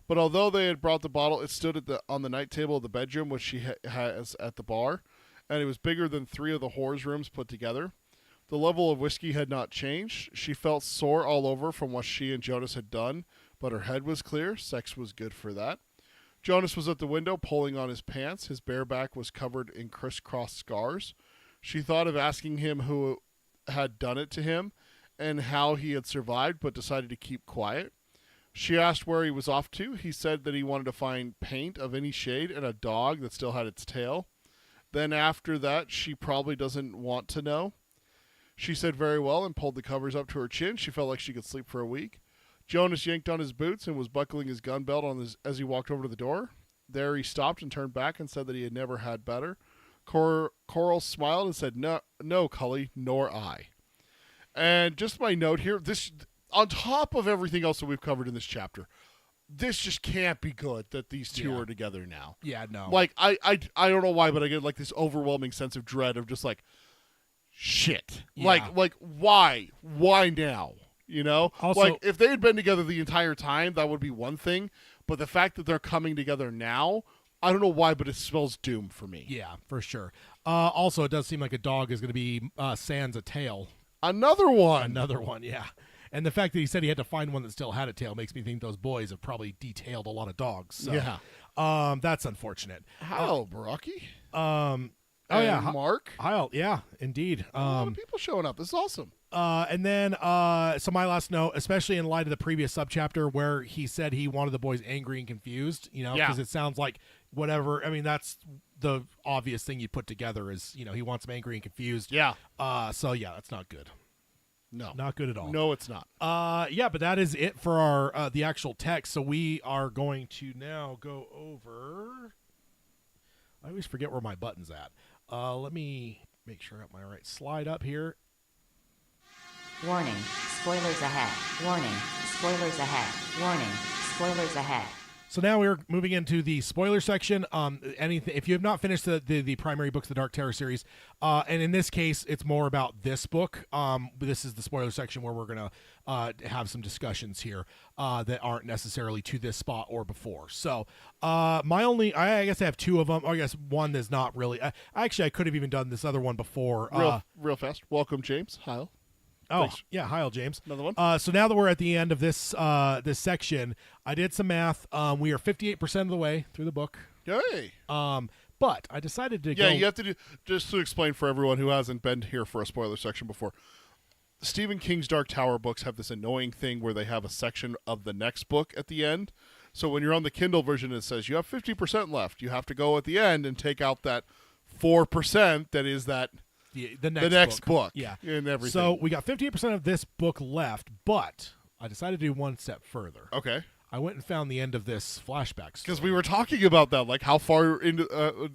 But although they had brought the bottle, it stood on the night table of the bedroom, which she has at the bar, and it was bigger than 3 of the whore's rooms put together. The level of whiskey had not changed. She felt sore all over from what she and Jonas had done, but her head was clear. Sex was good for that. Jonas was at the window pulling on his pants. His bare back was covered in crisscross scars. She thought of asking him who had done it to him and how he had survived, but decided to keep quiet. She asked where he was off to. He said that he wanted to find paint of any shade and a dog that still had its tail. Then after that, she probably doesn't want to know. She said very well and pulled the covers up to her chin. She felt like she could sleep for a week. Jonas yanked on his boots and was buckling his gun belt as he walked over to the door. There he stopped and turned back and said that he had never had better. Coral smiled and said, No, Cully, nor I. And just my note here, this on top of everything else that we've covered in this chapter, this just can't be good that these two are together now. Yeah, no. Like, I don't know why, but I get like this overwhelming sense of dread of just like, shit. Yeah. Like why? Why now? You know? Also- like, if they had been together the entire time, that would be one thing. But the fact that they're coming together now, I don't know why, but it spells doom for me. Yeah, for sure. Also, it does seem like a dog is going to be sans a tail. Another one. Another one, yeah. And the fact that he said he had to find one that still had a tail makes me think those boys have probably detailed a lot of dogs. So, Yeah. That's unfortunate. Hello, Brocky. Yeah, Mark. Heil, yeah, indeed. A lot of people showing up. This is awesome. And then, so my last note, especially in light of the previous subchapter where he said he wanted the boys angry and confused, because it sounds like whatever. I mean, that's the obvious thing you put together is, he wants them angry and confused. Yeah. So yeah, that's not good. No. Not good at all. No, it's not. Yeah, but that is it for our the actual text. So we are going to now go over. I always forget where my button's at. Let me make sure I got my right slide up here. Warning, spoilers ahead. Warning, spoilers ahead. Warning, spoilers ahead. So now we're moving into the spoiler section. Anything if you have not finished the primary books of the Dark Terror series, and in this case, it's more about this book. This is the spoiler section where we're gonna have some discussions here that aren't necessarily to this spot or before. So I guess I have two of them. Or I guess one is not really. I could have even done this other one before. Real fast. Welcome, James. Heil. Oh, Thanks. yeah. Heil, James. Another one. So now that we're at the end of this this section, I did some math. We are 58% of the way through the book. Yay. But I decided to go. Yeah, you have to do, just to explain for everyone who hasn't been here for a spoiler section before. Stephen King's Dark Tower books have this annoying thing where they have a section of the next book at the end. So when you're on the Kindle version, it says you have 50% left. You have to go at the end and take out that 4% that is that the next book. Yeah. And everything. So we got 58% of this book left, but I decided to do one step further. Okay. I went and found the end of this flashback story. Because we were talking about that, like how far into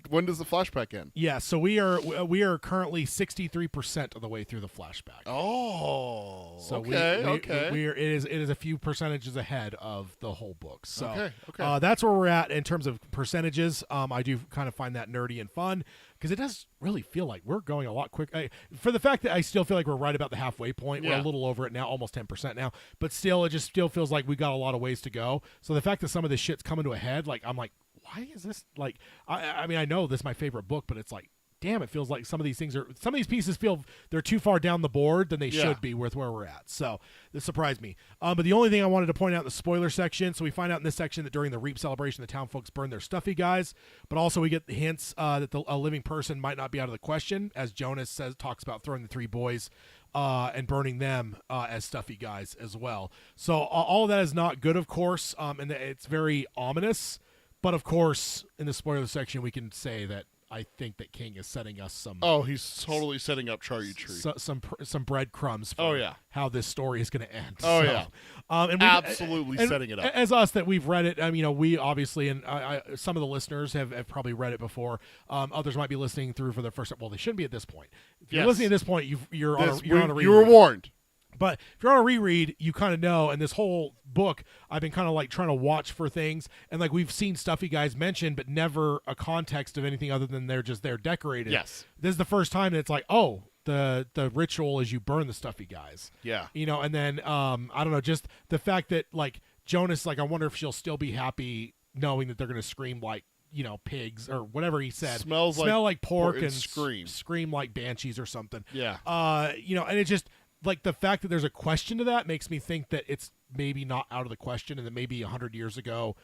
when does the flashback end? Yeah, so we are currently 63% of the way through the flashback. Oh, so okay. it is a few percentages ahead of the whole book. So okay. That's where we're at in terms of percentages. I do kind of find that nerdy and fun because it does really feel like we're going a lot quicker. For the fact that I still feel like we're right about the halfway point. Yeah. We're a little over it now, almost 10% now, but still, it just still feels like we got a lot of ways to go. So the fact that some of this shit's coming to a head, like I'm like, why is this like? I mean, I know this is my favorite book, but it's like, damn, it feels like some of these pieces feel they're too far down the board than they should be with where we're at. So this surprised me. But the only thing I wanted to point out in the spoiler section, so we find out in this section that during the Reap celebration, the town folks burn their stuffy guys, but also we get the hints that a living person might not be out of the question, as Jonas talks about throwing the three boys and burning them as stuffy guys as well. So all of that is not good, of course, and it's very ominous. But of course, in the spoiler section, we can say that I think that King is setting us some. Oh, he's totally setting up Tree. Some breadcrumbs for how this story is going to end. Oh, so, yeah. And absolutely setting it up. As us that we've read it, I mean, we obviously, and some of the listeners have probably read it before. Others might be listening through for the first time. Well, they shouldn't be at this point. If you're listening at this point, you're on a reread. You were warned. But if you're on a reread, you kind of know. And this whole book, I've been kind of like trying to watch for things. And like we've seen stuffy guys mentioned, but never a context of anything other than they're decorated. Yes. This is the first time that it's like, oh, the ritual is you burn the stuffy guys. Yeah. And then, I don't know, just the fact that like Jonas, like, I wonder if she'll still be happy knowing that they're going to scream like, pigs or whatever he said. Smell like pork and scream like banshees or something. Yeah. And it just, like the fact that there's a question to that makes me think that it's maybe not out of the question, and that maybe 100 years ago,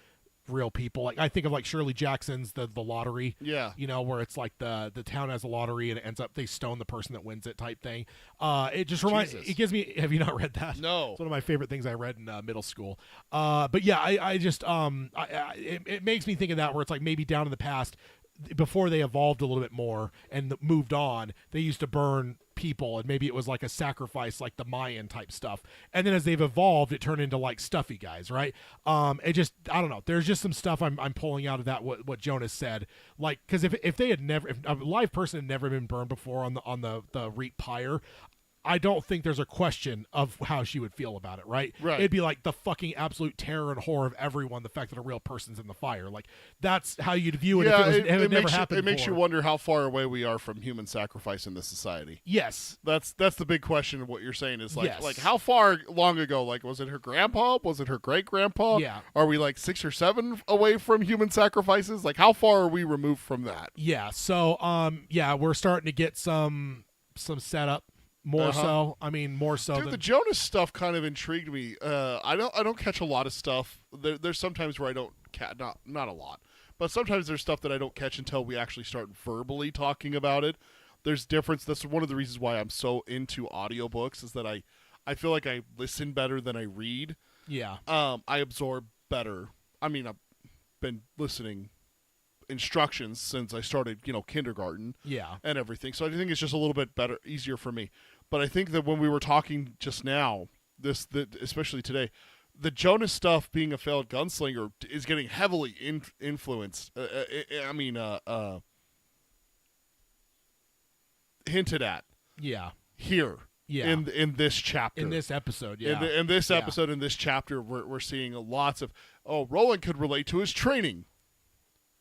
real people, like I think of like Shirley Jackson's the lottery. Yeah. Where it's like the town has a lottery and it ends up they stone the person that wins it type thing. It just reminds. It gives me. Have you not read that? No. It's one of my favorite things I read in middle school. But yeah, I just it makes me think of that where it's like maybe down in the past, before they evolved a little bit more and moved on, they used to burn people, and maybe it was like a sacrifice, like the Mayan type stuff. And then as they've evolved, it turned into like stuffy guys, right? It just, I don't know. There's just some stuff I'm pulling out of that what Jonas said, like because if a live person had never been burned before on the Reap pyre, I don't think there's a question of how she would feel about it, right? Right. It'd be like the fucking absolute terror and horror of everyone, the fact that a real person's in the fire. Like, that's how you'd view it Yeah, if it never happened it makes you before. wonder how far away we are from human sacrifice in this society. Yes. That's the big question of what you're saying is like Yes. like how far long ago? Like, was it her grandpa? Was it her great grandpa? Yeah. Are we like 6 or 7 away from human sacrifices? Like, how far are we removed from that? Yeah. So, we're starting to get some setup. More so. I mean, more so. Dude, than the Jonas stuff kind of intrigued me. I don't catch a lot of stuff. There's sometimes where I don't not a lot, but sometimes there's stuff that I don't catch until we actually start verbally talking about it. There's difference. That's one of the reasons why I'm so into audiobooks is that I feel like I listen better than I read. Yeah. I absorb better. I mean, I've been listening instructions since I started, kindergarten. Yeah. And everything. So I think it's just a little bit better, easier for me. But I think that when we were talking just now, especially today, the Jonas stuff being a failed gunslinger is getting heavily influenced. Hinted at. Yeah. Here. Yeah. In this chapter. In this episode, yeah. In this episode, in this chapter, we're seeing lots of, Roland could relate to his training.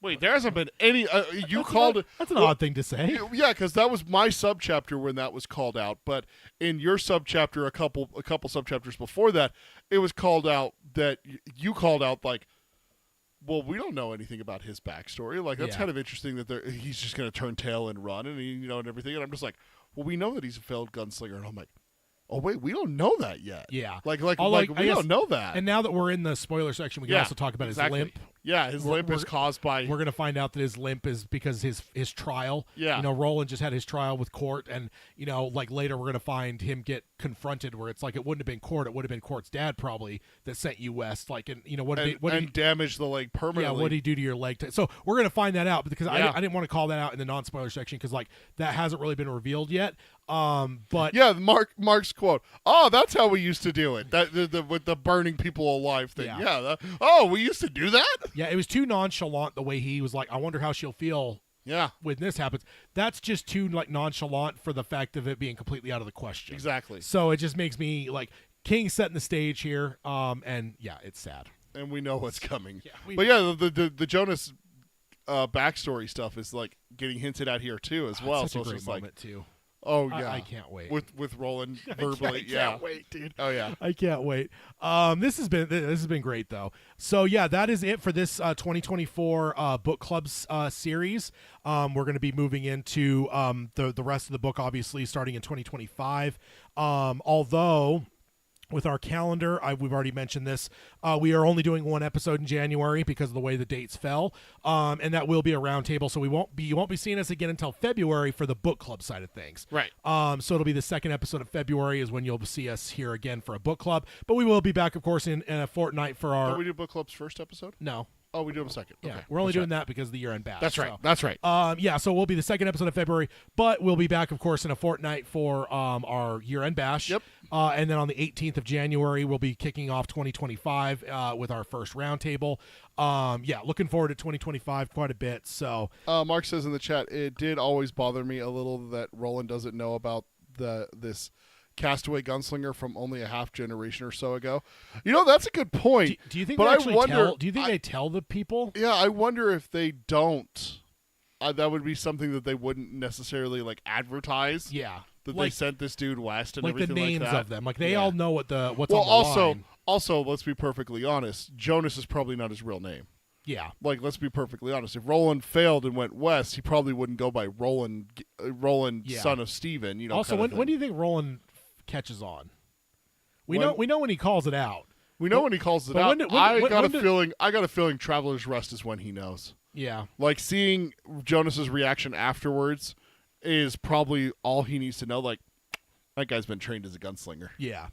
Wait, there hasn't been any. You called it. That's an odd thing to say. Yeah, because that was my subchapter when that was called out. But in your subchapter, a couple subchapters before that, it was called out that you called out like, well, we don't know anything about his backstory. Like, that's kind of interesting that he's just going to turn tail and run and and everything. And I'm just like, well, we know that he's a failed gunslinger, and I'm like, oh wait, we don't know that yet. Yeah, we don't know that. And now that we're in the spoiler section, we can also talk about his limp. Yeah, his limp is caused by. We're gonna find out that his limp is because his trial. Yeah, Roland just had his trial with Court, and later we're gonna find him get confronted where it's like it wouldn't have been Court, it would have been Court's dad probably that sent you west. Like, and what damaged the leg permanently. Yeah, what did he do to your leg? So we're gonna find that out because I didn't want to call that out in the non-spoiler section because like that hasn't really been revealed yet. But yeah, Mark's quote. Oh, that's how we used to do it. That with the burning people alive thing. Yeah. We used to do that. Yeah, it was too nonchalant the way he was like, I wonder how she'll feel. Yeah, when this happens, that's just too like nonchalant for the fact of it being completely out of the question. Exactly. So it just makes me like King setting the stage here. And yeah, it's sad. And we know what's coming. Yeah, but yeah, the Jonas backstory stuff is like getting hinted at here too as well. Such so a great it's moment too. Oh yeah, I can't wait with Roland verbally. I can't wait, dude. Oh yeah, I can't wait. This has been great though. So yeah, that is it for this 2024 book clubs series. We're going to be moving into the rest of the book, obviously starting in 2025. Although. With our calendar, we've already mentioned this. We are only doing one episode in January because of the way the dates fell, and that will be a roundtable. So you won't be seeing us again until February for the book club side of things. Right. So it'll be the second episode of February is when you'll see us here again for a book club. But we will be back, of course, in a fortnight for our. Don't we do book club's first episode? No. Oh, we do them second. Yeah, okay. we're only doing that because of the year-end bash. That's right. So. That's right. So we'll be the second episode of February, but we'll be back, of course, in a fortnight for our year-end bash. Yep. And then on the 18th of January, we'll be kicking off 2025 with our first roundtable. Looking forward to 2025 quite a bit. So Mark says in the chat, it did always bother me a little that Roland doesn't know about this castaway gunslinger from only a half generation or so ago. That's a good point. Do you think? But they actually I wonder. Do you think they tell the people? Yeah, I wonder if they don't. That would be something that they wouldn't necessarily like advertise. Yeah, that they sent this dude west and like everything the names like that. of them. Like they all know what's on the line. Also, let's be perfectly honest. Jonas is probably not his real name. Yeah. Like, let's be perfectly honest. If Roland failed and went west, he probably wouldn't go by Roland, son of Stephen. Also, when do you think Roland catches on? We know when he calls it out. We know when he calls it out. I got a feeling Traveler's Rest is when he knows. Yeah. Like, seeing Jonas's reaction afterwards is probably all he needs to know. Like, that guy's been trained as a gunslinger. Yeah.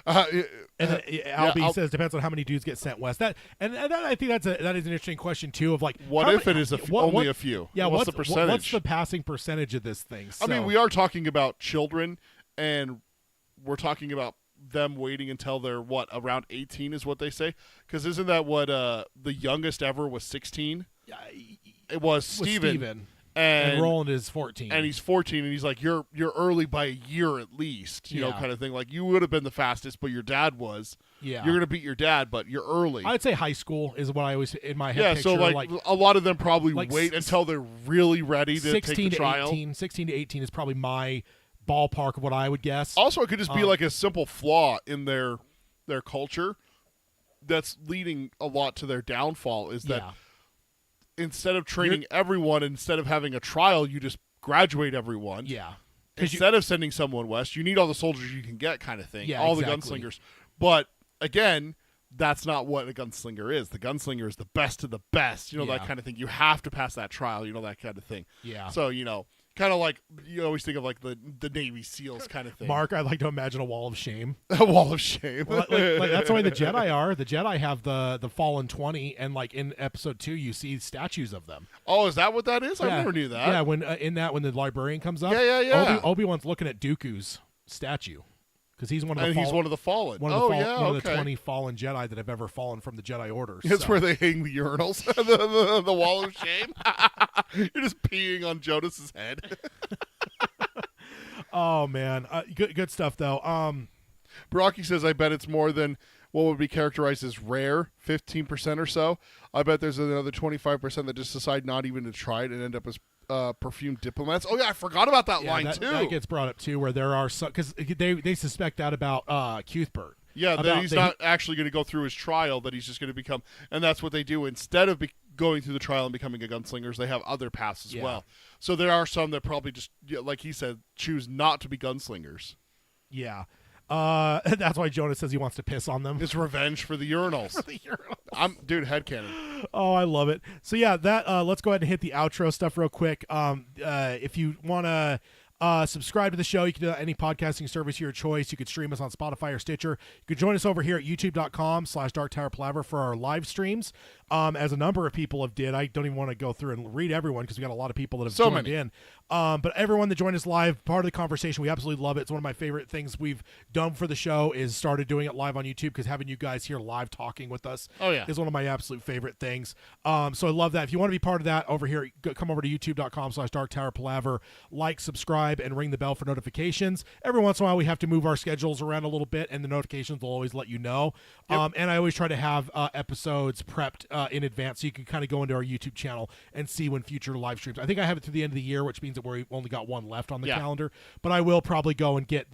Albie says depends on how many dudes get sent west. That I think that is an interesting question too. Of like, what if it is only a few? Yeah, what's the percentage? What's the passing percentage of this thing? So, I mean, we are talking about children, and we're talking about them waiting until they're around 18 is what they say. Because isn't that what the youngest ever was 16? Yeah, it was Steven. And Roland is 14. And he's 14, and he's like, you're early by a year at least, you know, kind of thing. Like, you would have been the fastest, but your dad was. Yeah. You're going to beat your dad, but you're early. I'd say high school is what I always, in my head, yeah, picture. so, like, a lot of them probably wait until they're really ready to take the trial. 16 to 18 is probably my ballpark of what I would guess. Also, it could just be like a simple flaw in their culture that's leading a lot to their downfall, is that instead of training everyone, instead of having a trial, you just graduate everyone. Yeah. Instead of sending someone west, you need all the soldiers you can get, kind of thing. Yeah, all exactly. the gunslingers. But again, that's not what a gunslinger is. The gunslinger is the best of the best, you know, that kind of thing. You have to pass that trial, you know, that kind of thing. Yeah. So, you know, kind of like you always think of like the Navy SEALs kind of thing. Mark, I'd like to imagine a wall of shame. A wall of shame. Well, like that's the way the Jedi are. The Jedi have the Fallen 20, and like in episode 2, you see statues of them. Oh, is that what that is? I never knew that. Yeah, when when the librarian comes up. Yeah. Obi-Wan's looking at Dooku's statue. Because he's one of the he's one of the fallen. One of the 20 fallen Jedi that have ever fallen from the Jedi Order. It's where they hang the urinals, the wall of shame. You're just peeing on Jonas's head. Oh man, good stuff though. Brocky says, "I bet it's more than what would be characterized as rare, 15% or so. I bet there's another 25% that just decide not even to try it and end up as perfumed diplomats." Oh yeah, I forgot about that line too. That gets brought up too, where there are some, because they suspect that about Cuthbert. Yeah, that he's not actually going to go through his trial, that he's just going to become, and that's what they do. Instead of going through the trial and becoming a gunslinger, they have other paths as well. So there are some that probably just, like he said, choose not to be gunslingers. Yeah. That's why Jonas says he wants to piss on them. It's revenge for the urinals. Dude, headcanon. Oh, I love it. So yeah, let's go ahead and hit the outro stuff real quick. If you want to subscribe to the show, you can do that on any podcasting service of your choice. You could stream us on Spotify or Stitcher. You could join us over here at youtube.com/darktowerpalaver for our live streams. As a number of people have did. I don't even want to go through and read everyone because we got a lot of people that have joined in. But everyone that joined us live, part of the conversation, we absolutely love it. It's one of my favorite things we've done for the show is started doing it live on YouTube, because having you guys here live talking with us is one of my absolute favorite things. So I love that. If you want to be part of that over here, come over to youtube.com/darktowerpalaver, like, subscribe, and ring the bell for notifications. Every once in a while we have to move our schedules around a little bit, and the notifications will always let you know. And I always try to have episodes prepped in advance, so you can kind of go into our YouTube channel and see when future live streams. I think I have it through the end of the year, which means that we've only got one left on the calendar, but I will probably go and get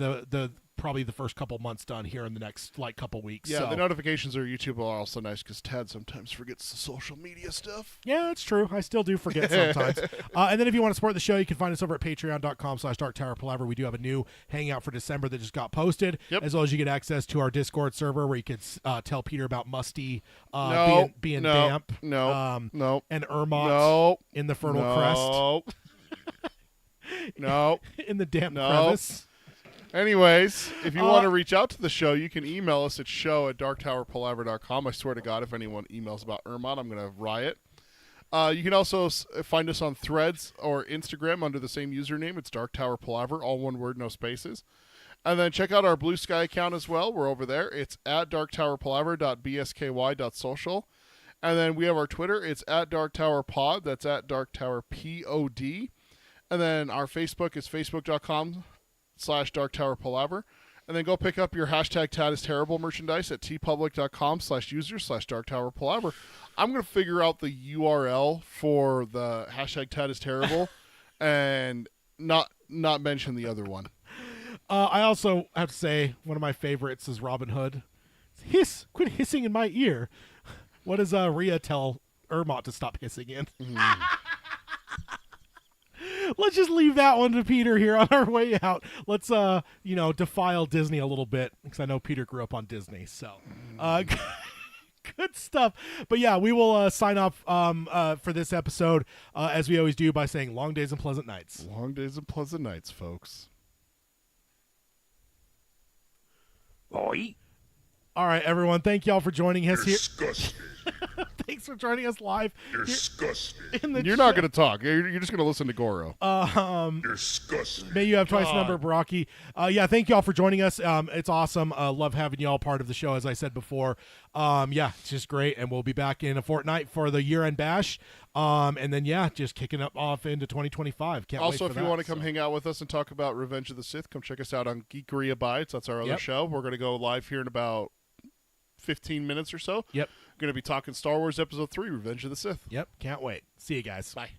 probably the first couple months done here in the next couple weeks. Yeah, the notifications on YouTube are also nice because Tad sometimes forgets the social media stuff. Yeah, it's true. I still do forget sometimes. And then if you want to support the show, you can find us over at patreon.com/darktowerpalaver. We do have a new hangout for December that just got posted, as well as you get access to our Discord server where you can tell Peter about Musty being damp. And Ermot in the Fertile Crest. In the damp crevice. Anyways, if you want to reach out to the show, you can email us at show@darktowerpalaver.com. I swear to God, if anyone emails about Ermot, I'm going to riot. You can also find us on Threads or Instagram under the same username. It's Dark Tower Palaver, all one word, no spaces. And then check out our Blue Sky account as well. We're over there. It's at darktowerpalaver.bsky.social. And then we have our Twitter. It's at darktowerpod. That's at darktowerpod. And then our Facebook is facebook.com/darktowerpalaver. And then go pick up your hashtag Tad is Terrible merchandise at tpublic.com/user/darktowerpalaver. I'm going to figure out the URL for the hashtag Tad is Terrible and not mention the other one. I also have to say one of my favorites is Robin Hood. Hiss! Quit hissing in my ear. What does Rhea tell Ermot to stop hissing in? Let's just leave that one to Peter here on our way out. Let's, defile Disney a little bit, because I know Peter grew up on Disney. So, good stuff. But yeah, we will sign off for this episode, as we always do, by saying long days and pleasant nights. Long days and pleasant nights, folks. Boy. All right, everyone. Thank y'all for joining us here. Disgusting. Thanks Thanks for joining us live. Disgusting. In the You're not going to talk. You're just going to listen to Goro. Disgusting. May you have twice the number of Baraki. Yeah, thank y'all for joining us. It's awesome. Love having y'all part of the show, as I said before. Yeah, it's just great, and we'll be back in a fortnight for the year-end bash. And then, yeah, just kicking up off into 2025. Can't wait Also, for if you that, want to come hang out with us and talk about Revenge of the Sith, come check us out on Geekery Abides. That's our other show. We're going to go live here in about 15 minutes or so. Yep. Going to be talking Star Wars Episode 3, Revenge of the Sith. Yep, can't wait. See you guys. Bye.